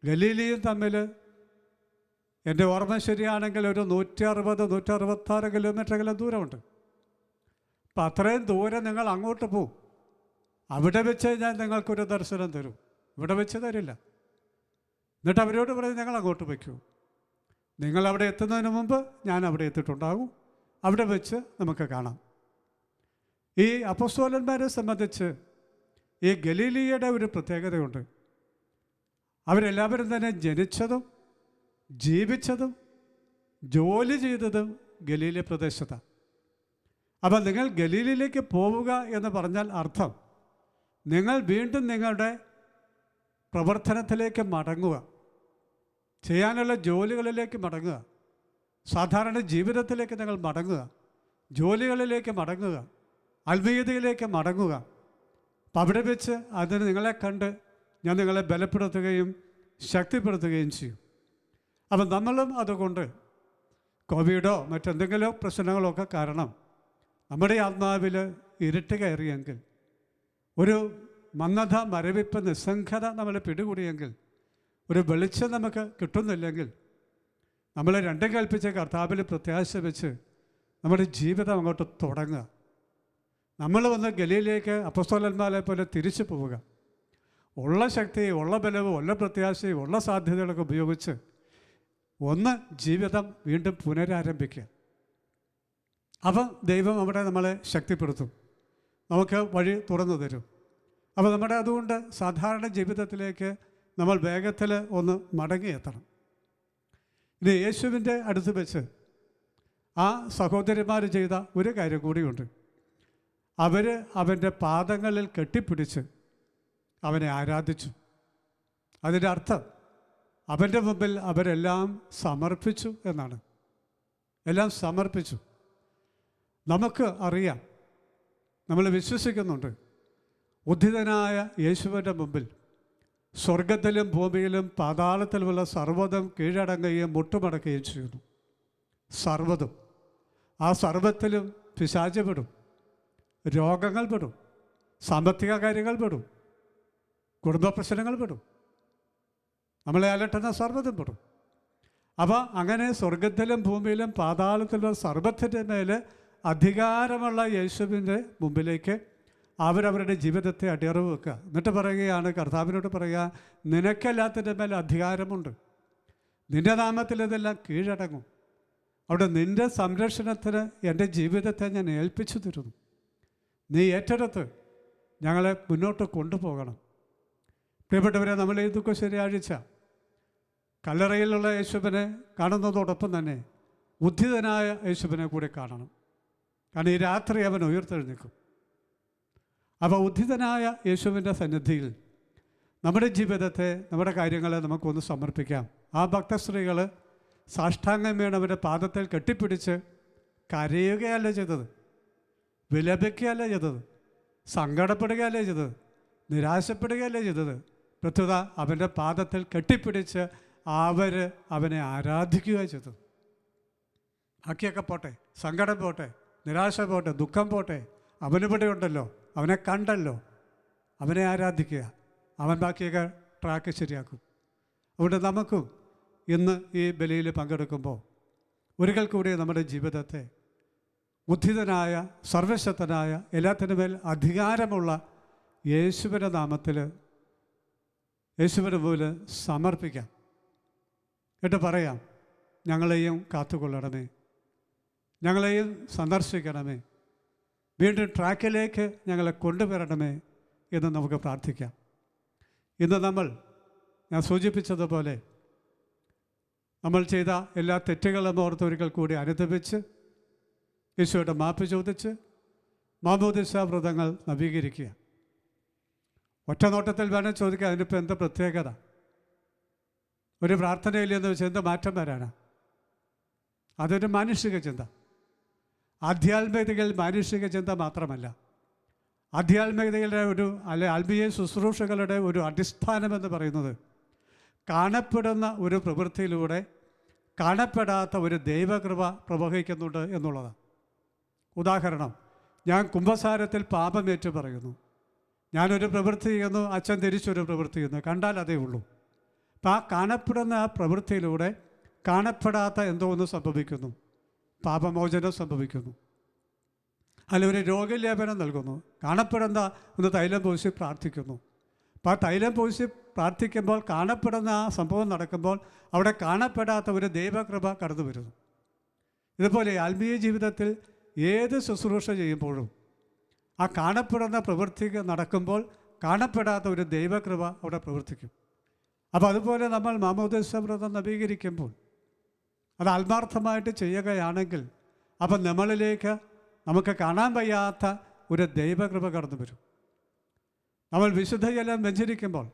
ഗലീലയും തമ്മിൽ എൻ്റെ ഓർമ്മ ശരിയാണെങ്കിൽ ഒരു 160-166 കിലോമീറ്ററെങ്കിലും ദൂരമുണ്ട്. അപ്പം അത്രയും ദൂരം നിങ്ങൾ അങ്ങോട്ട് പോവും. അവിടെ വെച്ച് ഞാൻ നിങ്ങൾക്കൊരു ദർശനം തരും. ഇവിടെ വെച്ച് തരില്ല. എന്നിട്ട് അവരോട് പറയും, ഞങ്ങൾ അങ്ങോട്ട് വയ്ക്കൂ. നിങ്ങളവിടെ എത്തുന്നതിന് മുമ്പ് ഞാൻ അവിടെ എത്തിയിട്ടുണ്ടാകും. അവിടെ വെച്ച് നമുക്ക് കാണാം. ഈ അപ്പോസ്തലന്മാരെ സംബന്ധിച്ച് ഈ ഗലീലിയയുടെ ഒരു പ്രത്യേകതയുണ്ട്. അവരെല്ലാവരും തന്നെ ജനിച്ചതും ജീവിച്ചതും ജോലി ചെയ്തതും ഗലീല പ്രദേശത്താണ്. അപ്പോൾ നിങ്ങൾ ഗലീലയിലേക്ക് പോവുക എന്ന് പറഞ്ഞാൽ അർത്ഥം നിങ്ങൾ വീണ്ടും നിങ്ങളുടെ പ്രവർത്തനത്തിലേക്ക് മടങ്ങുക, ചെയ്യാനുള്ള ജോലികളിലേക്ക് മടങ്ങുക, സാധാരണ ജീവിതത്തിലേക്ക് നിങ്ങൾ മടങ്ങുക, ജോലികളിലേക്ക് മടങ്ങുക, ആത്മീയതയിലേക്ക് മടങ്ങുക. അപ്പം അവിടെ വെച്ച് അതിന് നിങ്ങളെ കണ്ട് ഞാൻ നിങ്ങളെ ബലപ്പെടുത്തുകയും ശക്തിപ്പെടുത്തുകയും ചെയ്യും. അപ്പം നമ്മളും അതുകൊണ്ട് കോവിഡോ മറ്റെന്തെങ്കിലും പ്രശ്നങ്ങളോ ഒക്കെ കാരണം നമ്മുടെ ആത്മാവിൽ ഇരുട്ട് കയറിയെങ്കിൽ, ഒരു മന്ദത, മരവിപ്പ്, നിസ്സംഗത നമ്മളെ പിടികൂടിയെങ്കിൽ, ഒരു വെളിച്ചം നമുക്ക് കിട്ടുന്നില്ലെങ്കിൽ, നമ്മൾ രണ്ടും കൽപ്പിച്ച കർത്താവിൽ പ്രത്യാശ വെച്ച് നമ്മുടെ ജീവിതം അങ്ങോട്ട് തുടങ്ങുക. നമ്മൾ വന്ന് ഗലീലയിലേക്ക് അപ്പോസ്തലന്മാരെ പോലെ തിരിച്ചു പോവുക. ഉള്ള ശക്തിയും ഉള്ള ബലവും ഉള്ള പ്രത്യാശയും ഉള്ള സാധ്യതകളൊക്കെ ഉപയോഗിച്ച് ഒന്ന് ജീവിതം വീണ്ടും പുനരാരംഭിക്കുക. അപ്പം ദൈവം അവിടെ നമ്മളെ ശക്തിപ്പെടുത്തും, നമുക്ക് വഴി തുറന്നു തരും. അപ്പോൾ നമ്മുടെ അതുകൊണ്ട് സാധാരണ ജീവിതത്തിലേക്ക് നമ്മൾ വേഗത്തിൽ ഒന്ന് മടങ്ങിയെത്തണം. ഇനി യേശുവിൻ്റെ അടുത്ത് വെച്ച് ആ സഹോദരിമാർ ചെയ്ത ഒരു കാര്യം കൂടിയുണ്ട്. അവർ അവൻ്റെ പാദങ്ങളിൽ കെട്ടിപ്പിടിച്ച് അവനെ ആരാധിച്ചു. അതിൻ്റെ അർത്ഥം അവൻ്റെ മുമ്പിൽ അവരെല്ലാം സമർപ്പിച്ചു എന്നാണ്. എല്ലാം സമർപ്പിച്ചു. നമുക്ക് അറിയാം, നമ്മൾ വിശ്വസിക്കുന്നുണ്ട്, ഉദ്ധിതനായ യേശുവിൻ്റെ മുമ്പിൽ സ്വർഗത്തിലും ഭൂമിയിലും പാതാളത്തിലുമുള്ള സർവ്വതും കീഴടങ്ങുകയും മുട്ടുമടക്കുകയും ചെയ്യുന്നു. സർവ്വതും. ആ സർവ്വത്തിലും പിശാച് പെടും, രോഗങ്ങൾ പെടും, സാമ്പത്തിക കാര്യങ്ങൾ പെടും, കുടുംബ പ്രശ്നങ്ങൾ പെടും, നമ്മളെ അലട്ടുന്ന സർവ്വതും പെടും. അപ്പോൾ അങ്ങനെ സ്വർഗത്തിലും ഭൂമിയിലും പാതാളത്തിലുള്ള സർവ്വത്തിൻ്റെ മേൽ അധികാരമുള്ള യേശുവിൻ്റെ മുമ്പിലേക്ക് അവരവരുടെ ജീവിതത്തെ അടിയറവ് വെക്കുക. എന്നിട്ട് പറയുകയാണ്, കർത്താവിനോട് പറയുക, നിനക്കല്ലാത്തതിൻ്റെ മേൽ അധികാരമുണ്ട്, നിൻ്റെ നാമത്തിൽ ഇതെല്ലാം കീഴടങ്ങും. അവിടെ നിൻ്റെ സംരക്ഷണത്തിന് എൻ്റെ ജീവിതത്തെ ഞാൻ ഏൽപ്പിച്ചു തരുന്നു. നീ ഏറ്റെടുത്ത് ഞങ്ങളെ മുന്നോട്ട് കൊണ്ടുപോകണം. പ്രിയപ്പെട്ടവരെ, നമ്മൾ ഈ ദുഃഖ ശനിയാഴ്ച കല്ലറയിലുള്ള യേശുവിനെ കാണുന്നതോടൊപ്പം തന്നെ ഉദ്ധിതനായ യേശുവിനെ കൂടി കാണണം. കാരണം ഈ രാത്രി അവൻ ഉയർത്തെഴുന്നേൽക്കും. അപ്പോൾ ഉദ്ധിതനായ യേശുവിൻ്റെ സന്നിധിയിൽ നമ്മുടെ ജീവിതത്തെ, നമ്മുടെ കാര്യങ്ങളെ നമുക്കൊന്ന് സമർപ്പിക്കാം. ആ ഭക്തസ്ത്രീകൾ സാഷ്ടാംഗം വീണവരുടെ പാദത്തിൽ കെട്ടിപ്പിടിച്ച് കരയുകയല്ല ചെയ്തത്, വിലപിക്കുകയല്ല ചെയ്തത്, സങ്കടപ്പെടുകയല്ല ചെയ്തത്, നിരാശപ്പെടുകയല്ല ചെയ്തത്. പ്രത്യുത അവൻ്റെ പാദത്തിൽ കെട്ടിപ്പിടിച്ച് അവനെ ആരാധിക്കുക ചെയ്തത്. ബാക്കിയൊക്കെ പോട്ടെ, സങ്കടം പോട്ടെ, നിരാശ പോട്ടെ, ദുഃഖം പോട്ടെ, അവനിവിടെ ഉണ്ടല്ലോ, അവനെ കണ്ടല്ലോ, അവനെ ആരാധിക്കുക. അവൻ ബാക്കിയൊക്കെ ട്രാക്ക് ശരിയാക്കും. അതുകൊണ്ട് നമുക്കും ഇന്ന് ഈ ബലിയിൽ പങ്കെടുക്കുമ്പോൾ ഒരിക്കൽ കൂടി നമ്മുടെ ജീവിതത്തെ ഉദ്ധിതനായ, സർവശക്തനായ, എല്ലാത്തിനും മേൽ അധികാരമുള്ള യേശുവിൻ്റെ നാമത്തിൽ യേശുവിൻ്റെ മുമ്പിൽ സമർപ്പിക്കാം. എന്നിട്ട് പറയാം, ഞങ്ങളെയും കാത്തുകൊള്ളണമേ, ഞങ്ങളെയും സന്ദർശിക്കണമേ, വീണ്ടും ട്രാക്കിലേക്ക് ഞങ്ങളെ കൊണ്ടുവരണമേ എന്ന് നമുക്ക് പ്രാർത്ഥിക്കാം. ഇന്ന് ഞാൻ സൂചിപ്പിച്ചതുപോലെ നമ്മൾ ചെയ്ത എല്ലാ തെറ്റുകളും ഓർത്ത് ഒരിക്കൽ കൂടി അനുദപിച്ച് യേശുവിടെ മാപ്പ് ചോദിച്ച് മാമോദിസ വ്രതങ്ങൾ നവീകരിക്കുക. ഒറ്റ നോട്ടത്തിൽ വേണം ചോദിക്കുക, അതിനിപ്പോൾ എന്താ പ്രത്യേകത? ഒരു പ്രാർത്ഥനയില്ലെന്ന് വെച്ചാൽ എന്ത് മാറ്റം വരാനാ? അതൊരു മാനുഷിക ചിന്ത. ആധ്യാത്മികതയിൽ മാനുഷിക ചിന്ത മാത്രമല്ല, ആധ്യാത്മികതയുടെ ആത്മീയ ശുശ്രൂഷകളുടെ ഒരു അടിസ്ഥാനമെന്ന് പറയുന്നത് കാണപ്പെടുന്ന ഒരു പ്രവൃത്തിയിലൂടെ കാണപ്പെടാത്ത ഒരു ദൈവകൃപ പ്രവഹിക്കുന്നുണ്ട് എന്നുള്ളതാണ്. ഉദാഹരണം, ഞാൻ കുംഭസാരത്തിൽ പാപമേറ്റു പറയുന്നു, ഞാനൊരു പ്രവൃത്തി ചെയ്യുന്നു, അച്ഛൻ തിരിച്ചൊരു പ്രവൃത്തി ചെയ്യുന്നു, കണ്ടാൽ അതേ ഉള്ളൂ. അപ്പം ആ കാണപ്പെടുന്ന ആ പ്രവൃത്തിയിലൂടെ കാണപ്പെടാത്ത എന്തോ ഒന്ന് സംഭവിക്കുന്നു, പാപമോചനം സംഭവിക്കുന്നു, അല്ല ഒരു രോഗലേപനം നൽകുന്നു, കാണപ്പെടുന്ന ഒന്ന് തൈലം പൂശി പ്രാർത്ഥിക്കുന്നു. അപ്പോൾ ആ തൈലം പൂശി പ്രാർത്ഥിക്കുമ്പോൾ കാണപ്പെടുന്ന ആ സംഭവം നടക്കുമ്പോൾ അവിടെ കാണപ്പെടാത്ത ഒരു ദൈവകൃപ കടന്നു വരുന്നു. ഇതുപോലെ ആത്മീയ ജീവിതത്തിൽ ഏത് ശുശ്രൂഷ ചെയ്യുമ്പോഴും ആ കാണപ്പെടുന്ന പ്രവൃത്തി നടക്കുമ്പോൾ കാണപ്പെടാത്ത ഒരു ദൈവകൃപ അവിടെ പ്രവർത്തിക്കും. അപ്പോൾ അതുപോലെ നമ്മൾ മാമോദിസ വ്രതം നവീകരിക്കുമ്പോൾ അത് ആത്മാർത്ഥമായിട്ട് ചെയ്യുകയാണെങ്കിൽ അപ്പം നമ്മളിലേക്ക് നമുക്ക് കാണാൻ വയ്യാത്ത ഒരു ദൈവകൃപ കടന്നു വരും. നമ്മൾ വിശുദ്ധ ജലം വെഞ്ചരിക്കുമ്പോൾ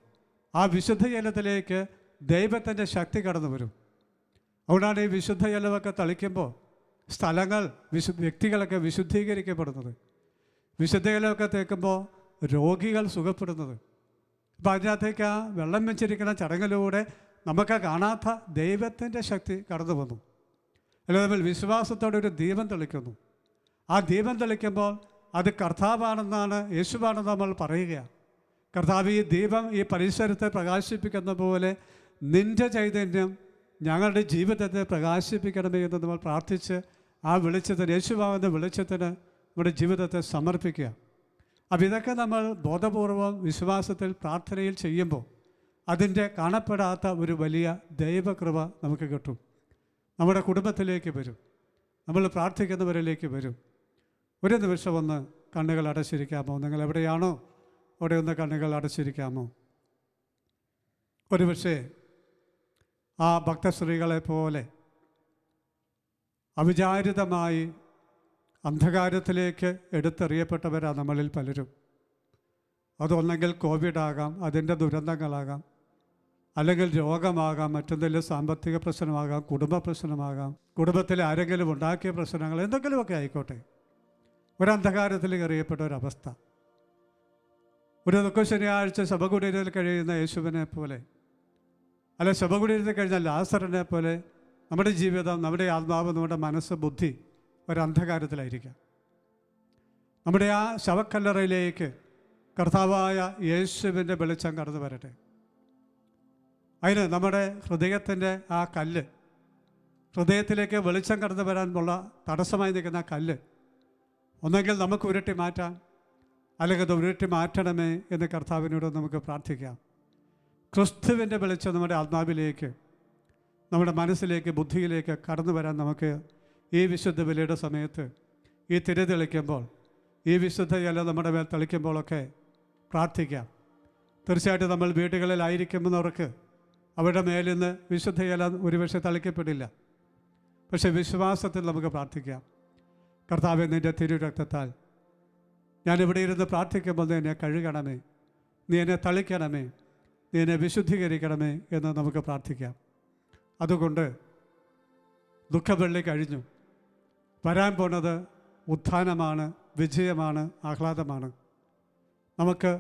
ആ വിശുദ്ധ ജലത്തിലേക്ക് ദൈവത്തിൻ്റെ ശക്തി കടന്നു വരും. അതുകൊണ്ടാണ് ഈ വിശുദ്ധ ജലമൊക്കെ തളിക്കുമ്പോൾ സ്ഥലങ്ങൾ വ്യക്തികളൊക്കെ വിശുദ്ധീകരിക്കപ്പെടുന്നത്. വിശുദ്ധ ജലമൊക്കെ തേക്കുമ്പോൾ രോഗികൾ സുഖപ്പെടുന്നത്. അപ്പോൾ അതിനകത്തേക്ക് ആ വെള്ളം വെച്ചിരിക്കുന്ന ചടങ്ങിലൂടെ നമുക്ക് കാണാത്ത ദൈവത്തിൻ്റെ ശക്തി കടന്നു വന്നു. അല്ലെങ്കിൽ നമ്മൾ വിശ്വാസത്തോടെ ഒരു ദീപം തെളിക്കുന്നു. ആ ദീപം തെളിക്കുമ്പോൾ അത് കർത്താവാണെന്നാണ്, യേശുവാണെന്ന് നമ്മൾ പറയുകയാണ്. കർത്താവ്, ഈ ദീപം ഈ പരിസരത്തെ പ്രകാശിപ്പിക്കുന്ന പോലെ നിൻ്റെ ചൈതന്യം ഞങ്ങളുടെ ജീവിതത്തെ പ്രകാശിപ്പിക്കണമേ എന്ന് നമ്മൾ പ്രാർത്ഥിച്ച് ആ വെളിച്ചത്തിന്, യേശുവാകുന്ന വെളിച്ചത്തിന് നമ്മുടെ ജീവിതത്തെ സമർപ്പിക്കുക. അപ്പോൾ ഇതൊക്കെ നമ്മൾ ബോധപൂർവം വിശ്വാസത്തിൽ പ്രാർത്ഥനയിൽ ചെയ്യുമ്പോൾ അതിൻ്റെ കാണപ്പെടാത്ത ഒരു വലിയ ദൈവകൃപ നമുക്ക് കിട്ടും. നമ്മുടെ കുടുംബത്തിലേക്ക് വരും, നമ്മൾ പ്രാർത്ഥിക്കുന്നവരിലേക്ക് വരും. ഒരു നിമിഷം ഒന്ന് കണ്ണുകൾ അടച്ചിരിക്കാമോ? നിങ്ങൾ എവിടെയാണോ അവിടെ ഒന്ന് കണ്ണുകൾ അടച്ചിരിക്കാമോ? ഒരു പക്ഷേ ആ ഭക്തശ്രീകളെ പോലെ അവിചാരിതമായി അന്ധകാരത്തിലേക്ക് എടുത്തെറിയപ്പെട്ടവരാണ് നമ്മളിൽ പലരും. അതൊന്നെങ്കിൽ കോവിഡാകാം, അതിൻ്റെ ദുരന്തങ്ങളാകാം, അല്ലെങ്കിൽ രോഗമാകാം, മറ്റെന്തെങ്കിലും സാമ്പത്തിക പ്രശ്നമാകാം, കുടുംബ പ്രശ്നമാകാം, കുടുംബത്തിൽ ആരെങ്കിലും ഉണ്ടാക്കിയ പ്രശ്നങ്ങൾ, എന്തെങ്കിലുമൊക്കെ ആയിക്കോട്ടെ. ഒരന്ധകാരത്തിലേക്ക് എറിയപ്പെട്ട ഒരവസ്ഥ. ഒരു ദുഃഖ ശനിയാഴ്ച ശവകുടീരത്തിൽ കഴിയുന്ന യേശുവിനെ പോലെ, അല്ലെ ശവകുടീരത്തിൽ കഴിഞ്ഞ ലാസറിനെ പോലെ നമ്മുടെ ജീവിതം, നമ്മുടെ ആത്മാവ്, നമ്മുടെ മനസ്സ്, ബുദ്ധി ഒരന്ധകാരത്തിലായിരിക്കാം. നമ്മുടെ ആ ശവക്കല്ലറയിലേക്ക് കർത്താവായ യേശുവിൻ്റെ വെളിച്ചം കടന്നു വരട്ടെ. അതിന് നമ്മുടെ ഹൃദയത്തിൻ്റെ ആ കല്ല്, ഹൃദയത്തിലേക്ക് വെളിച്ചം കടന്നു വരാനുള്ള തടസ്സമായി നിൽക്കുന്ന കല്ല് ഒന്നെങ്കിൽ നമുക്ക് ഉരുട്ടി മാറ്റാം, അല്ലെങ്കിൽ അത് ഉരുട്ടി മാറ്റണമേ എന്ന് കർത്താവിനോട് നമുക്ക് പ്രാർത്ഥിക്കാം. ക്രിസ്തുവിൻ്റെ വെളിച്ചം നമ്മുടെ ആത്മാവിലേക്ക്, നമ്മുടെ മനസ്സിലേക്ക്, ബുദ്ധിയിലേക്ക് കടന്നു വരാൻ നമുക്ക് ഈ വിശുദ്ധ ബലിയുടെ സമയത്ത്, ഈ തിരി തെളിക്കുമ്പോൾ, ഈ വിശുദ്ധ ജലം നമ്മുടെ മേൽ തെളിക്കുമ്പോഴൊക്കെ പ്രാർത്ഥിക്കാം. തീർച്ചയായിട്ടും നമ്മൾ വീടുകളിലായിരിക്കുന്നവർക്ക് അവരുടെ മേലിൽ നിന്ന് വിശുദ്ധ ജലം ഒരുപക്ഷെ തളിക്കപ്പെടില്ല. പക്ഷേ വിശ്വാസത്തിൽ നമുക്ക് പ്രാർത്ഥിക്കാം. കർത്താവേ, നിൻ്റെ തിരുരക്തത്താൽ ഞാനിവിടെ ഇരുന്ന് പ്രാർത്ഥിക്കുമ്പോൾ നീ എന്നെ കഴുകണമേ, നീ എന്നെ തളിക്കണമേ, നീ എന്നെ വിശുദ്ധീകരിക്കണമേ എന്ന് നമുക്ക് പ്രാർത്ഥിക്കാം. അതുകൊണ്ട് ദുഃഖവെള്ളി കഴിഞ്ഞു, വരാൻ പോണത് ഉത്ഥാനമാണ്, വിജയമാണ്, ആഹ്ലാദമാണ്. നമുക്ക്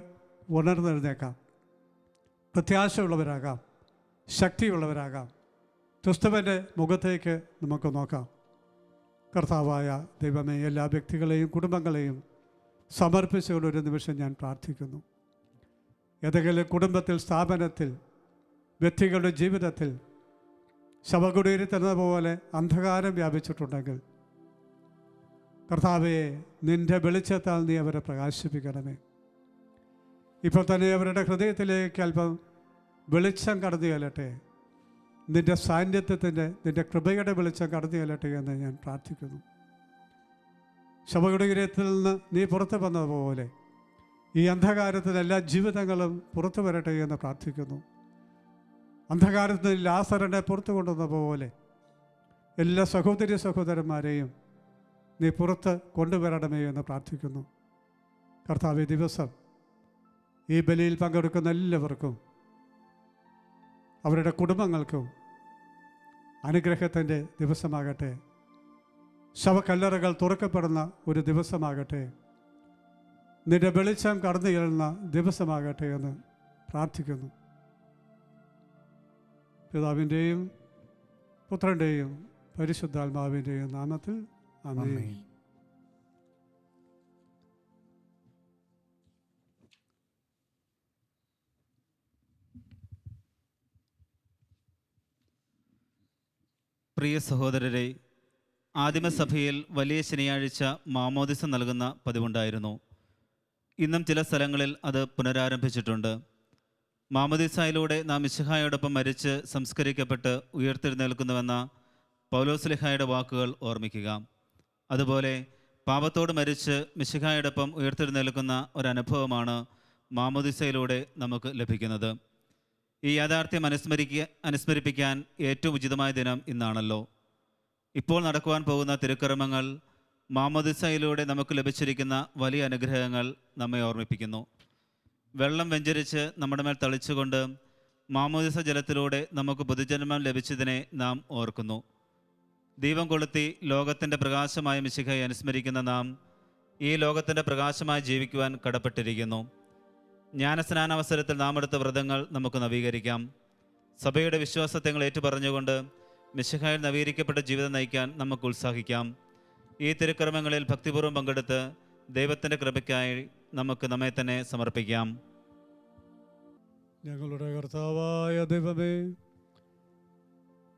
ഉണർന്നെഴുന്നേക്കാം, പ്രത്യാശയുള്ളവരാകാം, ശക്തിയുള്ളവരാകാം. ക്രിസ്തുവിൻ്റെ മുഖത്തേക്ക് നമുക്ക് നോക്കാം. കർത്താവായ ദൈവമേ, എല്ലാ വ്യക്തികളെയും കുടുംബങ്ങളെയും സമർപ്പിച്ചുകൊണ്ട് ഒരു നിമിഷം ഞാൻ പ്രാർത്ഥിക്കുന്നു. ഏതെങ്കിലും കുടുംബത്തിൽ, സ്ഥാപനത്തിൽ, വ്യക്തികളുടെ ജീവിതത്തിൽ ശവകുടീരത്തെന്ന പോലെ അന്ധകാരം വ്യാപിച്ചിട്ടുണ്ടെങ്കിൽ കർത്താവേ, നിൻ്റെ വെളിച്ചത്താൽ നീ അവരെ പ്രകാശിപ്പിക്കണമേ. ഇപ്പോൾ തന്നെ അവരുടെ ഹൃദയത്തിലേക്ക് അല്പം വെളിച്ചം കടന്നു ചെല്ലട്ടെ. നിൻ്റെ സാന്നിധ്യത്തിൻ്റെ, നിൻ്റെ കൃപയുടെ വെളിച്ചം കടന്നു ചെല്ലട്ടെ എന്ന് ഞാൻ പ്രാർത്ഥിക്കുന്നു. ശവകുടീരത്തിൽ നിന്ന് നീ പുറത്തു വന്നതുപോലെ ഈ അന്ധകാരത്തിൽ എല്ലാ ജീവിതങ്ങളും പുറത്തു വരട്ടെ എന്ന് പ്രാർത്ഥിക്കുന്നു. അന്ധകാരത്തിൽ ലാസറിനെ പുറത്തു കൊണ്ടുവന്ന പോലെ എല്ലാ സഹോദരി സഹോദരന്മാരെയും നീ പുറത്ത് കൊണ്ടുവരണമേ എന്ന് പ്രാർത്ഥിക്കുന്നു. കർത്താവേ, ദിവസം ഈ ബലിയിൽ പങ്കെടുക്കുന്ന എല്ലാവർക്കും, അവരുടെ കുടുംബങ്ങൾക്കും അനുഗ്രഹത്തിൻ്റെ ദിവസമാകട്ടെ. ശവക്കല്ലറകൾ തുറക്കപ്പെടുന്ന ഒരു ദിവസമാകട്ടെ. നിന്റെ വെളിച്ചം കടന്നു ചെല്ലുന്ന ദിവസമാകട്ടെ എന്ന് പ്രാർത്ഥിക്കുന്നു. പിതാവിൻ്റെയും പുത്രൻ്റെയും പരിശുദ്ധാത്മാവിൻ്റെയും നാമത്തിൽ ആമേൻ. പ്രിയ സഹോദരരെ, ആദിമസഭയിൽ വലിയ ശനിയാഴ്ച മാമോദിസ നൽകുന്ന പതിവുണ്ടായിരുന്നു. ഇന്നും ചില സ്ഥലങ്ങളിൽ അത് പുനരാരംഭിച്ചിട്ടുണ്ട്. മാമോദിസായിലൂടെ നാം മിശിഹായോടൊപ്പം മരിച്ച് സംസ്കരിക്കപ്പെട്ട് ഉയർത്തെഴുന്നേൽക്കുന്നുവെന്ന പൗലോസ്ലിഹായുടെ വാക്കുകൾ ഓർമ്മിക്കുക. അതുപോലെ പാപത്തോട് മരിച്ച് മിശിഹായോടൊപ്പം ഉയർത്തെഴുന്നേൽക്കുന്ന ഒരനുഭവമാണ് മാമോദിസയിലൂടെ നമുക്ക് ലഭിക്കുന്നത്. ഈ യാഥാർത്ഥ്യം അനുസ്മരിപ്പിക്കാൻ ഏറ്റവും ഉചിതമായ ദിനം ഇന്നാണല്ലോ. ഇപ്പോൾ നടക്കുവാൻ പോകുന്ന തിരുക്കർമ്മങ്ങൾ മാമോദിസയിലൂടെ നമുക്ക് ലഭിച്ചിരിക്കുന്ന വലിയ അനുഗ്രഹങ്ങൾ നമ്മെ ഓർമ്മിപ്പിക്കുന്നു. വെള്ളം വെഞ്ചരിച്ച് നമ്മുടെ മേൽ തളിച്ചുകൊണ്ട് മാമോദിസ ജലത്തിലൂടെ നമുക്ക് പുതുജന്മം ലഭിച്ചതിനെ നാം ഓർക്കുന്നു. ദീപം കൊളുത്തി ലോകത്തിൻ്റെ പ്രകാശമായ മിശിഹയെ അനുസ്മരിക്കുന്ന നാം ഈ ലോകത്തിൻ്റെ പ്രകാശമായി ജീവിക്കുവാൻ കടപ്പെട്ടിരിക്കുന്നു. ജ്ഞാനസ്നാനാവസരത്തിൽ നാം എടുത്ത വ്രതങ്ങൾ നമുക്ക് നവീകരിക്കാം. സഭയുടെ വിശ്വാസത്വങ്ങൾ ഏറ്റുപറഞ്ഞുകൊണ്ട് മിശിഹായിൽ നവീകരിക്കപ്പെട്ട ജീവിതം നയിക്കാൻ നമുക്ക് ഉത്സാഹിക്കാം. ഈ തിരുക്കർമ്മങ്ങളിൽ ഭക്തിപൂർവ്വം പങ്കെടുത്ത് ദൈവത്തിൻ്റെ കൃപയ്ക്കായി നമുക്ക് നമ്മെ തന്നെ സമർപ്പിക്കാം. ഞങ്ങളുടെ കർത്താവായ ദൈവമേ,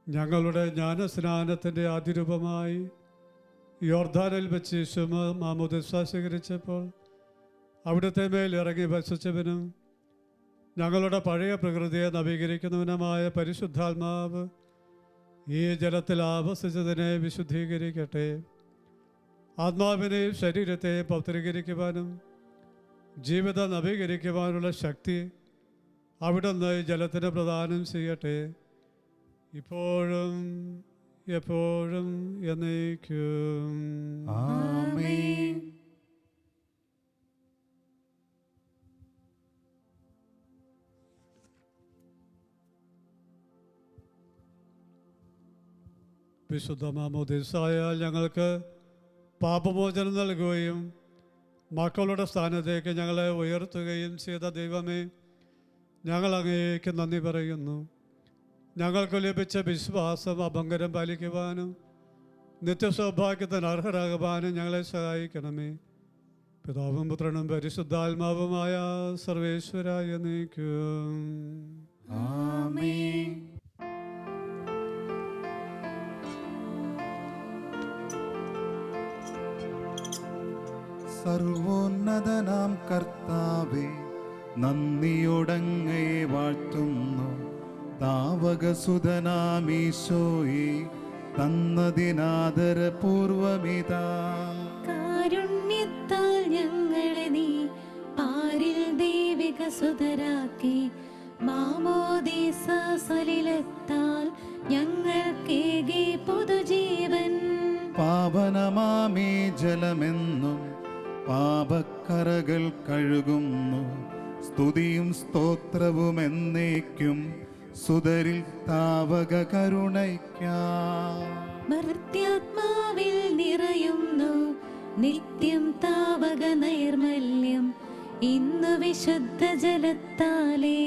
ഞങ്ങളുടെ ജ്ഞാനസ്നാനത്തിൻ്റെ ആദ്യരൂപമായി യോർദാനിൽ വെച്ച് യേശു മാമോദിസ സ്വീകരിച്ചപ്പോൾ അവിടുത്തെ മേൽ ഇറങ്ങി വസിച്ചവനും ഞങ്ങളുടെ പഴയ പ്രകൃതിയെ നവീകരിക്കുന്നവനുമായ പരിശുദ്ധാത്മാവ് ഈ ജലത്തിൽ ആവസിച്ചതിനെ വിശുദ്ധീകരിക്കട്ടെ. ആത്മാവിനെയും ശരീരത്തെയും പൗത്രീകരിക്കുവാനും ജീവിതം നവീകരിക്കുവാനുള്ള ശക്തി അവിടുന്ന് ഈ ജലത്തിന് പ്രദാനം ചെയ്യട്ടെ, ഇപ്പോഴും എപ്പോഴും എന്നേക്കും. ആമേൻ. വിശുദ്ധ മാമോദിസയാൽ ഞങ്ങൾക്ക് പാപമോചനം നൽകുകയും മക്കളുടെ സ്ഥാനത്തേക്ക് ഞങ്ങളെ ഉയർത്തുകയും ചെയ്ത ദൈവമേ, ഞങ്ങൾ അങ്ങേക്ക് നന്ദി പറയുന്നു. ഞങ്ങൾക്ക് ലഭിച്ച വിശ്വാസം അഭംഗരം പാലിക്കുവാനും നിത്യസൗഭാഗ്യത്തിന് അർഹരാകുവാനും ഞങ്ങളെ സഹായിക്കണമേ. പിതാവും പുത്രനും പരിശുദ്ധാത്മാവുമായ സർവേശ്വരായ എന്നേക്കും. ആമേൻ. സർവോന്നതനാം കർത്താവേ, നന്ദിയോടങ്ങയെ വാഴ്ത്തുന്നു. താവകസുതനാമീശോയെ തന്നതിനാദരപൂർവമിതാ. കാരുണ്യത്താൽ ഞങ്ങളെ നീ പാരിൽ ദൈവിക സുതരാക്കി. മാമോദീസ സലിലത്താൽ ഞങ്ങൾക്കേകി പുതുജീവൻ. പാവനമാമേ ജലമെന്നും പാപക്കറകൾ കഴുകുന്നു. സ്തുതിയും സ്തോത്രവും എന്നേക്കും സുതരിൽ താവക കരുണയ്ക്കാം. മർത്യാത്മാവിൽ നിറയുന്നു നിത്യം താവക നൈർമല്യം. ഇന്നു വിശുദ്ധ ജലത്താലേ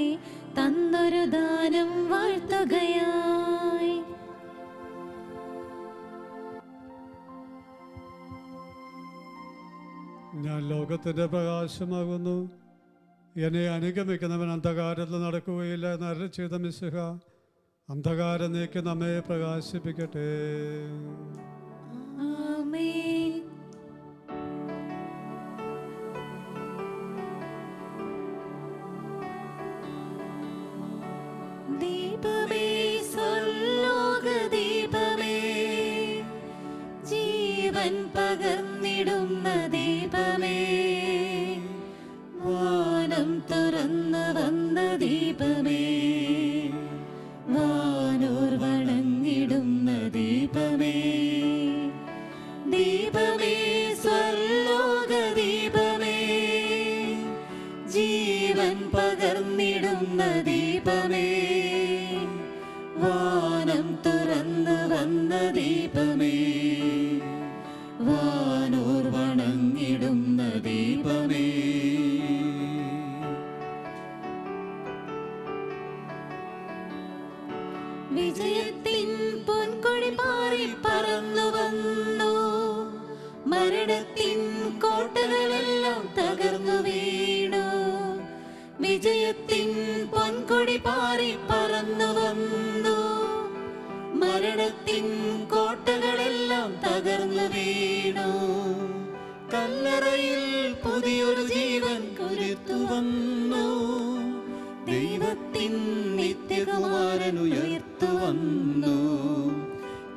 തന്നൊരു ദാനം വാഴ്ത്തുകയായി. ഞാൻ ലോകത്തിൻ്റെ പ്രകാശമാകുന്നു, എന്നെ അനുഗമിക്കുന്നവൻ അന്ധകാരത്തിൽ നടക്കുകയില്ല എന്ന് അരുളി ചെയ്ത മിശിഹ അന്ധകാരം നീക്കി നമ്മെ പ്രകാശിപ്പിക്കട്ടെ. ആമേൻ. ദീപമേ, സ്വർലോക ദീപമേ, ജീവൻ പകർന്നിടുന്ന ദീപമേ, വാനം തുറന്നു വന്ന ദീപമേ, വാനോർ വണങ്ങിടുന്ന ദീപമേ. ദീപമേ, സ്വർലോക ദീപമേ, ജീവൻ പകർന്നിടുന്ന ദീപമേ, വാനം തുറന്നു വന്ന ദീപമേ, വാനോർ വണങ്ങിടുന്ന ദീപമേ. വിജയത്തിൻ പൊൻകൊടി പാറി പറന്നു വന്നു. മരണത്തിൻ കോട്ടകളെല്ലാം തകർന്നു വീണു. വിജയത്തിൻ പൊൻകൊടി പാറി പറന്നു വന്നു. മരണത്തിൻ കോട്ടകളെല്ലാം തകർന്നു വീണു. കല്ലറയിൽ പുതിയൊരു ജീവൻ കുരുത്തു വന്നു. ദൈവത്തിൻ നിത്യകുമാരൻ ഉയർത്തു വന്നു.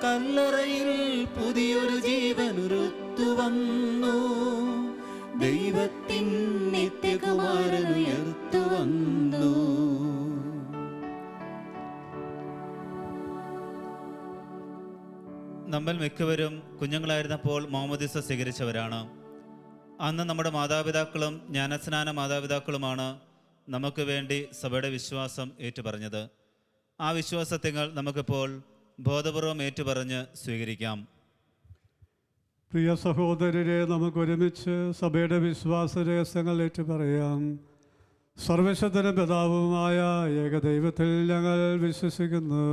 കല്ലറയിൽ പുതിയൊരു ജീവൻ ഉയർത്തു വന്നു. ദൈവത്തിൻ നിത്യകുമാരൻ ഉയർത്തു വന്നു. നമ്മൾ മിക്കവരും കുഞ്ഞുങ്ങളായിരുന്നപ്പോൾ മാമോദിസ സ്വീകരിച്ചവരാണ്. അന്ന് നമ്മുടെ മാതാപിതാക്കളും ജ്ഞാനസ്നാന മാതാപിതാക്കളുമാണ് നമുക്ക് വേണ്ടി സഭയുടെ വിശ്വാസം ഏറ്റുപറഞ്ഞത്. ആ വിശ്വാസങ്ങൾ നമുക്കിപ്പോൾ ബോധപൂർവം ഏറ്റുപറഞ്ഞ് സ്വീകരിക്കാം. പ്രിയ സഹോദരരെ, നമുക്കൊരുമിച്ച് സഭയുടെ വിശ്വാസ രഹസ്യങ്ങൾ ഏറ്റുപറയാം. സർവശക്തനും പിതാവുമായ ഏകദൈവത്തിൽ ഞങ്ങൾ വിശ്വസിക്കുന്നു.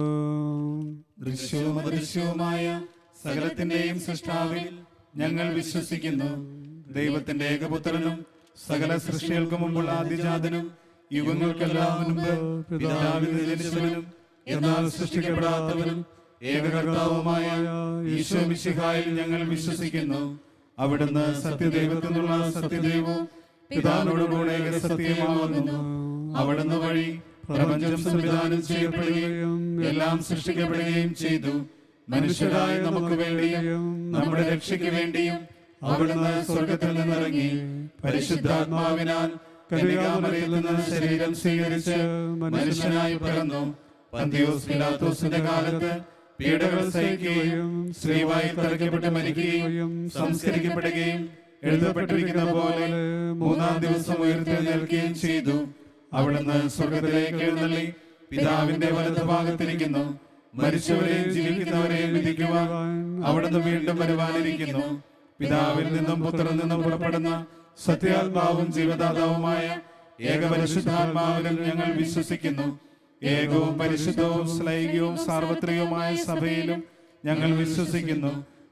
ദൃശ്യവും അദൃശ്യവുമായ സകലത്തിന്റെയും സൃഷ്ടാവിൽ ഞങ്ങൾ വിശ്വസിക്കുന്നു. ദൈവത്തിന്റെ ഏകപുത്രനും സകല സൃഷ്ടികൾക്ക് മുമ്പുള്ള ആദിജാതനും യുഗങ്ങൾക്കെല്ലാം മുൻപ് പിതാവിൽ നിന്ന് ജനിച്ചവനും എന്നാൽ സൃഷ്ടിക്കപ്പെടാത്തവനും ഏകകർത്താവുമായ ഈശോ മിശിഹായിൽ ഞങ്ങൾ വിശ്വസിക്കുന്നു. അവിടുന്ന് സത്യദൈവത്തിനുള്ള സത്യദൈവവും പിതാവിനോടുകൂടെ ഏകസത്യമാകുന്നു. അവിടുന്ന് വഴി പ്രപഞ്ചം സംവിധാനം ചെയ്യപ്പെടുകയും എല്ലാം സൃഷ്ടിക്കപ്പെടുകയും ചെയ്തു. മനുഷ്യരായ നമുക്ക് വേണ്ടിയും നമ്മുടെ രക്ഷയ്ക്ക് വേണ്ടിയും അവിടുന്ന് സ്വർഗത്തിൽ നിന്നിറങ്ങി പരിശുദ്ധാത്മാവിനാൽ കന്യകാമറിയത്തിൽ നിന്ന് ശരീരം സ്വീകരിച്ച് മനുഷ്യനായി പിറന്നു. പന്തിയോസ് പിലാത്തോസിന്റെ കാലത്ത് പീഡകൾ സഹിക്കുകയും സ്ത്രീവായിൽ തറയ്ക്കപ്പെട്ട് മരിക്കുകയും സംസ്കരിക്കപ്പെടുകയും എഴുതപ്പെട്ടിരിക്കുന്ന പോലെ മൂന്നാം ദിവസം ഉയർത്തെഴുന്നേൽക്കുകയും ചെയ്തു. അവിടുന്ന് സ്വർഗത്തിലേക്ക് എഴുന്നള്ളി പിതാവിന്റെ വലതുഭാഗത്തിരിക്കുന്നു. മരിച്ചവരെയും ജീവിക്കുന്നവരെയും വിധിക്കുവാൻ അവിടുന്ന് വീണ്ടും വരുവാനിരിക്കുന്നു. പിതാവിൽ നിന്നും പുത്രനിൽ നിന്നും പുറപ്പെടുന്ന സത്യാത്മാവും ജീവദാതാവുമായ ഏകപരിശുദ്ധാത്മാവിലും ഞങ്ങൾ വിശ്വസിക്കുന്നു. ഏകവും പരിശുദ്ധവും ശ്ലൈകികവും സാർവത്രികവുമായ സഭയിലും ഞങ്ങൾ വിശ്വസിക്കുന്നു.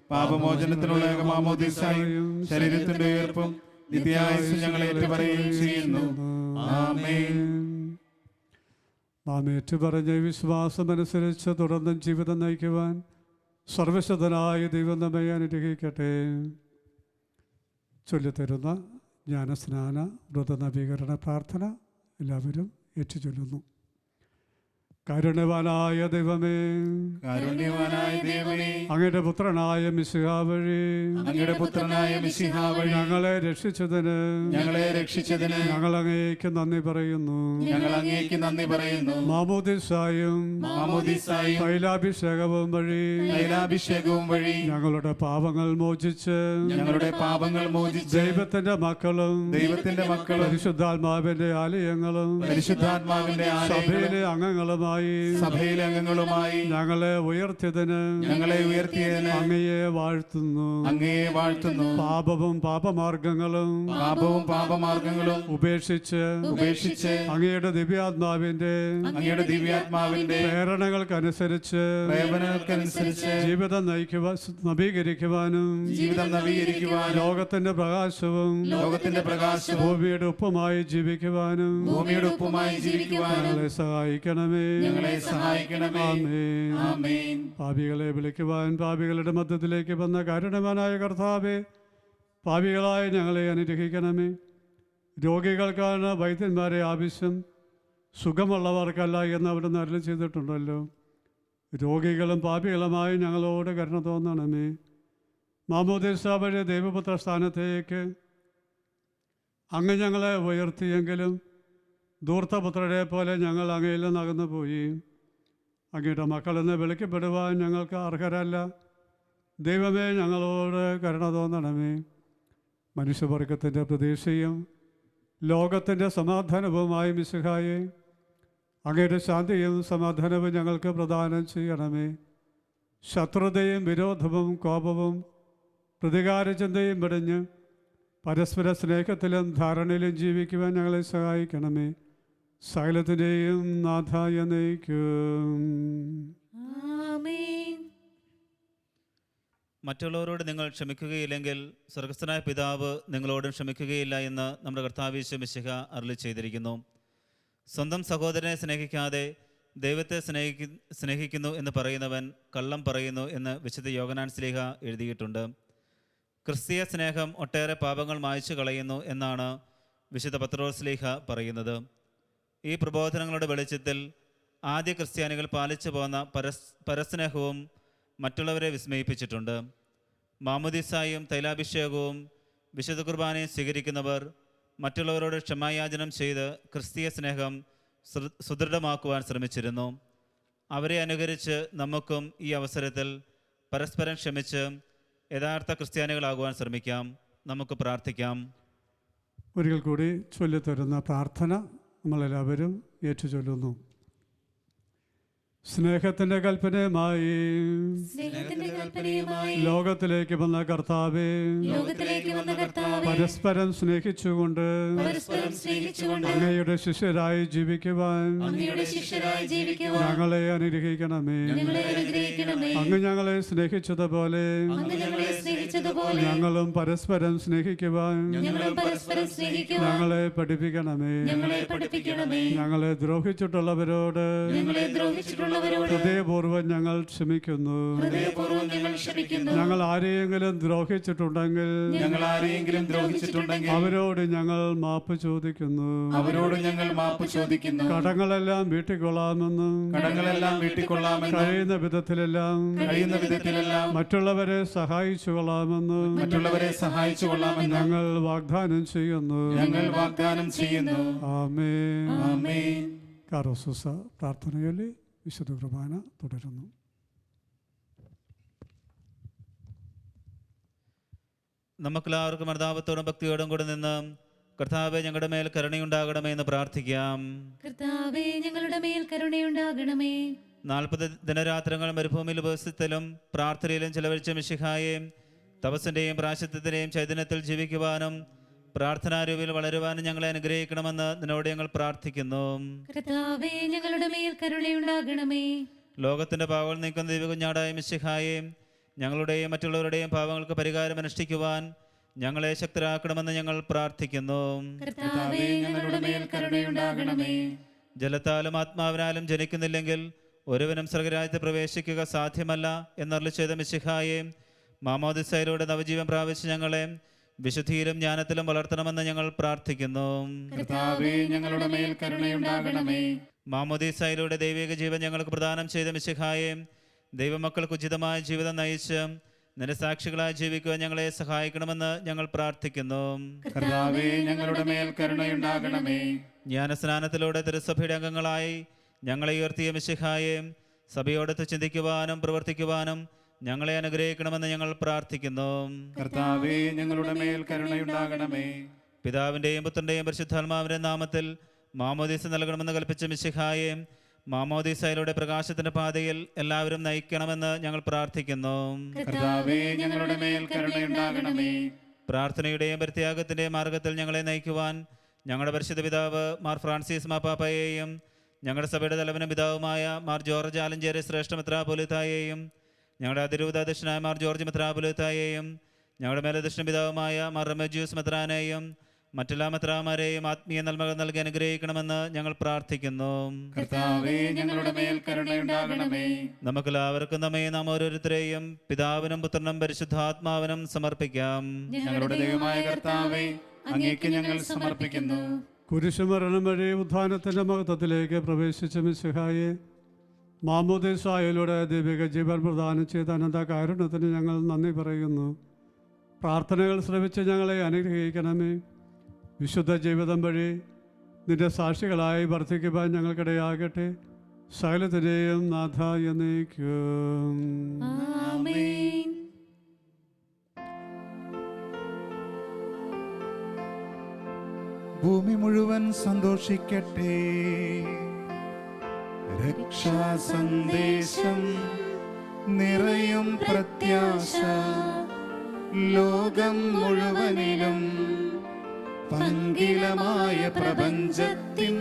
പാപമോചനത്തിനുള്ള ഏകമാമോദീസായും ശരീരത്തിന്റെ ഉയർപ്പും നിത്യായുസ്സും ഞങ്ങൾ ഏറ്റുപറയുകയും ചെയ്യുന്നു. ആമേൻ. നാം ഏറ്റുപറഞ്ഞ വിശ്വാസമനുസരിച്ച് തുടർന്നും ജീവിതം നയിക്കുവാൻ സർവശക്തനായ ദൈവം നമ്മെ അനുഗ്രഹിക്കട്ടെ. ചൊല്ലിത്തരുന്ന ജ്ഞാനസ്നാന വ്രതനവീകരണ പ്രാർത്ഥന എല്ലാവരും ഏറ്റുചൊല്ലുന്നു. കാരുണ്യവാനായ ദൈവമേ, കാരുണ്യവാനായ ദൈവമേ, അങ്ങയുടെ പുത്രനായ മിശിഹാ വഴി ഞങ്ങളെ രക്ഷിച്ചതിന് ഞങ്ങൾ അങ്ങേക്ക് നന്ദി പറയുന്നു. മാമോദിസായും തൈലാഭിഷേകവും വഴി ഞങ്ങളുടെ പാപങ്ങൾ മോചിച്ച് ദൈവത്തിന്റെ മക്കളും പരിശുദ്ധാത്മാവിന്റെ ആലയങ്ങളും സഭയിലെ അംഗങ്ങളുമായി ഞങ്ങളെ ഉയർത്തിയതിന് അങ്ങയെ വാഴ്ത്തുന്നു. പാപവും പാപമാർഗങ്ങളും ഉപേക്ഷിച്ച് അങ്ങയുടെ ദിവ്യാത്മാവിന്റെ പ്രേരണകൾക്കനുസരിച്ച് ജീവിതം നവീകരിക്കുവാനും ലോകത്തിന്റെ പ്രകാശവും ഭൂമിയുടെ ഉപ്പുമായി ജീവിക്കുവാനും ഞങ്ങളെ സഹായിക്കണമേ. ആമേൻ. പാപികളെ വിളിക്കുവാൻ പാപികളുടെ മധ്യത്തിലേക്ക് വന്ന കാരുണ്യവാനായ കർത്താവേ, പാപികളായ ഞങ്ങളെ അനുഗ്രഹിക്കണമേ. രോഗികൾക്കാണ് വൈദ്യന്മാരെ ആവശ്യം, സുഖമുള്ളവർക്കല്ല എന്ന് അവിടുന്ന് അരുളി ചെയ്തിട്ടുണ്ടല്ലോ. രോഗികളും പാപികളുമായി ഞങ്ങളോട് കരുണ തോന്നണമേ. മാമോദീസ വഴി ദൈവപുത്ര സ്ഥാനത്തേക്ക് അങ്ങ് ഞങ്ങളെ ഉയർത്തിയെങ്കിലും ധൂർത്തപുത്രരെ പോലെ ഞങ്ങൾ അങ്ങയിൽ നിന്ന് അകന്നു പോയി. അങ്ങയുടെ മക്കളെന്ന് വിളിക്കപ്പെടുവാൻ ഞങ്ങൾക്ക് അർഹരല്ല. ദൈവമേ, ഞങ്ങളോട് കരുണ തോന്നണമേ. മനുഷ്യവർഗത്തിൻ്റെ പ്രതീക്ഷയും ലോകത്തിൻ്റെ സമാധാനവുമായി മിശിഹായെ, അങ്ങയുടെ ശാന്തിയും സമാധാനവും ഞങ്ങൾക്ക് പ്രദാനം ചെയ്യണമേ. ശത്രുതയും വിരോധവും കോപവും പ്രതികാരചിന്തയും വെടിഞ്ഞ് പരസ്പര സ്നേഹത്തിലും ധാരണയിലും ജീവിക്കുവാൻ ഞങ്ങളെ സഹായിക്കണമേ. സകലത്തിൻ്റെയും നാഥായ നയിക്കും. മറ്റുള്ളവരോട് നിങ്ങൾ ക്ഷമിക്കുകയില്ലെങ്കിൽ സ്വർഗസ്ഥനായ പിതാവ് നിങ്ങളോടും ക്ഷമിക്കുകയില്ല എന്ന് നമ്മുടെ കർത്താവ് യേശു മിശിഹ അരുളി ചെയ്തിരിക്കുന്നു. സ്വന്തം സഹോദരനെ സ്നേഹിക്കാതെ ദൈവത്തെ സ്നേഹിക്കുന്നു എന്ന് പറയുന്നവൻ കള്ളം പറയുന്നു എന്ന് വിശുദ്ധ യോഹന്നാൻ ശ്ലീഹ എഴുതിയിട്ടുണ്ട്. ക്രിസ്തീയ സ്നേഹം ഒട്ടേറെ പാപങ്ങൾ മായ്ച്ചു കളയുന്നു എന്നാണ് വിശുദ്ധ പത്രോസ് ശ്ലീഹ പറയുന്നത്. ഈ പ്രബോധനങ്ങളുടെ വെളിച്ചത്തിൽ ആദ്യ ക്രിസ്ത്യാനികൾ പാലിച്ചു പോന്ന പരസ്നേഹവും മറ്റുള്ളവരെ വിസ്മയിപ്പിച്ചിട്ടുണ്ട്. മാമോദിസായും തൈലാഭിഷേകവും വിശുദ്ധ കുർബാനയും സ്വീകരിക്കുന്നവർ മറ്റുള്ളവരോട് ക്ഷമായാചനം ചെയ്ത് ക്രിസ്തീയ സ്നേഹം സുദൃഢമാക്കുവാൻ ശ്രമിച്ചിരുന്നു. അവരെ അനുകരിച്ച് നമുക്കും ഈ അവസരത്തിൽ പരസ്പരം ക്ഷമിച്ച് യഥാർത്ഥ ക്രിസ്ത്യാനികളാകുവാൻ ശ്രമിക്കാം. നമുക്ക് പ്രാർത്ഥിക്കാം. ഒരിക്കൽ കൂടി ചൊല്ലിത്തരുന്ന പ്രാർത്ഥന നമ്മളെല്ലാവരും ഏറ്റുചൊല്ലുന്നു. സ്നേഹത്തിൻ്റെ കൽപ്പനയുമായി ലോകത്തിലേക്ക് വന്ന കർത്താവേ, പരസ്പരം സ്നേഹിച്ചുകൊണ്ട് അങ്ങയുടെ ശിഷ്യരായി ജീവിക്കുവാൻ ഞങ്ങളെ അനുഗ്രഹിക്കണമേ. അങ്ങ് ഞങ്ങളെ സ്നേഹിച്ചതുപോലെ ഞങ്ങളും പരസ്പരം സ്നേഹിക്കുവാൻ ഞങ്ങളെ പഠിപ്പിക്കണമേ. ഞങ്ങളെ ദ്രോഹിച്ചിട്ടുള്ളവരോട് ഹൃദയപൂർവ്വം ഞങ്ങൾ ക്ഷമിക്കുന്നു. ഞങ്ങൾ ആരെയെങ്കിലും ദ്രോഹിച്ചിട്ടുണ്ടെങ്കിൽ അവരോട് ഞങ്ങൾ മാപ്പ് ചോദിക്കുന്നു. കടങ്ങളെല്ലാം വീട്ടിക്കൊള്ളാമെന്നും കഴിയുന്ന വിധത്തിലെല്ലാം മറ്റുള്ളവരെ സഹായിച്ചു കൊള്ളാമെന്നും ഞങ്ങൾ വാഗ്ദാനം ചെയ്യുന്നു. ആമേൻ. കാരോസൂസ പ്രാർത്ഥനയിൽ വിശുദ്ധ കുർബാന തുടരുന്നു. നമുക്കെല്ലാവർക്കും അനുതാപത്തോടും ഭക്തിയോടും കൂടെ നിന്ന് കർത്താവേ ഞങ്ങളുടെ മേൽ കരുണയുണ്ടാകണമേ എന്ന് പ്രാർത്ഥിക്കാം. കർത്താവേ ഞങ്ങളുടെ മേൽ കരുണയുണ്ടാകണമേ. 40 ദിനരാത്രങ്ങൾ മരുഭൂമിയിൽ ഉപവസിത്തലും പ്രാർത്ഥനയിലും ചെലവഴിച്ച മിശിഹായെ തപസ്സിൻ്റെയും പ്രായശ്ചിത്തത്തിൻ്റെയും ചൈതന്യത്തിൽ ജീവിക്കുവാനും പ്രാർത്ഥനാരൂപിൽ വളരുവാനും ഞങ്ങളെ അനുഗ്രഹിക്കണമെന്ന് നിന്നോട് ഞങ്ങൾ പ്രാർത്ഥിക്കുന്നു. കർത്താവേ ഞങ്ങളുടെ മേൽ കരുണയുണ്ടാകണമേ. ലോകത്തിന്റെ പാവങ്ങൾ നീക്കുന്ന ദിവ്യകുഞ്ഞാടായ മിശിഹായെ ഞങ്ങളുടെയും മറ്റുള്ളവരുടെയും പാവങ്ങൾക്ക് പരിഹാരം അനുഷ്ഠിക്കുവാൻ ഞങ്ങളെ ശക്തരാക്കണമെന്ന് ഞങ്ങൾ പ്രാർത്ഥിക്കുന്നു. കർത്താവേ ഞങ്ങളുടെ മേൽ കരുണയുണ്ടാകണമേ. ജലത്താലും ആത്മാവിനാലും ജനിക്കുന്നില്ലെങ്കിൽ ഒരുവനും സ്വർഗ്ഗരാജ്യത്തിൽ പ്രവേശിക്കുക സാധ്യമല്ല എന്നരുളി ചെയ്ത മിശിഹായെ മാമോദിസയിലൂടെ നവജീവൻ പ്രാപിച്ച് ഞങ്ങളെ വിശുദ്ധിയിലും ജ്ഞാനത്തിലും വളർത്തണമെന്ന് ഞങ്ങൾ പ്രാർത്ഥിക്കുന്നു. കർത്താവേ ഞങ്ങളുടെ മേൽ കരുണയുണ്ടാകണമേ. മാമോദിസയിലൂടെ ദൈവിക ജീവൻ ഞങ്ങൾക്ക് പ്രദാനം ചെയ്ത മിശിഹായെ ദൈവമക്കൾക്ക് ഉചിതമായ ജീവിതം നയിച്ച് നിന്റെ സാക്ഷികളായി ജീവിക്കുവാൻ ഞങ്ങളെ സഹായിക്കണമെന്ന് ഞങ്ങൾ പ്രാർത്ഥിക്കുന്നു. കർത്താവേ ഞങ്ങളുടെ മേൽ കരുണയുണ്ടാകണമേ. ജ്ഞാനസ്നാനത്തിലൂടെ തിരുസഭയുടെ അംഗങ്ങളായി ഞങ്ങളെ ഉയർത്തിയ മിശിഹായെ സഭയോടൊത്ത് ചിന്തിക്കുവാനും പ്രവർത്തിക്കുവാനും ഞങ്ങളെ അനുഗ്രഹിക്കണമെന്ന് ഞങ്ങൾ പ്രാർത്ഥിക്കുന്നു. കർത്താവേ ഞങ്ങളുടെ മേൽ കരുണയുണ്ടാകണമേ. പിതാവിൻ്റെയും പുത്രൻ്റെയും പരിശുദ്ധാത്മാവിൻ്റെ നാമത്തിൽ മാമോദീസ നൽകണമെന്ന് കൽപ്പിച്ച മിശിഹായെ മാമോദീസയിലൂടെ പ്രകാശത്തിന്റെ പാതയിൽ എല്ലാവരും നയിക്കണമെന്ന് ഞങ്ങൾ പ്രാർത്ഥിക്കുന്നു. കർത്താവേ ഞങ്ങളുടെ മേൽ കരുണയുണ്ടാകണമേ. പ്രാർത്ഥനയുടെയും പരിത്യാഗത്തിൻ്റെയും മാർഗത്തിൽ ഞങ്ങളെ നയിക്കുവാൻ ഞങ്ങളുടെ പരിശുദ്ധ പിതാവ് മാർ ഫ്രാൻസിസ് മാപ്പാപ്പയെയും ഞങ്ങളുടെ സഭയുടെ തലവനും പിതാവുമായ മാർ ജോർജ് ആലഞ്ചേരി ശ്രേഷ്ഠ മെത്രാപ്പൊലീത്തായെയും ഞങ്ങളുടെ അതിരൂപതാധ്യക്ഷനായ മാർ ജോർജ് മെത്രാപ്പൊലീത്തായെയും ഞങ്ങളുടെ മേലധ്യക്ഷന പിതാവുമായ മാർ റെമജിയൂസ് മെത്രാനെയും മറ്റെല്ലാ മെത്രാമാരെയും ആത്മീയ നന്മകൾ നൽകി അനുഗ്രഹിക്കണമെന്ന് ഞങ്ങൾ പ്രാർത്ഥിക്കുന്നു. കർത്താവേ ഞങ്ങളുടെ മേൽ കരുണയുണ്ടാകണമേ. നമുക്കെല്ലാവർക്കും നാം ഓരോരുത്തരെയും പിതാവിനും പുത്രനും പരിശുദ്ധാത്മാവിനും സമർപ്പിക്കാം. ഞങ്ങളുടെ ദൈവമായ കർത്താവേ അങ്ങേക്ക് ഞങ്ങൾ സമർപ്പിക്കുന്നു. കുരിശുമരണം വഴി ഉത്ഥാനത്തിൻ്റെ മഹത്വത്തിലേക്ക് പ്രവേശിച്ച മിശിഹായെ മാമോദീസായിലൂടെ ദൈവിക ജീവൻ പ്രദാനം ചെയ്ത അനന്ത കാരുണ്യത്തിന് ഞങ്ങൾ നന്ദി പറയുന്നു. പ്രാർത്ഥനകൾ ശ്രവിച്ച് ഞങ്ങളെ അനുഗ്രഹിക്കണമേ. വിശുദ്ധ ജീവിതം വഴി നിന്റെ സാക്ഷികളായി വർദ്ധിക്കുവാൻ ഞങ്ങൾക്കിടയാകട്ടെ. സകലത്തിൻ്റെയും നാഥ എന്നേക്കും. ആമേൻ. ഭൂമി മുഴുവൻ സന്തോഷിക്കട്ടെ. രക്ഷാ സന്ദേശം നിറയും പ്രത്യാശ ലോകം മുഴുവനിലും. പങ്കിലമായ പ്രപഞ്ചത്തിൻ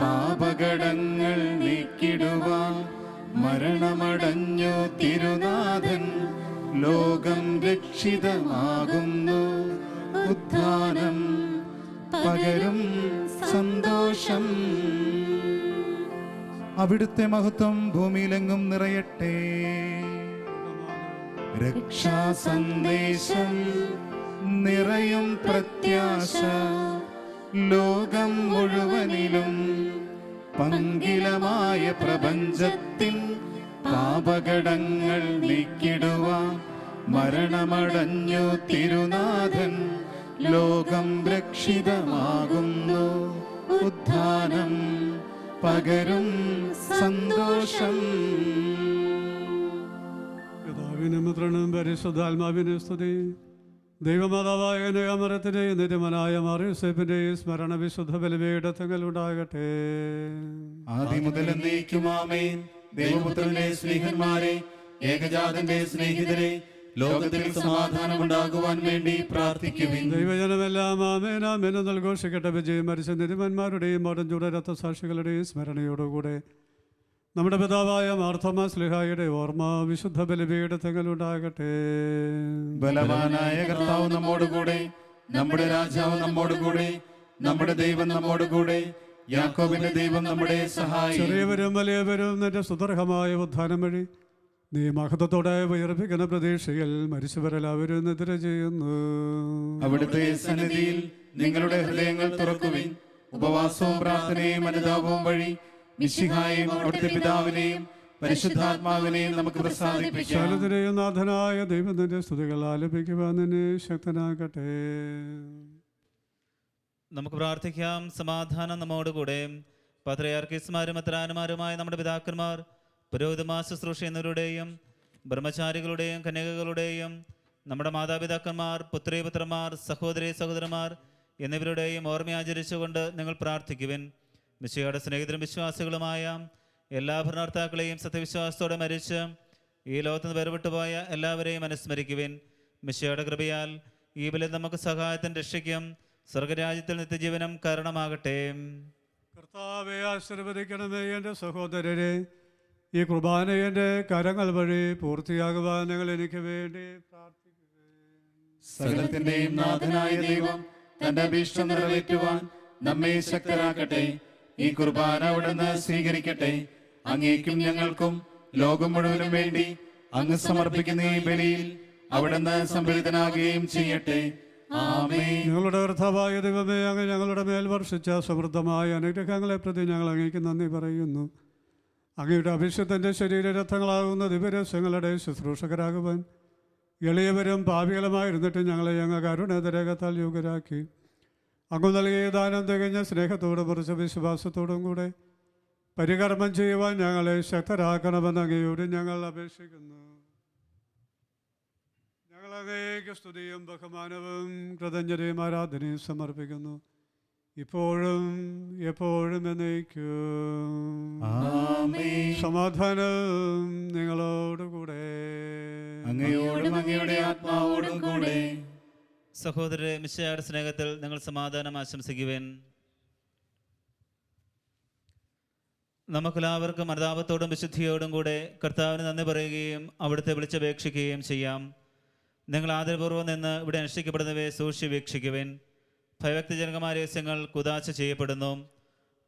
പാപകടങ്ങൾ നീക്കിടുവാൻ മരണമടഞ്ഞു തിരുനാഥൻ. ലോകം രക്ഷിതമാകുന്നു. ഉദ്ധാനം പകരും സന്തോഷം. അവിടുത്തെ മഹത്വം ഭൂമിയിലെങ്ങും നിറയട്ടെ. രക്ഷാ സന്ദേശം നിറയും പ്രത്യാശ ലോകം മുഴുവനിലും. പങ്കിലമായ പ്രപഞ്ചത്തിൻ പാപകടങ്ങൾ നീക്കിടുവാൻ മരണമടഞ്ഞു തിരുനാഥൻ. ലോകം രക്ഷിതമാകുന്നു. ഉദ്ധാനം പകരും സന്തോഷം. പിതാവിനും പുത്രനും പരിശുദ്ധാത്മാവിനും സ്തുതി. ദൈവമാതാവായ അമരത്തിൻ്റെയും നിരുമനായ മറിയൂസേപ്പിൻ്റെയും സ്മരണ വിശുദ്ധ ബലിപീഠത്തിൽ ഉണ്ടാകട്ടെ. ആദ്യം മുതൽ എന്നേക്കും ആമേൻ. ദൈവപുത്രന്റെ സ്നേഹന്മാരെ, ഏകജാതന്റെ സ്നേഹിതരെ, ലോകത്തിൽ സമാധാനമുണ്ടാകുവാൻ വേണ്ടി പ്രാർത്ഥിക്കുവിൻ. ദൈവജനമെല്ലാം ആമേൻ ആമേൻ എന്ന് ഘോഷിക്കട്ടെ. വിജയം മരിച്ച നിരുമന്മാരുടെയും മടഞ്ചൂട രക്തസാക്ഷികളുടെയും സ്മരണയോടുകൂടെ നമ്മുടെ പിതാവായ മാർത്തോമാ ശ്ലീഹായുടെ ഓർമ്മ വിശുദ്ധ ബലിപീഠത്തിൽ ഉണ്ടാകട്ടെ. ബലവാനായ കർത്താവ് നമ്മോടുകൂടെ, നമ്മുടെ രാജാവ് നമ്മോടുകൂടെ, നമ്മുടെ ദൈവം നമ്മോടുകൂടെ, യാക്കോബിന്റെ ദൈവം നമ്മുടെ സഹായം. ചെറിയവരും വലിയവരും നിന്റെ സുദർഹമായ ഉദ്ധാനം വഴി നീ മഹത്വത്തോടെ ഉയർപ്പിക്കുന്ന പ്രതീക്ഷയിൽ മരിച്ചവരെല്ലാവരും എതിരെ ചെയ്യുന്നു. അവിടുത്തെ സന്നിധിയിൽ നിങ്ങളുടെ ഹൃദയങ്ങൾ തുറക്കുവിൻ. ഉപവാസവും പ്രാർത്ഥനയും അനുതാപവും വഴി മിശിഹായെയും അവിടുത്തെ പിതാവിനെയും പരിശുദ്ധാത്മാവിനെയും നമുക്ക് പ്രസാദിപ്പിക്കാം. ശാലത്തിനെയും നാഥനായ ദൈവത്തിന്റെ സ്തുതികൾ ആലപിക്കുവാൻ നിന്നെ ശക്തനാകട്ടെ. നമുക്ക് പ്രാർത്ഥിക്കാം. സമാധാനം നമ്മോടുകൂടെ. പത്രിയാർക്കീസ്മാരും മെത്രാന്മാരുമായ നമ്മുടെ പിതാക്കന്മാർ, പുരോഹിതമാർ, ശുശ്രൂഷ എന്നിവരുടെയും ബ്രഹ്മചാരികളുടെയും കന്യകകളുടെയും നമ്മുടെ മാതാപിതാക്കന്മാർ, പുത്രീപുത്രന്മാർ, സഹോദരി സഹോദരന്മാർ എന്നിവരുടെയും ഓർമ്മയാചരിച്ചുകൊണ്ട് നിങ്ങൾ പ്രാർത്ഥിക്കുവിൻ. മിശിഹായുടെ സ്നേഹിതരും വിശ്വാസികളുമായ എല്ലാ ഭരണകർത്താക്കളെയും സത്യവിശ്വാസത്തോടെ മരിച്ച് ഈ ലോകത്ത് നിന്ന് വേർപെട്ടുപോയ എല്ലാവരെയും അനുസ്മരിക്കുവിൻ. മിശിഹായുടെ കൃപയാൽ ഈ ബലിയിൽ നമുക്ക് സഹായത്തിന് രക്ഷിക്കും സ്വർഗരാജ്യത്തിൽ നിത്യജീവനം കാരണമാകട്ടെ. കർത്താവെ ആശീർവദിക്കണമേ. എൻ്റെ സഹോദരരെ, ഈ കുർബാന എൻ്റെ കരങ്ങൾ വഴി പൂർത്തിയാകുവാൻ നിങ്ങൾ എനിക്ക് വേണ്ടി പ്രാർത്ഥിക്കുകയും സകലത്തിന്റെയും നാഥനായ ദൈവം തന്റെ അഭീഷ്ടം നിറവേറ്റുവാൻ നമ്മെ ശക്തരാക്കട്ടെ. ഈ കുർബാന അവിടുന്ന് സ്വീകരിക്കട്ടെ. അങ്ങേക്കും ഞങ്ങൾക്കും ലോകം മുഴുവനും വേണ്ടി അങ്ങ് സമർപ്പിക്കുന്ന ഈ ബലിയിൽ അവിടുന്ന് സംപ്രീതനാകുകയും ചെയ്യട്ടെ. ആമേൻ. ഞങ്ങളുടെ കർത്താവായ ദൈവമേ, അങ്ങ് ഞങ്ങളുടെ മേൽ വർഷിച്ച സമൃദ്ധമായ അനുഗ്രഹങ്ങളെ പ്രതി ഞങ്ങൾ അങ്ങേക്ക് നന്ദി പറയുന്നു. അങ്ങയുടെ അഭിഷേകത്തിൻ്റെ ശരീരരത്നങ്ങളാകുന്ന ദിവരസ്യങ്ങളുടെ ശുശ്രൂഷകരാകുവാൻ എളിയവരും പാപികളുമായിരുന്നിട്ട് ഞങ്ങളെ അങ്ങ് കരുണാതിരകത്താൽ യോഗ്യരാക്കി. അങ്ങ് നൽകിയ ദാനം തികഞ്ഞ സ്നേഹത്തോടും കുറച്ച് വിശ്വാസത്തോടും കൂടെ പരികർമ്മം ചെയ്യുവാൻ ഞങ്ങളെ ശക്തരാക്കണമെന്ന് അങ്ങയോട് ഞങ്ങൾ അപേക്ഷിക്കുന്നു. ഞങ്ങൾ അങ്ങേക്ക് സ്തുതിയും ബഹുമാനവും കൃതജ്ഞതയും ആരാധനയും സമർപ്പിക്കുന്നു, ഇപ്പോഴും എപ്പോഴും എന്നേക്കും. ആമേൻ. സമാധാനം നിങ്ങളോടുകൂടെ. അങ്ങയോടും അങ്ങയുടെ ആത്മാവോടും കൂടെ. സഹോദരരെ, മിശിഹായുടെ സ്നേഹത്തിൽ നിങ്ങൾ സമാധാനം ആശംസിക്കുവേൻ. നമുക്കെല്ലാവർക്കും അനുതാപത്തോടും വിശുദ്ധിയോടും കൂടെ കർത്താവിന് നന്ദി പറയുകയും അവിടുത്തെ വിളിച്ചപേക്ഷിക്കുകയും ചെയ്യാം. നിങ്ങൾ ആദരപൂർവ്വം നിന്ന് ഇവിടെ അനുഷ്ഠിക്കപ്പെടുന്നവയെ സൂക്ഷിച്ച് വീക്ഷിക്കുവേൻ. ഭയഭക്തിജനകമായ രഹസ്യങ്ങൾ കുദാശ ചെയ്യപ്പെടുന്നു.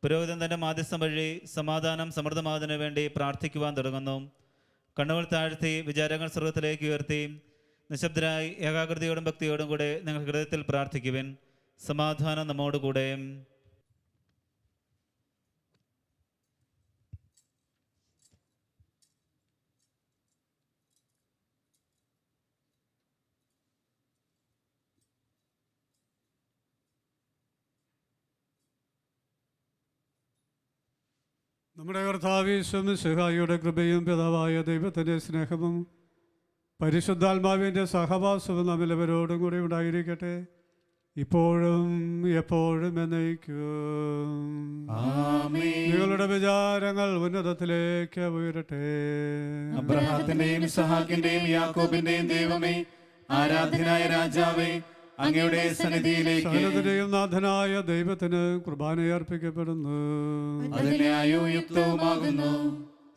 പുരോഹിതൻ തൻ്റെ മാധ്യസ്ഥം വഴി സമാധാനം സമൃദ്ധമാകുന്നതിനു വേണ്ടി പ്രാർത്ഥിക്കുവാൻ തുടങ്ങുന്നു. കണ്ണുകൾ താഴ്ത്തി വിചാരങ്ങൾ സ്വർഗത്തിലേക്ക് ഉയർത്തി നിശബ്ദരായി ഏകാഗ്രതയോടും ഭക്തിയോടും കൂടെ നിങ്ങൾ ഹൃദയത്തിൽ പ്രാർത്ഥിക്കുവിൻ. സമാധാനം നമ്മോടുകൂടെ. നമ്മുടെ കർത്താവീശ്വം മിശിഹായുടെ കൃപയും പിതാവായ ദൈവത്തിൻ്റെ സ്നേഹവും പരിശുദ്ധാത്മാവിൻ്റെ സഹവാസവും നമ്മിലവരോടും കൂടി ഉണ്ടായിരിക്കട്ടെ, ഇപ്പോഴും എപ്പോഴും എന്നേക്കും. ആമേൻ. നിങ്ങളുടെ വിചാരങ്ങൾ ഉന്നതത്തിലേക്ക് ഉയരട്ടെ. അബ്രഹാത്തിന്റെയും ഇസ്ഹാക്കിന്റെയും യാക്കോബിന്റെയും ദൈവമേ, ആരാധ്യനായ രാജാവേ, അങ്ങയുടെ സന്നിധിയിലേക്ക് സകലത്തിന്റെയും നാഥനായ ദൈവത്തിന് കുർബാനയർപ്പിക്കപ്പെടുന്നു. അതിന്യായവും യുക്തവുമാകുന്നു.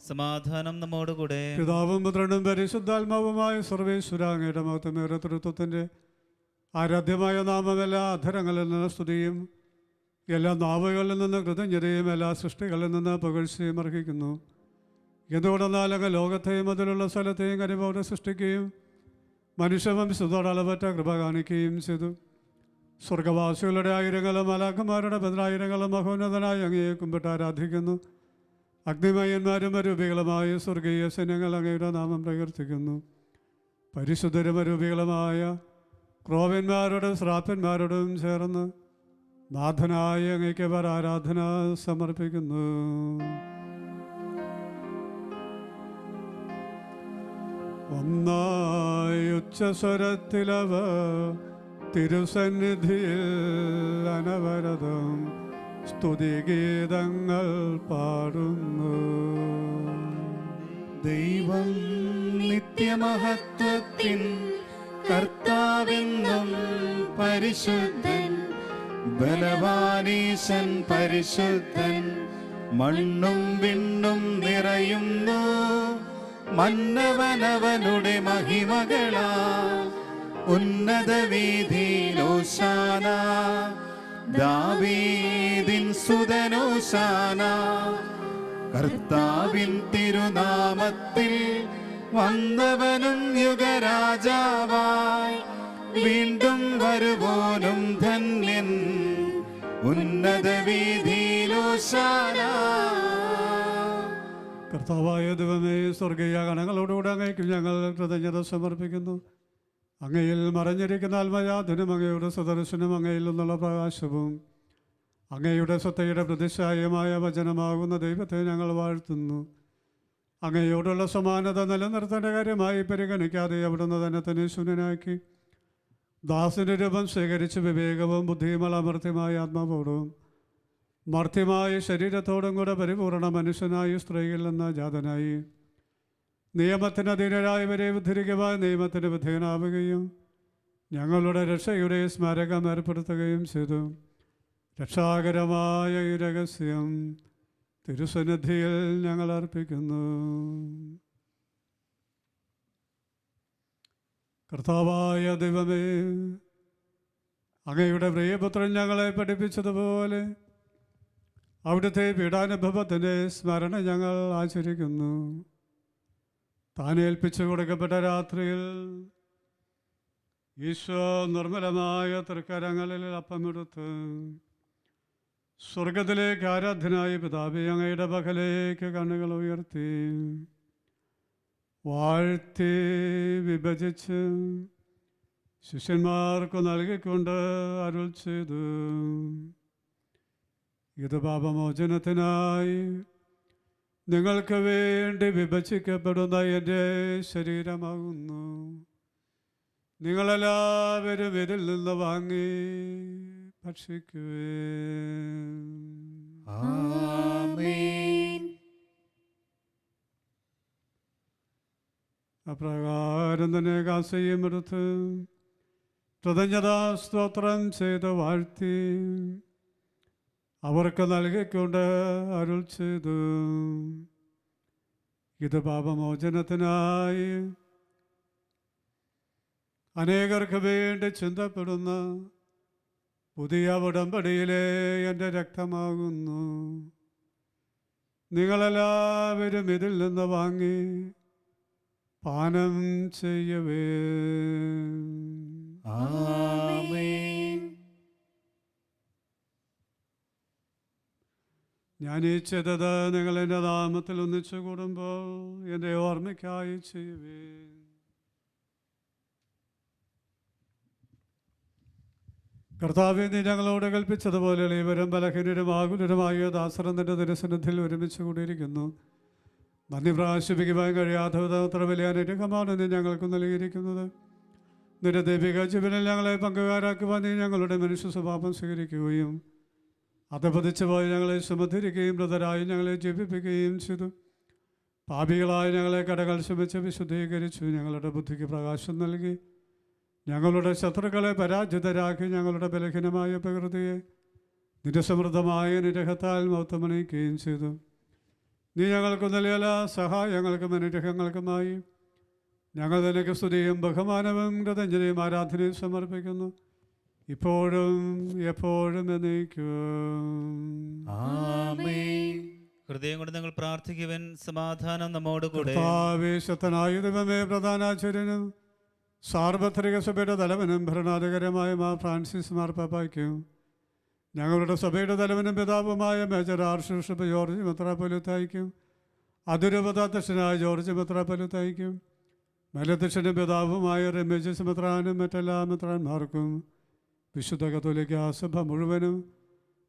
സമാധാനം നമ്മോടുകൂടെ. പിതാവും പുത്രനും പരിശുദ്ധാത്മാവുമായ സർവേശ്വര, അങ്ങയുടെ മഹത്വമേറിയ തൃത്വത്തിൻ്റെ ആരാധ്യമായ നാമം എല്ലാ അധരങ്ങളിൽ നിന്ന് സ്തുതിയും എല്ലാ നാവുകളിൽ നിന്ന് കൃതജ്ഞതയും എല്ലാ സൃഷ്ടികളിൽ നിന്ന് പുകഴ്ചയും അർഹിക്കുന്നു. എന്തുകൊണ്ടെന്നാൽ അങ്ങ് ലോകത്തെയും അതിലുള്ള സ്ഥലത്തെയും കനിവോടെ സൃഷ്ടിക്കുകയും മനുഷ്യവംശത്തോട് അളവറ്റ കൃപ കാണിക്കുകയും ചെയ്തു. സ്വർഗവാസികളുടെ ആയിരങ്ങളും മലാഖമാരുടെ പതിനായിരങ്ങളും മഹോന്നതനായി അങ്ങയെ കുമ്പിട്ട് ആരാധിക്കുന്നു. അഗ്നിമയന്മാരും അരൂപികളുമായ സ്വർഗീയ സൈന്യങ്ങൾ അങ്ങയുടെ നാമം പ്രകീർത്തിക്കുന്നു. പരിശുദ്ധരും അരൂപികളുമായ ക്രോവന്മാരോടും ശ്രാപ്പന്മാരോടും ചേർന്ന് നാഥനായ അങ്ങയ്ക്ക് ആരാധന സമർപ്പിക്കുന്നു. ഒന്നാം ഉച്ചസ്വരത്തിലവ തിരുസന്നിധിയിൽ അനവരതം സ്തുതിഗീതങ്ങൾ പാടുന്നു. ദൈവം നിത്യമഹത്വത്തിൻ കർത്താവെന്നും പരിശുദ്ധൻ, ബലവാനീശൻ പരിശുദ്ധൻ. മണ്ണും വിണ്ണും നിറയുന്നു മന്നവനവനുടെ മഹിമകളാ. ഉന്നത വീഥിയിലോശാന, ദാവീദിൻ സുതനോശാന. കർത്താവിൻ തിരുനാമത്തിൽ വന്നവനും യുഗരാജാവായി വീണ്ടും വരുവോനും ധന്യൻ. ഉന്നത വീഥിയിലോശാന. കർത്താവായ ദൈവമേ, സ്വർഗീയ ഗണങ്ങളോടുകൂടെ അങ്ങേക്ക് ഞങ്ങൾ കൃതജ്ഞത സമർപ്പിക്കുന്നു. അങ്ങയിൽ മറഞ്ഞിരിക്കുന്ന ആത്മയാതനും അങ്ങയുടെ സദർശനം, അങ്ങയിൽ നിന്നുള്ള പ്രകാശവും അങ്ങയുടെ സത്തയുടെ പ്രതിശായമായ വചനമാകുന്ന ദൈവത്തെ ഞങ്ങൾ വാഴ്ത്തുന്നു. അങ്ങയോടുള്ള സമാനത നിലനിർത്തേണ്ട കാര്യമായി പരിഗണിക്കാതെ അവിടുന്ന് തന്നെ ശൂന്യനാക്കി ദാസന്റെ രൂപം സ്വീകരിച്ച് വിവേകവും ബുദ്ധിയുമുള്ള അമർത്യമായ ആത്മാവോടും മർത്യമായ ശരീരത്തോടും കൂടെ പരിപൂർണ മനുഷ്യനായി സ്ത്രീയിൽ നിന്ന് ജാതനായി നിയമത്തിന് അധീനരായവരെ ഉദ്ധരിക്കുവാൻ നിയമത്തിന് വിധേയനാവുകയും ഞങ്ങളുടെ രക്ഷയുടെ സ്മാരകം ഏർപ്പെടുത്തുകയും ചെയ്തു. രക്ഷാകരമായ ഈ രഹസ്യം തിരുസന്നിധിയിൽ ഞങ്ങൾ അർപ്പിക്കുന്നു. കർത്താവായ ദൈവമേ, അങ്ങയുടെ പ്രിയപുത്രൻ ഞങ്ങളെ പഠിപ്പിച്ചതുപോലെ അവിടുത്തെ പീഡാനുഭവത്തിൻ്റെ സ്മരണ ഞങ്ങൾ ആചരിക്കുന്നു. താൻ ഏൽപ്പിച്ചു കൊടുക്കപ്പെട്ട രാത്രിയിൽ ഈശോ നിർമ്മലമായ തൃക്കരങ്ങളിൽ അപ്പമെടുത്ത് സ്വർഗത്തിലേക്ക് ആരാധനായ പിതാവേ, അങ്ങയുടെ പകലേക്ക് കണ്ണുകൾ ഉയർത്തി വാഴ്ത്തി വിഭജിച്ച് ശിഷ്യന്മാർക്ക് നൽകിക്കൊണ്ട് അരുൾ ചെയ്തു, ഇത് പാപമോചനത്തിനായി നിങ്ങൾക്ക് വേണ്ടി വിഭജിക്കപ്പെടുന്ന എൻ്റെ ശരീരമാകുന്നു. നിങ്ങളെല്ലാവരും ഇതിൽ നിന്ന് വാങ്ങി ഭക്ഷിക്കുവേൻ. ആമേൻ. അപ്രകാരം തന്നെ കാസയും എടുത്ത് കൃതജ്ഞതാ സ്തോത്രം ചെയ്ത് വാഴ്ത്തി അവർക്ക് നൽകിക്കൊണ്ട് അരുൾ ചെയ്തു, ഇത് പാപമോചനത്തിനായി അനേകർക്ക് വേണ്ടി ചിന്തപ്പെടുന്ന പുതിയ ഉടമ്പടിയിലെ എൻ്റെ രക്തമാകുന്നു. നിങ്ങളെല്ലാവരും ഇതിൽ നിന്ന് വാങ്ങി പാനം ചെയ്യവേ. ആമേൻ. ഞാൻ ഈ ചെയ്തത് നിങ്ങൾ എൻ്റെ നാമത്തിൽ ഒന്നിച്ചു കൂടുമ്പോൾ എൻ്റെ ഓർമ്മയ്ക്കായി ചെയ്യുവേ. കർത്താവേ, നീ ഞങ്ങളോട് കൽപ്പിച്ചതുപോലെ ഇവരും ബലഹീനരും ആകുലരുമായ ദാസരം നിന്റെ ദർശനത്തിൽ ഒരുമിച്ച് കൂടിയിരിക്കുന്നു. നന്ദി പ്രാശിപ്പിക്കുവാൻ കഴിയാത്ത അത്ര വലിയ അനുഗ്രഹമാണ് നീ ഞങ്ങൾക്ക് നൽകിയിരിക്കുന്നത്. നിന്റെ ദൈവിക ജീവനിൽ ഞങ്ങളെ പങ്കുകാരാക്കുവാൻ നീ ഞങ്ങളുടെ മനുഷ്യ സ്വഭാവം സ്വീകരിക്കുകയും അത് പതിച്ചു പോയി ഞങ്ങളെ സുമധരിക്കുകയും മൃതരായി ഞങ്ങളെ ജീവിപ്പിക്കുകയും ചെയ്തു. പാപികളായി ഞങ്ങളെ കടകൾ ശ്രമിച്ച് വിശുദ്ധീകരിച്ചു. ഞങ്ങളുടെ ബുദ്ധിക്ക് പ്രകാശം നൽകി ഞങ്ങളുടെ ശത്രുക്കളെ പരാജിതരാക്കി ഞങ്ങളുടെ ബലഹീനമായ പ്രകൃതിയെ നിന്റെ സമൃദ്ധമായ നിരഹത്താൽ മൗത്തമണിയിക്കുകയും ചെയ്തു. നീ ഞങ്ങൾക്ക് നൽകിയ സഹായങ്ങൾക്കും അനുഗ്രഹങ്ങൾക്കുമായി ഞങ്ങൾ നിനക്ക് സ്തുതിയും ബഹുമാനവും കൃതജ്ഞതയും ആരാധനയും സമർപ്പിക്കുന്നു, ഇപ്പോഴും എപ്പോഴും എന്നേക്കും. ആമേൻ. ഹൃദയം കൊണ്ട് നിങ്ങൾ പ്രാർത്ഥിക്കുവൻ, സമാധാനം നമ്മോട് കൂടെ. കർത്താവേശത്തനായ ദൈവമേ, പ്രധാനാചാര്യനും സാർവത്രിക സഭയുടെ തലവനും ഭരണാധികാരമായ മാ ഫ്രാൻസിസ് മാർപ്പാപ്പയ്ക്കും ഞങ്ങളുടെ സഭയുടെ തലവനും പിതാവുമായ മേജർ ആർച്ച് ബിഷപ്പ് ജോർജ് മെത്രാപ്പൊലീത്തായ്ക്കും അതിരൂപതാധ്യക്ഷനായ ജോർജ് മെത്രാപ്പൊലീത്തായ്ക്കും മേലധ്യക്ഷനും പിതാവുമായ റമേജസ് മെത്രാനും മറ്റെല്ലാ മെത്രാന്മാർക്കും വിശുദ്ധ കത്തോലിക്ക സഭ മുഴുവനും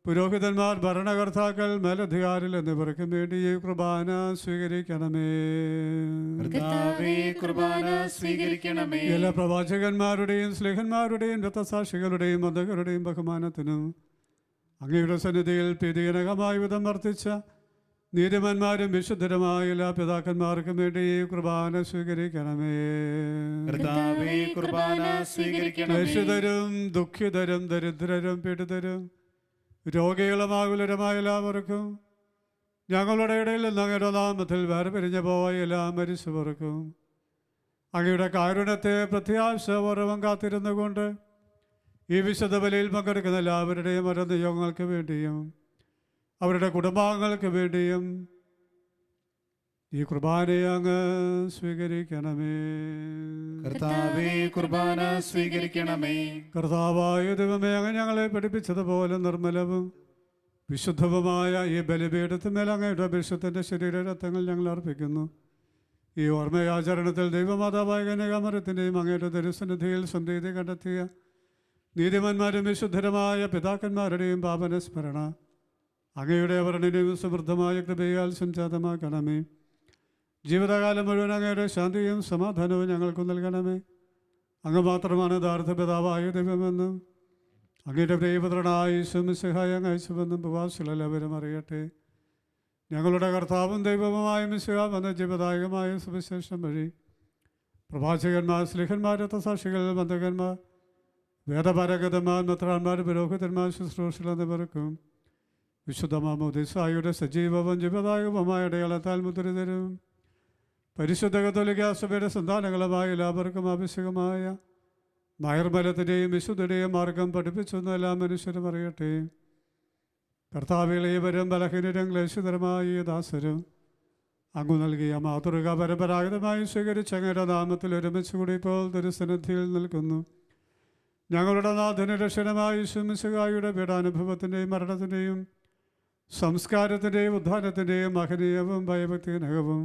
പുരോഹിതന്മാർ, ഭരണകർത്താക്കൾ, മേലധികാരികൾ എന്നിവർക്കും വേണ്ടി ഈ കുർബാന സ്വീകരിക്കണമേ. കർത്താവേ, കുർബാന സ്വീകരിക്കണമേ. എല്ലാ പ്രവാചകന്മാരുടെയും സ്ലേഹന്മാരുടെയും രക്തസാക്ഷികളുടെയും വന്ദകരുടെയും ബഹുമാനത്തിനും അങ്ങയുടെ സന്നിധിയിൽ പ്രീതിജനകമായ വിധം വർത്തിച്ച നീതിമാന്മാരും വിശുദ്ധരുമായ എല്ലാ പിതാക്കന്മാർക്കും വേണ്ടി ഈ കുർബാന സ്വീകരിക്കണമേ. കർത്താവേ, കുർബാന സ്വീകരിക്കണമേ. ക്ലേശിതരും ദുഃഖിതരും ദരിദ്രരും പീഡിതരും രോഗികളും ആകുലരുമായ എല്ലാവർക്കും ഞങ്ങളുടെ ഇടയിൽ നിന്ന് അങ്ങയുടെ നാമത്തിൽ വേർപിരിഞ്ഞു പോയ എല്ലാ മരിച്ചവർക്കും അങ്ങയുടെ കാരുണ്യത്തെ പ്രത്യാശപൂർവ്വം കാത്തിരുന്നു കൊണ്ട് ഈ വിശുദ്ധ ബലിയിൽ പങ്കെടുക്കുന്ന എല്ലാവരുടെയും ഓരോ നിയോഗങ്ങൾക്ക് വേണ്ടിയും അവരുടെ കുടുംബാംഗങ്ങൾക്ക് വേണ്ടിയും ഈ കുർബാനയെ അങ്ങ് സ്വീകരിക്കണമേ. കർത്താവേ, കുർബാന സ്വീകരിക്കണമേ. കർത്താവായ ദൈവമേ, അങ്ങ് ഞങ്ങളെ പഠിപ്പിച്ചതുപോലെ നിർമ്മലവും വിശുദ്ധവുമായ ഈ ബലിപീഠത്തിന്മേൽ അങ്ങയുടെ അഭിഷേകത്തിൻ്റെ ശരീരരത്നങ്ങൾ ഞങ്ങൾ അർപ്പിക്കുന്നു. ഈ ഓർമ്മയാചരണത്തിൽ ദൈവമാതാവായ കന്യകാമറിയത്തിൻ്റെയും അങ്ങയുടെ ദരിസന്നിധിയിൽ സംപ്രീതി കണ്ടെത്തിയ നീതിമാന്മാരും വിശുദ്ധരമായ പിതാക്കന്മാരുടെയും പാപനസ്മരണ അങ്ങയുടെ വർണ്ണനയും സമൃദ്ധമായ കൃപയാൽ സംജാതമാക്കണമേ. ജീവിതകാലം മുഴുവൻ അങ്ങയുടെ ശാന്തിയും സമാധാനവും ഞങ്ങൾക്ക് നൽകണമേ. അങ്ങ് മാത്രമാണ് യഥാർത്ഥ പിതാവായ ദൈവമെന്നും അങ്ങയുടെ പ്രിയപുത്രനായ ഈശോമിശിഹായെ അങ്ങ് അയച്ചുവെന്നും പ്രവാസികളെല്ലാവരും അറിയട്ടെ. ഞങ്ങളുടെ കർത്താവും ദൈവവുമായ മിശിഹ വന്ന ജീവദായകമായ സുവിശേഷം വഴി പ്രവാചകന്മാർ, സ്ലിഹന്മാർ, രക്തസാക്ഷികൾ, ബന്ധകന്മാർ, വേദപാരഗതന്മാർ, മെത്രാന്മാർ, പുരോഹിതന്മാർ, ശുശ്രൂഷകൾ എന്നിവർക്കും വിശുദ്ധ മാമോദീസായുടെ സജീവവും ജീവദായകവുമായ അടയാളത്താൽ മുദ്രിതരും പരിശുദ്ധ കത്തോലിക്കാ സഭയുടെ സന്താനങ്ങളുമായ എല്ലാവർക്കും ആവശ്യകമായ നൈർമല്യത്തിൻ്റെയും വിശുദ്ധിയുടെയും മാർഗം പഠിപ്പിച്ചെന്ന് എല്ലാ മനുഷ്യരും അറിയട്ടെ. കർത്താവിളേവരും ബലഹീനരും ക്ലേശിതരമായ ഈ ദാസരും അങ്ങ് നൽകിയ മാതൃക പരമ്പരാഗതമായി സ്വീകരിച്ച് അങ്ങയുടെ നാമത്തിൽ ഒരുമിച്ച് കൂടി ഇപ്പോൾ തിരുസന്നിധിയിൽ നിൽക്കുന്നു. ഞങ്ങളുടെ നാഥന് രക്ഷകനായ യേശുമിശിഹായുടെ പീഡാനുഭവത്തിൻ്റെയും മരണത്തിൻ്റെയും സംസ്കാരത്തിൻ്റെയും ഉദ്ധാനത്തിൻ്റെയും മഹനീയവും ഭയഭക്തിനകവും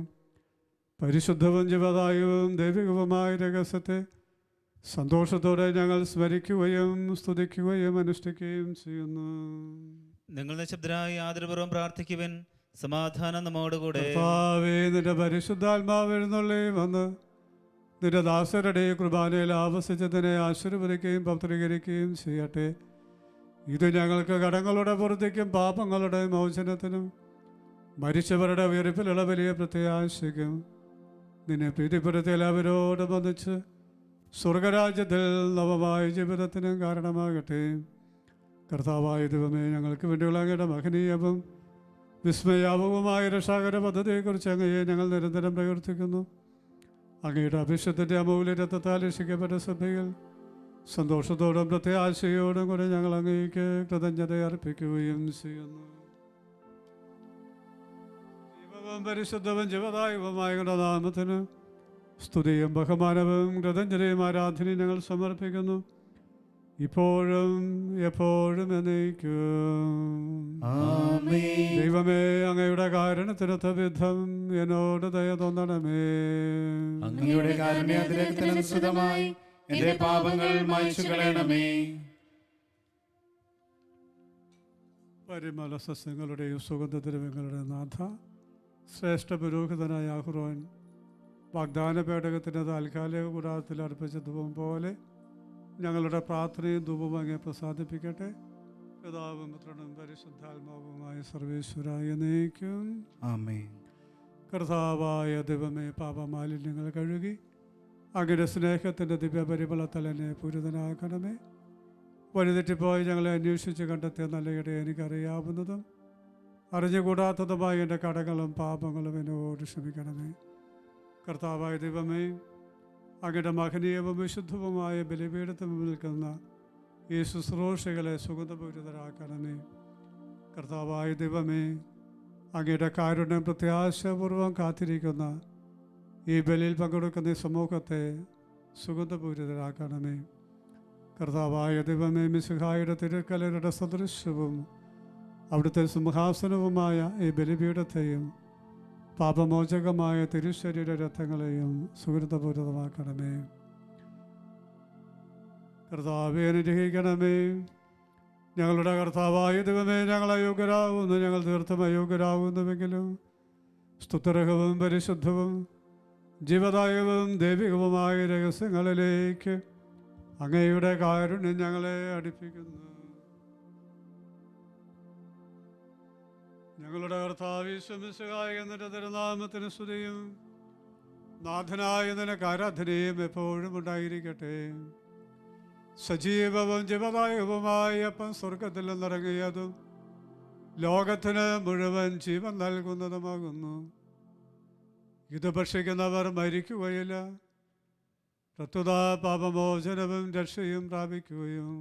പരിശുദ്ധവും ജീവദായകവും ദൈവികവുമായ രഹസ്യത്തെ സന്തോഷത്തോടെ ഞങ്ങൾ സ്മരിക്കുകയും സ്തുതിക്കുകയും അനുഷ്ഠിക്കുകയും ചെയ്യുന്നു. നിങ്ങൾ നിശബ്ദരായി ആദരപൂർവ്വം പ്രാർത്ഥിക്കുവിൻ. സമാധാനം നമ്മോടുകൂടെ. കർത്താവേ, നിന്റെ പരിശുദ്ധാത്മാവ് എഴുന്നള്ളി വന്ന് നിന്റെ ദാസരുടെ കുർബാനയിൽ ആവസിച്ചതിനെ ആശീർവദിക്കുകയും പവിത്രീകരിക്കുകയും ചെയ്യട്ടെ. ഇത് ഞങ്ങൾക്ക് കടങ്ങളുടെ പൂർത്തിക്കും പാപങ്ങളുടെ മോചനത്തിനും മരിച്ചവരുടെ ഉയർപ്പിലുള്ള വലിയ പ്രത്യാശയ്ക്കും നിന്നെ പ്രീതിപ്പെടുത്തി എല്ലാവരോടും വന്നിച്ച് സ്വർഗരാജ്യത്തിൽ നവമായ ജീവിതത്തിനും കാരണമാകട്ടെ. കർത്താവായ ദൈവമേ, ഞങ്ങൾക്ക് വേണ്ടിയുള്ള അങ്ങയുടെ മഹനീയവും വിസ്മയാപകവുമായ രക്ഷാകര പദ്ധതിയെക്കുറിച്ച് അങ്ങയെ ഞങ്ങൾ നിരന്തരം പ്രവർത്തിക്കുന്നു. അങ്ങയുടെ അഭിഷേകത്തിൻ്റെ അമൂല്യ രക്തത്താൽ രക്ഷിക്കപ്പെട്ട സഭയിൽ സന്തോഷത്തോടും പ്രത്യാശയോടും കൂടെ ഞങ്ങൾ അങ്ങേക്ക് കൃതജ്ഞത അർപ്പിക്കുകയും ചെയ്യുന്നു. ജീവവും പരിശുദ്ധവും ജീവദായകവുമായ നാമത്തിന് സ്തുതിയും ബഹുമാനവും കൃതജ്ഞതയും ആരാധനയും ഞങ്ങൾ സമർപ്പിക്കുന്നു, ഇപ്പോഴും എപ്പോഴും എന്നേക്കും. ദൈവമേ, അങ്ങയുടെ കാരുണ്യത്തിനൊത്ത വിധം എന്നോട് ദയ തോന്നണമേ. അങ്ങയുടെ കാരുണ്യാതിരക്തനുസൃതമായി എന്റെ പാപങ്ങൾ മായ്ച്ചു കളയണമേ. പരിമള സസ്യങ്ങളുടെയും സുഗന്ധദ്രവ്യങ്ങളുടെ നാഥ, ശ്രേഷ്ഠ പുരോഹിതനായ അഹ്റോൻ വാഗ്ദാന പേടകത്തിൻ്റെ താൽക്കാലിക കൂടാരത്തിൽ അർപ്പിച്ച ധൂപം പോലെ ഞങ്ങളുടെ പ്രാർത്ഥനയും ധൂപവും അങ്ങേ പ്രസാദിപ്പിക്കട്ടെ. പിതാവും പുത്രനും പരിശുദ്ധാത്മാവുമായ സർവേശ്വരായ എന്നേക്കും. ആമേൻ. കർത്താവായ ദൈവമേ, പാപമാലിന്യങ്ങൾ കഴുകി അങ്ങയുടെ സ്നേഹത്തിൻ്റെ ദിവ്യപരിമളത്താൽ എന്നെ പൂരിതനാക്കണമേ. വഴിതെറ്റിപ്പോയി ഞങ്ങളെ അന്വേഷിച്ച് കണ്ടെത്തിയ നല്ല ഇടയെ എനിക്കറിയാവുന്നതും അറിഞ്ഞുകൂടാത്തതുമായ എൻ്റെ കടങ്ങളും പാപങ്ങളും എന്നോട് ക്ഷമിക്കണമേ. കർത്താവായ ദൈവമേ, അങ്ങയുടെ മഹനീയവും വിശുദ്ധവുമായ ബലിപീഠത്തിൽ നിൽക്കുന്ന ഈ ശുശ്രൂഷകളെ സുഗന്ധപൂരിതരാക്കണമേ. കർത്താവായ ദൈവമേ, അങ്ങയുടെ കാരുണ്യം പ്രത്യാശപൂർവ്വം കാത്തിരിക്കുന്ന ഈ ബലിയിൽ പങ്കെടുക്കുന്ന ഈ സമൂഹത്തെ സുഗന്ധപൂരിതരാക്കണമേ. കർത്താവായ ദൈവമേ, മിശിഹായുടെ തിരുക്കലരുടെ സദൃശ്യവും അവിടുത്തെ സിംഹാസനവുമായ ഈ ബലിപീഠത്തെയും പാപമോചകമായ തിരുശരീര രക്തങ്ങളെയും സുഹൃതപൂരിതമാക്കണമേ. കർത്താവേ, അനുഗ്രഹിക്കണമേ. ഞങ്ങളുടെ കർത്താവായ ദൈവമേ, ഞങ്ങൾ അയോഗ്യരാകുന്നു, ഞങ്ങൾ തീർത്തും അയോഗ്യരാകുന്നുവെങ്കിലും സ്തുത്യർഹവും പരിശുദ്ധവും ജീവദായകവും ദൈവികവുമായ രഹസ്യങ്ങളിലേക്ക് അങ്ങയുടെ കാരുണ്യം ഞങ്ങളെ അടുപ്പിക്കുന്നു. ഞങ്ങളുടെ കർത്താവ് യേശു മിശിഹായ നിന്റെ തിരുനാമത്തിന് സ്തുതിയും നാഥനായ നിനക്ക് ആരാധനയും എപ്പോഴും ഉണ്ടായിരിക്കട്ടെ. സജീവവും ജീവദായകവുമായ അപ്പം സ്വർഗത്തിൽ നിന്നിറങ്ങിയതും ലോകത്തിന് മുഴുവൻ ജീവൻ നൽകുന്നതുമാകുന്നു. ഇത് ഭക്ഷിക്കുന്നവർ മരിക്കുകയില്ല, പ്രത്യുത പാപമോചനവും രക്ഷയും പ്രാപിക്കുകയും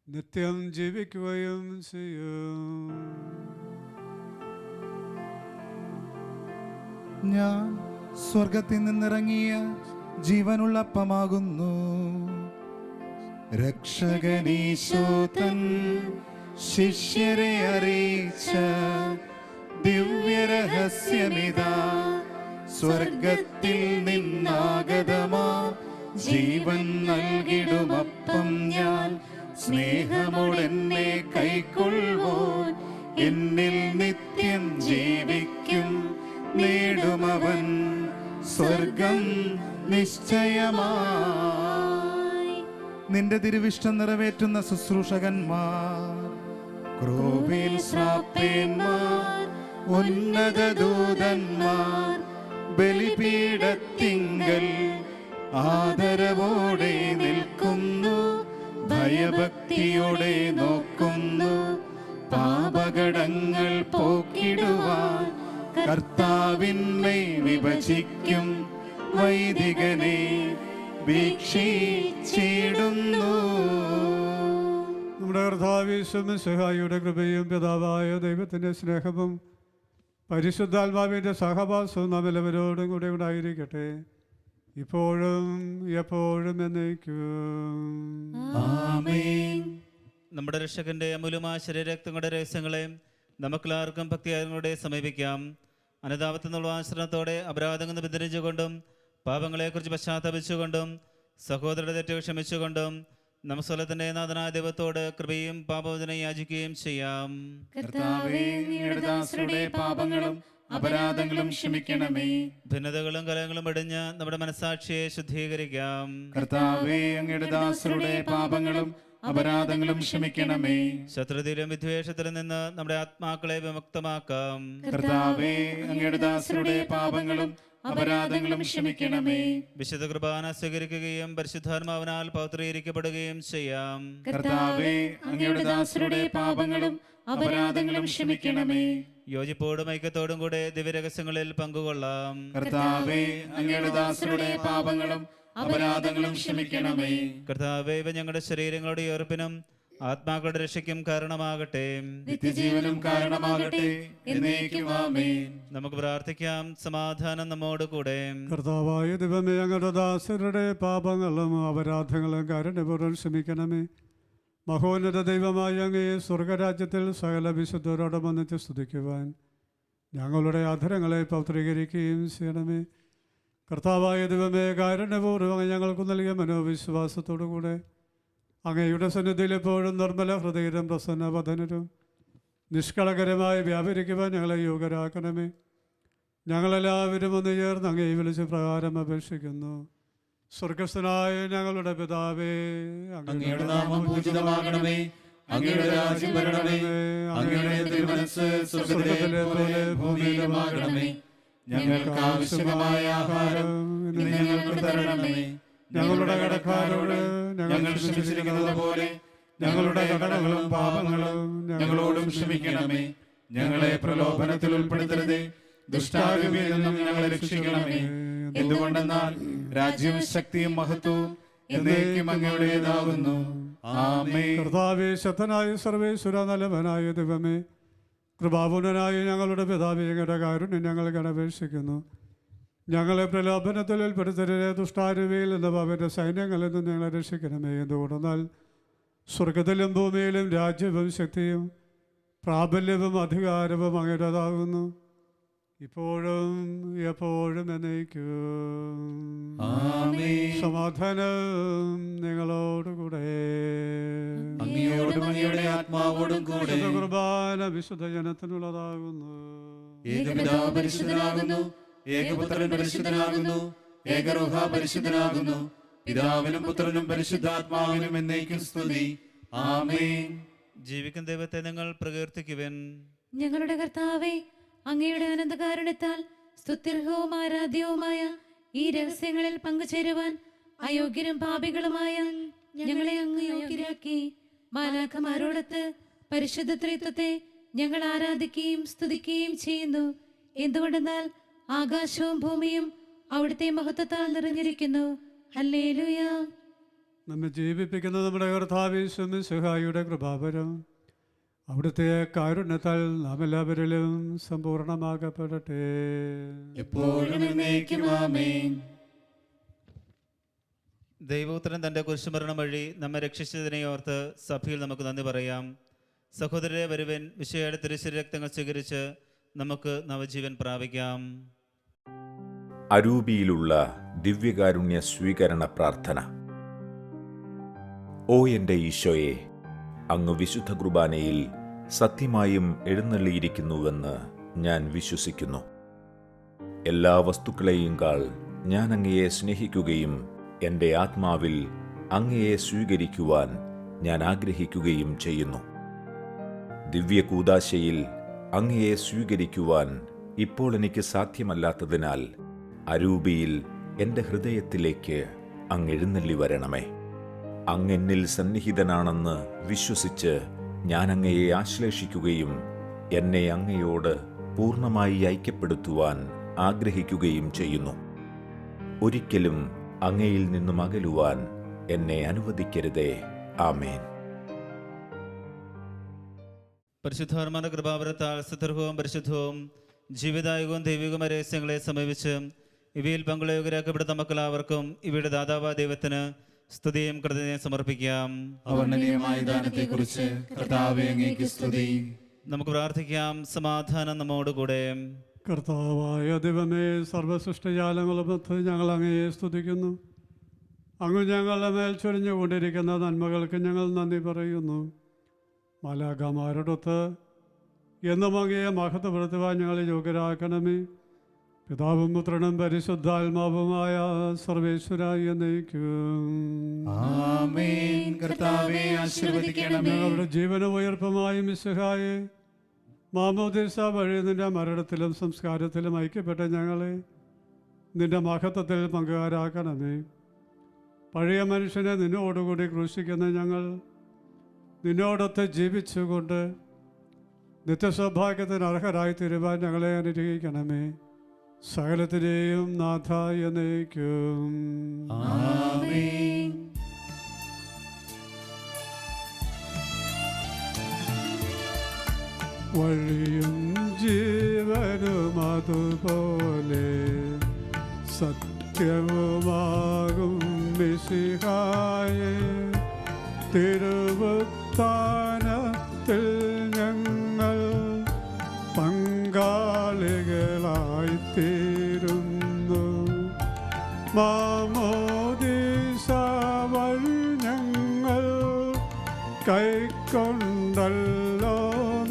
നിത്യം ജീവിക്കുകയും ചെയ്യും. ഞാൻ സ്വർഗത്തിൽ നിന്നിറങ്ങിയ ജീവനുള്ള അപ്പമാകുന്നു. രക്ഷകനീശോ തൻ ശിഷ്യരെ അറിയിച്ച ദിവ്യരഹസ്യമിതാ, സ്വർഗത്തിൽ നിന്നാഗതമാ ജീവൻ നൽകിടുമപ്പം ഞാൻ. സ്നേഹമോടെന്നെ കൈക്കൊള്ളുവോൻ എന്നിൽ നിത്യം ജീവിക്കും, നേടുമവൻ സ്വർഗം നിശ്ചയമായി. നിന്റെ തിരുവിഷ്ടം നിറവേറ്റുന്ന ശുശ്രൂഷകന്മാർ, ക്രോവേൽ ശ്രാപ്പേന്മാർ, ഉന്നത ദൂതന്മാർ ബലിപീഠത്തിങ്കൽ ആദരവോടെ നിൽക്കുന്നു, ഭയഭക്തിയോടെ നോക്കുന്നു. പാപകടങ്ങൾ പോക്കിടുവാൻ കർത്താവിന്മേ വിഭജിക്കും വൈദികനെ വീക്ഷിച്ചിടുന്നു. നമ്മുടെ കർത്താവ് യേശു മിശിഹായുടെ കൃപയും പിതാവായ ദൈവത്തിൻ്റെ സ്നേഹവും പരിശുദ്ധാത്മാവിൻ്റെ സഹവാസവും നാം എല്ലാവരോടും കൂടെ ഉണ്ടായിരിക്കട്ടെ, ഇപ്പോഴും എപ്പോഴും എന്നേക്കും. ആമേൻ. നമ്മുടെ രക്ഷകന്റെ അമൂല്യമായ ശരീരരക്തങ്ങളുടെ രഹസ്യങ്ങളെ നമുക്കെല്ലാവർക്കും ഭക്തിയായവരുടെ സമീപിക്കാം. അനുതാപത്തിനുള്ള ആശ്രമത്തോടെ അപരാധങ്ങൾ പിന്തിരിച്ചുകൊണ്ടും പാപങ്ങളെക്കുറിച്ച് പശ്ചാത്തപിച്ചുകൊണ്ടും സഹോദരരുടെ തെറ്റുകൾ ക്ഷമിച്ചുകൊണ്ടും നമസ്വലത്തിന്റെ നാഥനായ ദൈവത്തോട് കൃപയും പാപമോചനം യാചിക്കുകയും ചെയ്യാം. കർത്താവേ, അങ്ങയുടെ ദാസരുടെ പാപങ്ങളും അപരാധങ്ങളും ക്ഷമിക്കണമേ. ഭിന്നതകളും കലഹങ്ങളും വെടിഞ്ഞ് നമ്മുടെ മനസ്സാക്ഷിയെ ശുദ്ധീകരിക്കാം. കർത്താവേ, അങ്ങയുടെ ദാസരുടെ പാപങ്ങളും അപരാധങ്ങളും ക്ഷമിക്കണമേ. ശത്രുതയിലും വിദ്വേഷത്തിലും നിന്ന് നമ്മുടെ ആത്മാക്കളെ വിമുക്തമാക്കാം. കർത്താവേ, അങ്ങയുടെ ദാസരുടെ പാപങ്ങളും അപരാധങ്ങളും ക്ഷമിക്കണമേ. വിശുദ്ധ കുർബാന സ്വീകരിക്കുകയും പരിശുദ്ധാത്മാവിനാൽ പൗത്രീകരിക്കപ്പെടുകയും ചെയ്യാം. കർത്താവേ, അങ്ങയുടെ ദാസരുടെ പാപങ്ങളും അപരാധങ്ങളും ക്ഷമിക്കണമേ. യോജിപ്പോടും ഐക്യത്തോടും കൂടെ ദിവ്യരഹസ്യങ്ങളിൽ പങ്കുകൊള്ളാം. കർത്താവേ, അങ്ങയുടെ ദാസരുടെ പാപങ്ങളും അപരാധങ്ങളും ക്ഷമിക്കണമേ. കർത്താവേ, ഇവ ഞങ്ങളുടെ ശരീരങ്ങളുടെ ഉയർപ്പിനും ആത്മാക്കളുടെ രക്ഷയ്ക്കും കാരണമാകട്ടെ, നിത്യജീവനും കാരണമാകട്ടെ. എന്നേക്കും ആമേൻ. നമുക്ക് പ്രാർത്ഥിക്കാം. സമാധാനം നമ്മോട് കൂടെ. കർത്താവായ ദൈവമേ, അങ്ങയുടെ ദാസരുടെ പാപങ്ങളും അപരാധങ്ങളും കാരുണ്യപൂർവ്വം ക്ഷമിക്കണമേ. മഹോന്നത ദൈവമായ അങ്ങേ സ്വർഗരാജ്യത്തിൽ സകല വിശുദ്ധരോടും ഒന്നിച്ച് സ്തുതിക്കുവാൻ ഞങ്ങളുടെ അധരങ്ങളെ പൗത്രീകരിക്കുകയും ചെയ്യണമേ. കർത്താവായ ദൈവമേ, കാരുണ്യപൂർവ്വം ഞങ്ങൾക്ക് നൽകിയ മനോവിശ്വാസത്തോടുകൂടെ അങ്ങയുടെ സന്നിധിയിൽ എപ്പോഴും നിർമ്മല ഹൃദയരും പ്രസന്നവദനരും നിഷ്കളങ്കരമായി വ്യാപരിക്കുവാൻ ഞങ്ങളെ യോഗ്യരാക്കണമേ. ഞങ്ങളെല്ലാവരും ഒന്ന് ചേർന്ന് അങ്ങേ വിളിച്ച് പ്രകാരം അപേക്ഷിക്കുന്നു. സ്വർഗസ്ഥനായ ഞങ്ങളുടെ പിതാവേ, അങ്ങയുടെ നാമം പൂജിതമാകണമേ. അങ്ങയുടെ രാജ്യം വരണമേ. അങ്ങയുടെ തിരുമനസ്സ് സ്വർഗ്ഗത്തിലെ പോലെ ഭൂമിയിലുമാകണമേ. ഞങ്ങൾക്ക് ആവശ്യമായ ആഹാരം ഇന്ന് ഞങ്ങൾക്ക് തരണമേ. ഞങ്ങളുടെ കടക്കാരോട് ഞങ്ങൾ ക്ഷമിച്ചിരിക്കുന്നത് പോലെ ഞങ്ങളുടെ കടങ്ങളും പാപങ്ങളും ഞങ്ങളോടും ക്ഷമിക്കണമേ. ഞങ്ങളെ പ്രലോഭനത്തിൽ ഉൾപ്പെടുത്തരുതേ, ദുഷ്ടാരൂപിയിൽ നിന്നും ഞങ്ങളെ രക്ഷിക്കണമേ. എന്തുകൊണ്ടെന്നാൽ രാജ്യവും ശക്തിയും മഹത്വവും എന്നേക്കും അങ്ങയുടേതാകുന്നു. ആമേൻ. കർത്താവേ, ശക്തനായ സർവേശ്വര നല്ലവനായ ദൈവമേ, കൃപാപൂർണനായ ഞങ്ങളുടെ പിതാവേ, അങ്ങയുടെ കാരുണ്യം ഞങ്ങൾ അപേക്ഷിക്കുന്നു. ഞങ്ങളെ പ്രലോഭനത്തിൽ ഉൾപ്പെടുത്തരുതേ, ദുഷ്ടാരൂപിയിൽ നിന്നും അവരുടെ സൈന്യങ്ങളിൽ നിന്നും ഞങ്ങളെ രക്ഷിക്കണമേ. എന്തുകൊണ്ടെന്നാൽ സ്വർഗത്തിലും ഭൂമിയിലും രാജ്യവും ശക്തിയും പ്രാബല്യവും അധികാരവും അങ്ങയുടേതാകുന്നു, ഇപ്പോഴും എപ്പോഴും എന്നേക്കും. ആമേൻ. സമാധാനം നിങ്ങളോടുകൂടെ. അങ്ങയോടും അങ്ങയോടും അങ്ങയുടെ ആത്മാവോടും കൂടെ. വിശുദ്ധ കുർബാന വിശുദ്ധ ജനത്തിനുള്ളതാകുന്നു. ഏകപിതാവ് പരിശുദ്ധനാകുന്നു, ഏകപുത്രൻ പരിശുദ്ധനാകുന്നു, ഏകരൂഹ പരിശുദ്ധനാകുന്നു. പിതാവിനും പുത്രനും പരിശുദ്ധാത്മാവിനും എന്നേക്കും സ്തുതി. ആമേൻ. ജീവിക്കുന്ന ദൈവത്തെ നിങ്ങൾ പ്രകീർത്തിക്കുവിൻ. ഞങ്ങളുടെ കർത്താവേ, അങ്ങയുടെ അനന്തകാരുണ്യത്താൽ സ്തുത്യർഹവും ആരാധ്യവുമായ ഈ രഹസ്യങ്ങളിൽ പങ്കുചേരുവാൻ അയോഗ്യരും പാപികളുമായ ഞങ്ങളെ അങ്ങ് യോഗ്യരാക്കി. മാലാഖമാരോടൊത്ത് പരിശുദ്ധ ത്രിത്വത്തെ ഞങ്ങൾ ആരാധിക്കുകയും സ്തുതിക്കുകയും ചെയ്യുന്നു. എന്തുകൊണ്ടെന്നാൽ ആകാശവും ഭൂമിയും അവിടുത്തെ മഹത്വത്താൽ നിറഞ്ഞിരിക്കുന്നു. ഹല്ലേലൂയ. നമ്മെ ജീവിപ്പിക്കുന്ന നമ്മുടെ കർത്താവേശും സഹായിയുടെ കൃപാവരം അവിടുത്തെ കാരുണ്യത്താൽ നാം എല്ലാവരിലും സമ്പൂർണമാകപ്പെടട്ടെ. എപ്പോഴും എന്നേക്കും ആമേൻ. ദൈവപുത്രൻ തൻ്റെ കുരിശുമരണം വഴി നമ്മെ രക്ഷിച്ചതിനെ ഓർത്ത് സഭയിൽ നമുക്ക് നന്ദി പറയാം. സഹോദരരെ വരുവൻ, വിശയുടെ തിരുശരീരക്തങ്ങൾ സ്വീകരിച്ച് നമുക്ക് നവജീവൻ പ്രാപിക്കാം. അരൂപിയിലുള്ള ദിവ്യകാരുണ്യ സ്വീകരണ പ്രാർത്ഥന. ഓ എൻ്റെ ഈശോയെ, അങ്ങ് വിശുദ്ധ കുർബാനയിൽ സത്യമായും എഴുന്നള്ളിയിരിക്കുന്നുവെന്ന് ഞാൻ വിശ്വസിക്കുന്നു. എല്ലാ വസ്തുക്കളെയുംകാൾ ഞാൻ അങ്ങയെ സ്നേഹിക്കുകയും എൻ്റെ ആത്മാവിൽ അങ്ങയെ സ്വീകരിക്കുവാൻ ഞാൻ ആഗ്രഹിക്കുകയും ചെയ്യുന്നു. ദിവ്യകൂദാശയിൽ അങ്ങയെ സ്വീകരിക്കുവാൻ ഇപ്പോൾ എനിക്ക് സാധ്യമല്ലാത്തതിനാൽ അരൂപിയിൽ എൻ്റെ ഹൃദയത്തിലേക്ക് അങ്ങ് എഴുന്നള്ളി വരണമേ. അങ്ങെന്നിൽ സന്നിഹിതനാണെന്ന് വിശ്വസിച്ച് ഞാൻ അങ്ങയെ ആശ്ലേഷിക്കുകയും എന്നെ അങ്ങയോട് പൂർണ്ണമായി ഐക്യപ്പെടുത്തുവാൻ ആഗ്രഹിക്കുകയും ചെയ്യുന്നു. ഒരിക്കലും അങ്ങയിൽ നിന്നും അകലുവാൻ എന്നെ അനുവദിക്കരുതേ. ആമേൻ. പരിശുദ്ധാത്മാവിന്റെ കൃപാവരത്താൽ സത്യർഹവും പരിശുദ്ധവും ജീവിതായുഗവും ദൈവികമായ രഹസ്യങ്ങളെ സമീപിച്ച് ഇവയിൽ പങ്കുളയോഗ്യരാക്കപ്പെടുന്ന മക്കളാവർക്കും ഇവയുടെ ദാതാവായ ദൈവത്തിന് സ്തുതിയും കൃതജ്ഞതയും സമർപ്പിക്കാം. അവർണ്ണനീയമായ ദാനത്തെക്കുറിച്ച് കർത്താവേ അങ്ങേക്ക് സ്തുതി. നമുക്ക് പ്രാർത്ഥിക്കാം. സമാധാനം നമ്മോടുകൂടെ. കർത്താവായ ദൈവമേ, സർവ്വസൃഷ്ടിജാലങ്ങളുമൊത്ത് ഞങ്ങൾ അങ്ങയെ സ്തുതിക്കുന്നു. അങ്ങ് ഞങ്ങളുടെ മേൽ ചൊരിഞ്ഞുകൊണ്ടിരിക്കുന്ന നന്മകൾക്ക് ഞങ്ങൾ നന്ദി പറയുന്നു. മാലാഖമാരോടൊത്ത് എന്നും അങ്ങയെ മഹത്വപ്പെടുത്തുവാൻ ഞങ്ങളെ യോഗ്യരാക്കണമേ. പിതാവും പുത്രനും പരിശുദ്ധാത്മാവുമായ സർവേശ്വരായി എന്നേക്കും ആമേൻ. കർത്താവേ ആശീർവദിക്കണമേ. ഞങ്ങളുടെ ജീവനും ഉയർപ്പുമായി മിശിഹായെ, മാമോദീസ വഴി നിന്റെ മരണത്തിലും സംസ്കാരത്തിലും ഐക്യപ്പെട്ട ഞങ്ങളെ നിന്റെ മഹത്വത്തിൽ പങ്കുകാരാക്കണമേ. പഴയ മനുഷ്യനെ നിന്നോടുകൂടി ക്രൂശിക്കുന്ന ഞങ്ങൾ നിന്നോടൊത്ത് ജീവിച്ചുകൊണ്ട് നിത്യസൗഭാഗ്യത്തിന് അർഹരായി തീരുവാൻ ഞങ്ങളെ അനുഗ്രഹിക്കണമേ. സകലത്തിനെയും നാഥ എന്നേക്കും ആമേൻ. വഴിയും ജീവനും അതുപോലെ സത്യവുമാകും മിശിഹായേ, തിരുവുത്ഥാനത്തിൽ ഞങ്ങൾ പങ്കാളികളായിത്തീരുന്നു. മാമോദീസ വഴി ഞങ്ങൾ കൈക്കൊണ്ടല്ലോ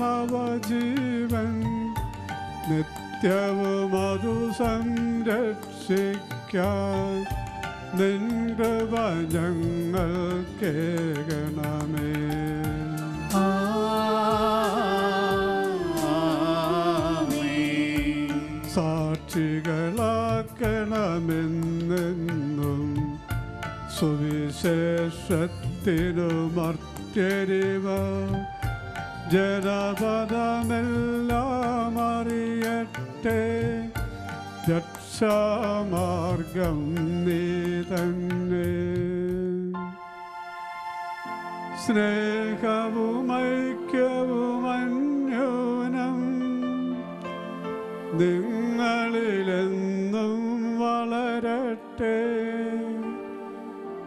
നവജീവൻ. നിത്യവും അതു സംരക്ഷിക്കാൻ നിൻ കൃപ ഞങ്ങൾക്കേകണമേ. സാക്ഷികളാക്കണമെന്നെന്നും സുവിശേഷത്തിനു മർത്യരിവ ജനപദമെല്ലാം അറിയട്ടെ. രക്ഷാമാർഗം നീ തന്നെ. സ്നേഹവും ഐക്യവും അന്യോന്യം നിങ്ങളിലെന്നും വളരട്ടെ.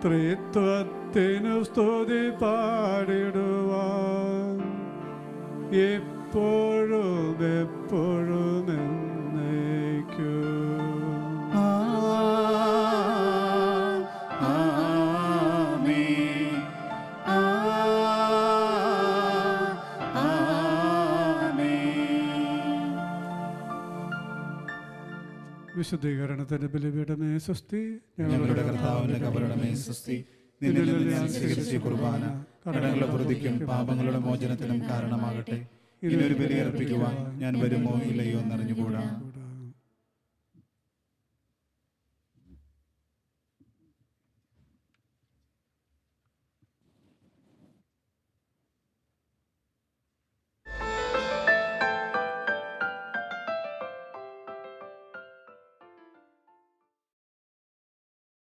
ത്രിത്വത്തിനു സ്തുതി പാടിടുവാൻ എപ്പോഴും എപ്പോഴും എന്നേക്കും. ആമേൻ. ആമേൻ. വിശുദ്ധീകരണത്തിന്റെ ബലിപീഠമേ സ്വസ്തി. ഞങ്ങളുടെ കർത്താവിന്റെ കബറിടമേ സ്വസ്തി. നിന്നിൽ നിന്ന് ഞാൻ സ്വീകരിച്ച കുർബാന കടങ്ങളുടെ പ്രതിക്കും പാപങ്ങളുടെ മോചനത്തിനും കാരണമാകട്ടെ. ഇനിയൊരു ബലിയർപ്പിക്കുവാൻ ഞാൻ വരുമോ ഇല്ലയോ എന്നറിഞ്ഞുകൂടാ.